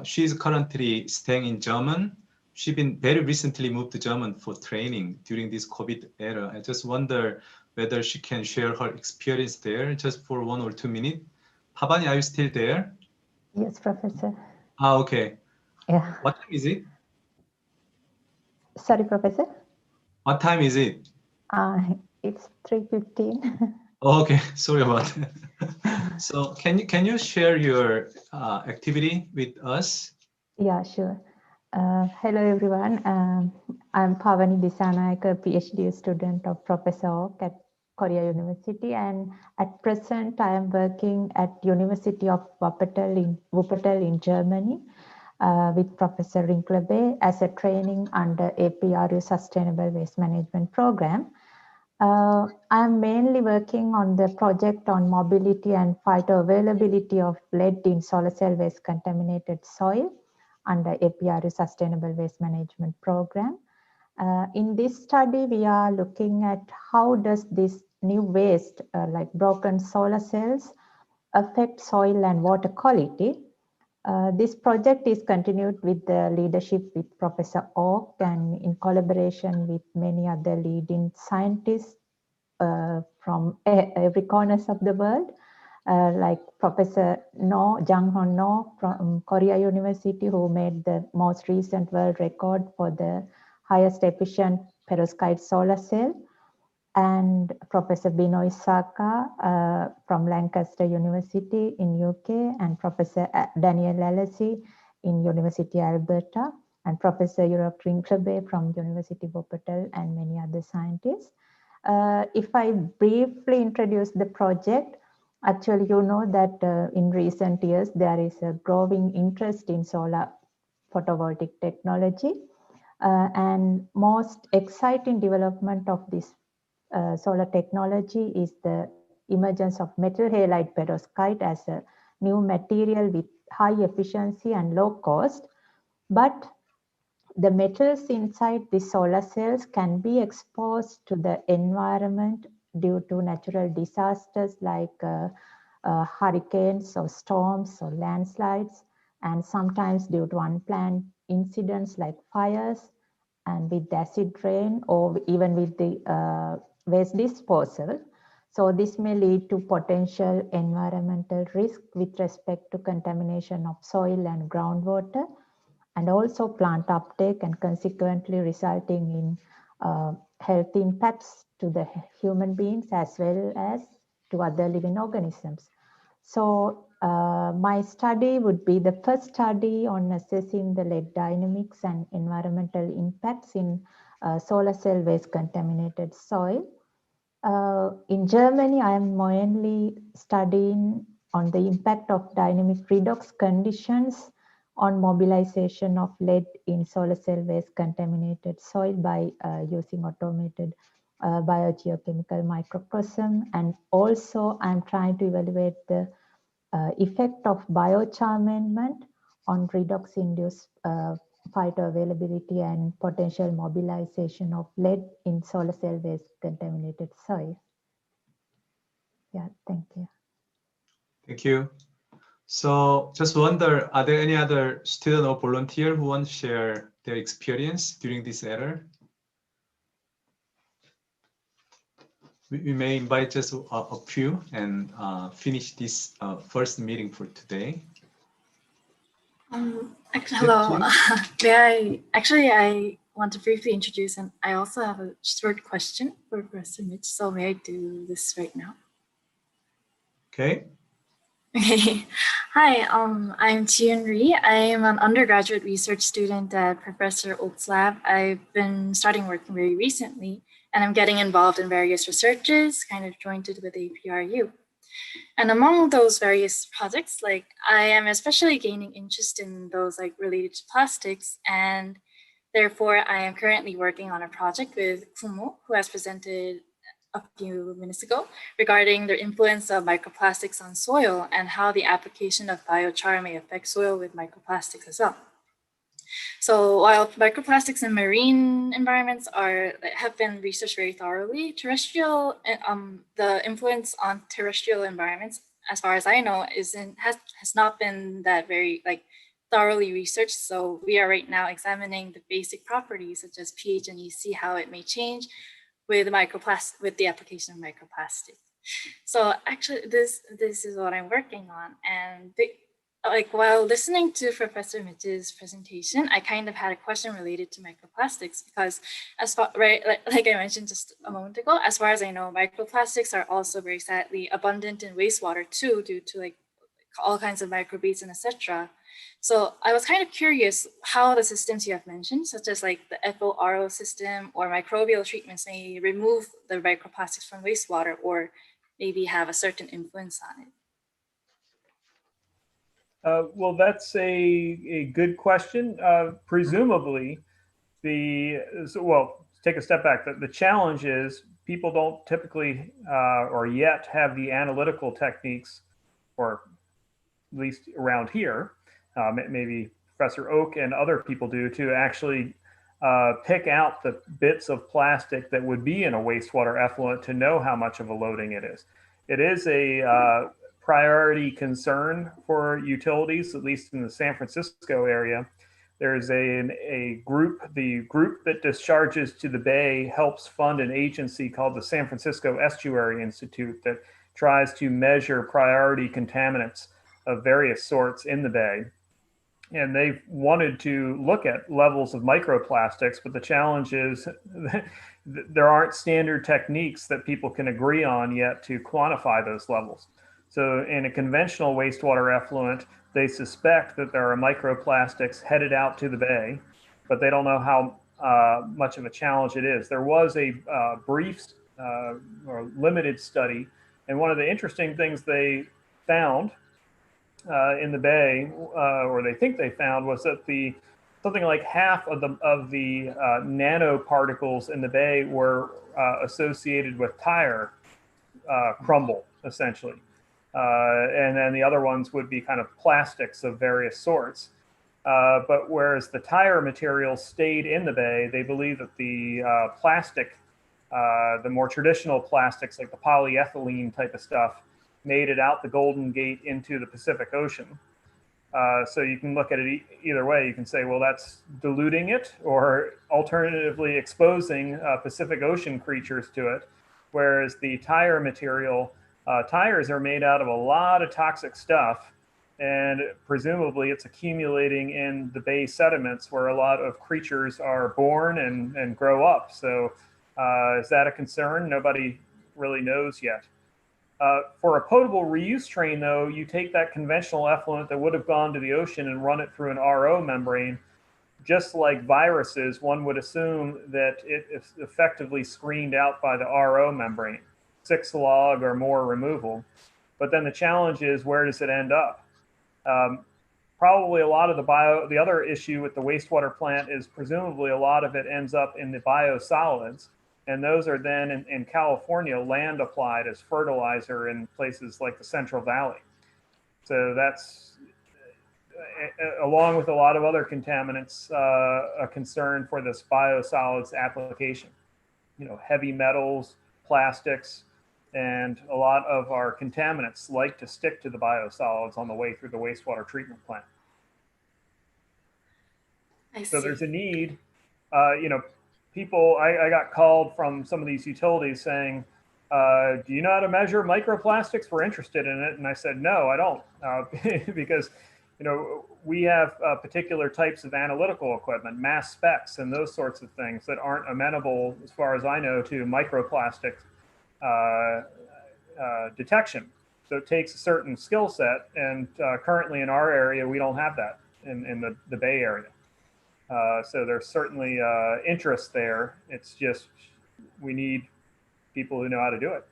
She is currently staying in German. She's been very recently moved to German for training during this COVID era. I just wonder whether she can share her experience there just for 1 or 2 minutes. Pabani, are you still there? Yes, Professor. Okay. Yeah. What time is it? Sorry, Professor. What time is it? It's 3:15. Okay, sorry about that. So can you share your activity with us? Yeah, sure. Hello, everyone. I'm Pavani Disanayake, PhD student of Professor Oak at Korea University, and at present I am working at University of Wuppertal in Germany with Professor Rinklebe as a training under APRU Sustainable Waste Management Program. I'm mainly working on the project on mobility and phytoavailability of lead in solar cell waste contaminated soil under APRU Sustainable Waste Management Program. In this study, we are looking at how does this new waste, like broken solar cells, affect soil and water quality. This project is continued with the leadership with Professor Oak and in collaboration with many other leading scientists from every corners of the world, like Professor No, Jang-Hon No from Korea University, who made the most recent world record for the highest efficient perovskite solar cell, and Professor Binoy Saka from Lancaster University in UK, and Professor Daniel Alesi in University Alberta, and Professor Europe Rinklebe from University Wuppertal, and many other scientists. If I briefly introduce the project, actually, you know that in recent years, there is a growing interest in solar photovoltaic technology. And most exciting development of this solar technology is the emergence of metal halide perovskite as a new material with high efficiency and low cost. But the metals inside the solar cells can be exposed to the environment due to natural disasters like hurricanes or storms or landslides, and sometimes due to unplanned incidents like fires and with acid rain or even with the waste disposal. So this may lead to potential environmental risk with respect to contamination of soil and groundwater, and also plant uptake, and consequently resulting in health impacts to the human beings as well as to other living organisms. So my study would be the first study on assessing the lead dynamics and environmental impacts in solar cell waste contaminated soil. In Germany, I am mainly studying on the impact of dynamic redox conditions on mobilization of lead in solar cell waste contaminated soil by using automated biogeochemical microcosm. And also I'm trying to evaluate the effect of biochar amendment on redox-induced phytoavailability and potential mobilization of lead in solar cell waste contaminated soil. Yeah, thank you. Thank you. So just wonder, are there any other student or volunteer who want to share their experience during this era? We may invite just a few and finish this first meeting for today. Hello. I want to briefly introduce, and I also have a short question for Professor Mitch. So may I do this right now? Okay. Okay. Hi, I'm Chien Ri. I am an undergraduate research student at Professor Oak's lab. I've been starting working very recently, and I'm getting involved in various researches, kind of joined it with APRU. And among those various projects, like I am especially gaining interest in those like related to plastics, and therefore I am currently working on a project with Kumo, who has presented a few minutes ago regarding the influence of microplastics on soil and how the application of biochar may affect soil with microplastics as well. So while microplastics in marine environments have been researched very thoroughly, the influence on terrestrial environments, as far as I know, has not been that very thoroughly researched. So we are right now examining the basic properties such as pH and EC, how it may change with the application of microplastics. So actually, this is what I'm working on, and like while listening to Professor Mitch's presentation, I kind of had a question related to microplastics because as far, right, like I mentioned just a moment ago, as far as I know, microplastics are also very sadly abundant in wastewater too, due to like all kinds of microbeads and etc. So I was kind of curious how the systems you have mentioned, such as like the FORO system or microbial treatments, may remove the microplastics from wastewater or maybe have a certain influence on it. Well, that's a good question. Presumably, well, take a step back. The challenge is people don't typically or yet have the analytical techniques, or at least around here, maybe Professor Oak and other people do, to actually pick out the bits of plastic that would be in a wastewater effluent to know how much of a loading it is. It is a priority concern for utilities, at least in the San Francisco area. There's a group, the group that discharges to the bay helps fund an agency called the San Francisco Estuary Institute that tries to measure priority contaminants of various sorts in the bay. And they've wanted to look at levels of microplastics, but the challenge is there aren't standard techniques that people can agree on yet to quantify those levels. So in a conventional wastewater effluent, they suspect that there are microplastics headed out to the bay, but they don't know how much of a challenge it is. There was a brief or limited study, and one of the interesting things they found in the bay, or they think they found, was that something like half of the nanoparticles in the bay were associated with tire crumble, essentially. And then the other ones would be kind of plastics of various sorts. But whereas the tire material stayed in the bay, they believe that the plastic, the more traditional plastics like the polyethylene type of stuff, made it out the Golden Gate into the Pacific Ocean. So you can look at it either way. You can say, well, that's diluting it, or alternatively exposing Pacific Ocean creatures to it. Whereas the tire material, tires are made out of a lot of toxic stuff, and presumably it's accumulating in the bay sediments where a lot of creatures are born and grow up. So is that a concern? Nobody really knows yet. For a potable reuse train, though, you take that conventional effluent that would have gone to the ocean and run it through an RO membrane. Just like viruses, one would assume that it is effectively screened out by the RO membrane, 6 log or more removal. But then the challenge is, where does it end up? Probably a lot of the other issue with the wastewater plant is presumably a lot of it ends up in the biosolids. And those are then in California land applied as fertilizer in places like the Central Valley. So that's, along with a lot of other contaminants, a concern for this biosolids application. You know, heavy metals, plastics, and a lot of our contaminants like to stick to the biosolids on the way through the wastewater treatment plant. So there's a need, you know, people, I got called from some of these utilities saying, do you know how to measure microplastics? We're interested in it. And I said, no, I don't, because, you know, we have particular types of analytical equipment, mass specs and those sorts of things that aren't amenable, as far as I know, to microplastic detection. So it takes a certain skill set, and currently in our area, we don't have that in the Bay Area. So there's certainly interest there. It's just we need people who know how to do it.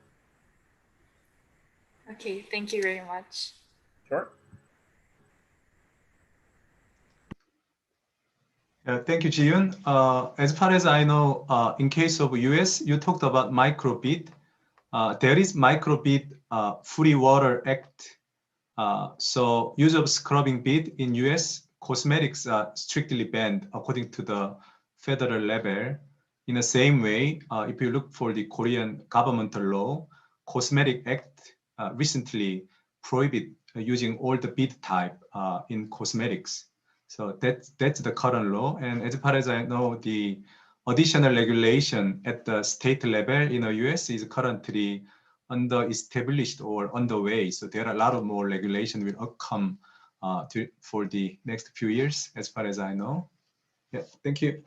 Okay, thank you very much. Sure. Thank you, Ji-Yoon. As far as I know, in case of US, you talked about microbead. There is microbead Free Water Act. So use of scrubbing bead in US, cosmetics are strictly banned according to the federal level. In the same way, if you look for the Korean governmental law, Cosmetic Act recently prohibit using all the bead type in cosmetics. So that's the current law. And as far as I know, the additional regulation at the state level in the US is currently under established or underway. So there are a lot of more regulation will come for the next few years, as far as I know. Yeah, thank you.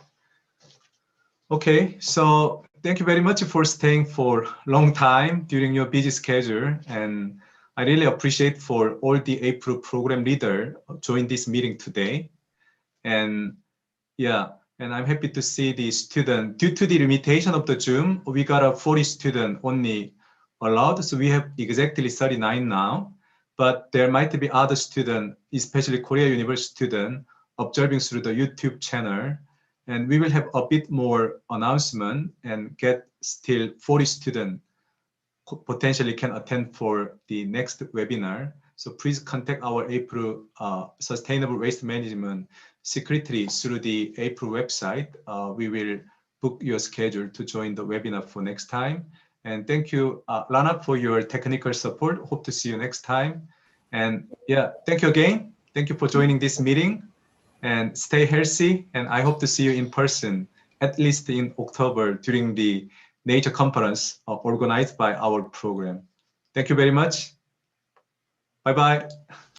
Okay, so thank you very much for staying for a long time during your busy schedule. And I really appreciate for all the APRU program leader join this meeting today. And yeah, and I'm happy to see the student. Due to the limitation of the Zoom, we got a 40 student only allowed. So we have exactly 39 now, but there might be other student, especially Korea University student, observing through the YouTube channel. And we will have a bit more announcement and get still 40 students potentially can attend for the next webinar. So please contact our APRU Sustainable Waste Management Secretary through the APRU website. We will book your schedule to join the webinar for next time. And thank you, Lana, for your technical support. Hope to see you next time. And yeah, thank you again. Thank you for joining this meeting. And stay healthy, and I hope to see you in person, at least in October during the Nature Conference organized by our program. Thank you very much. Bye-bye.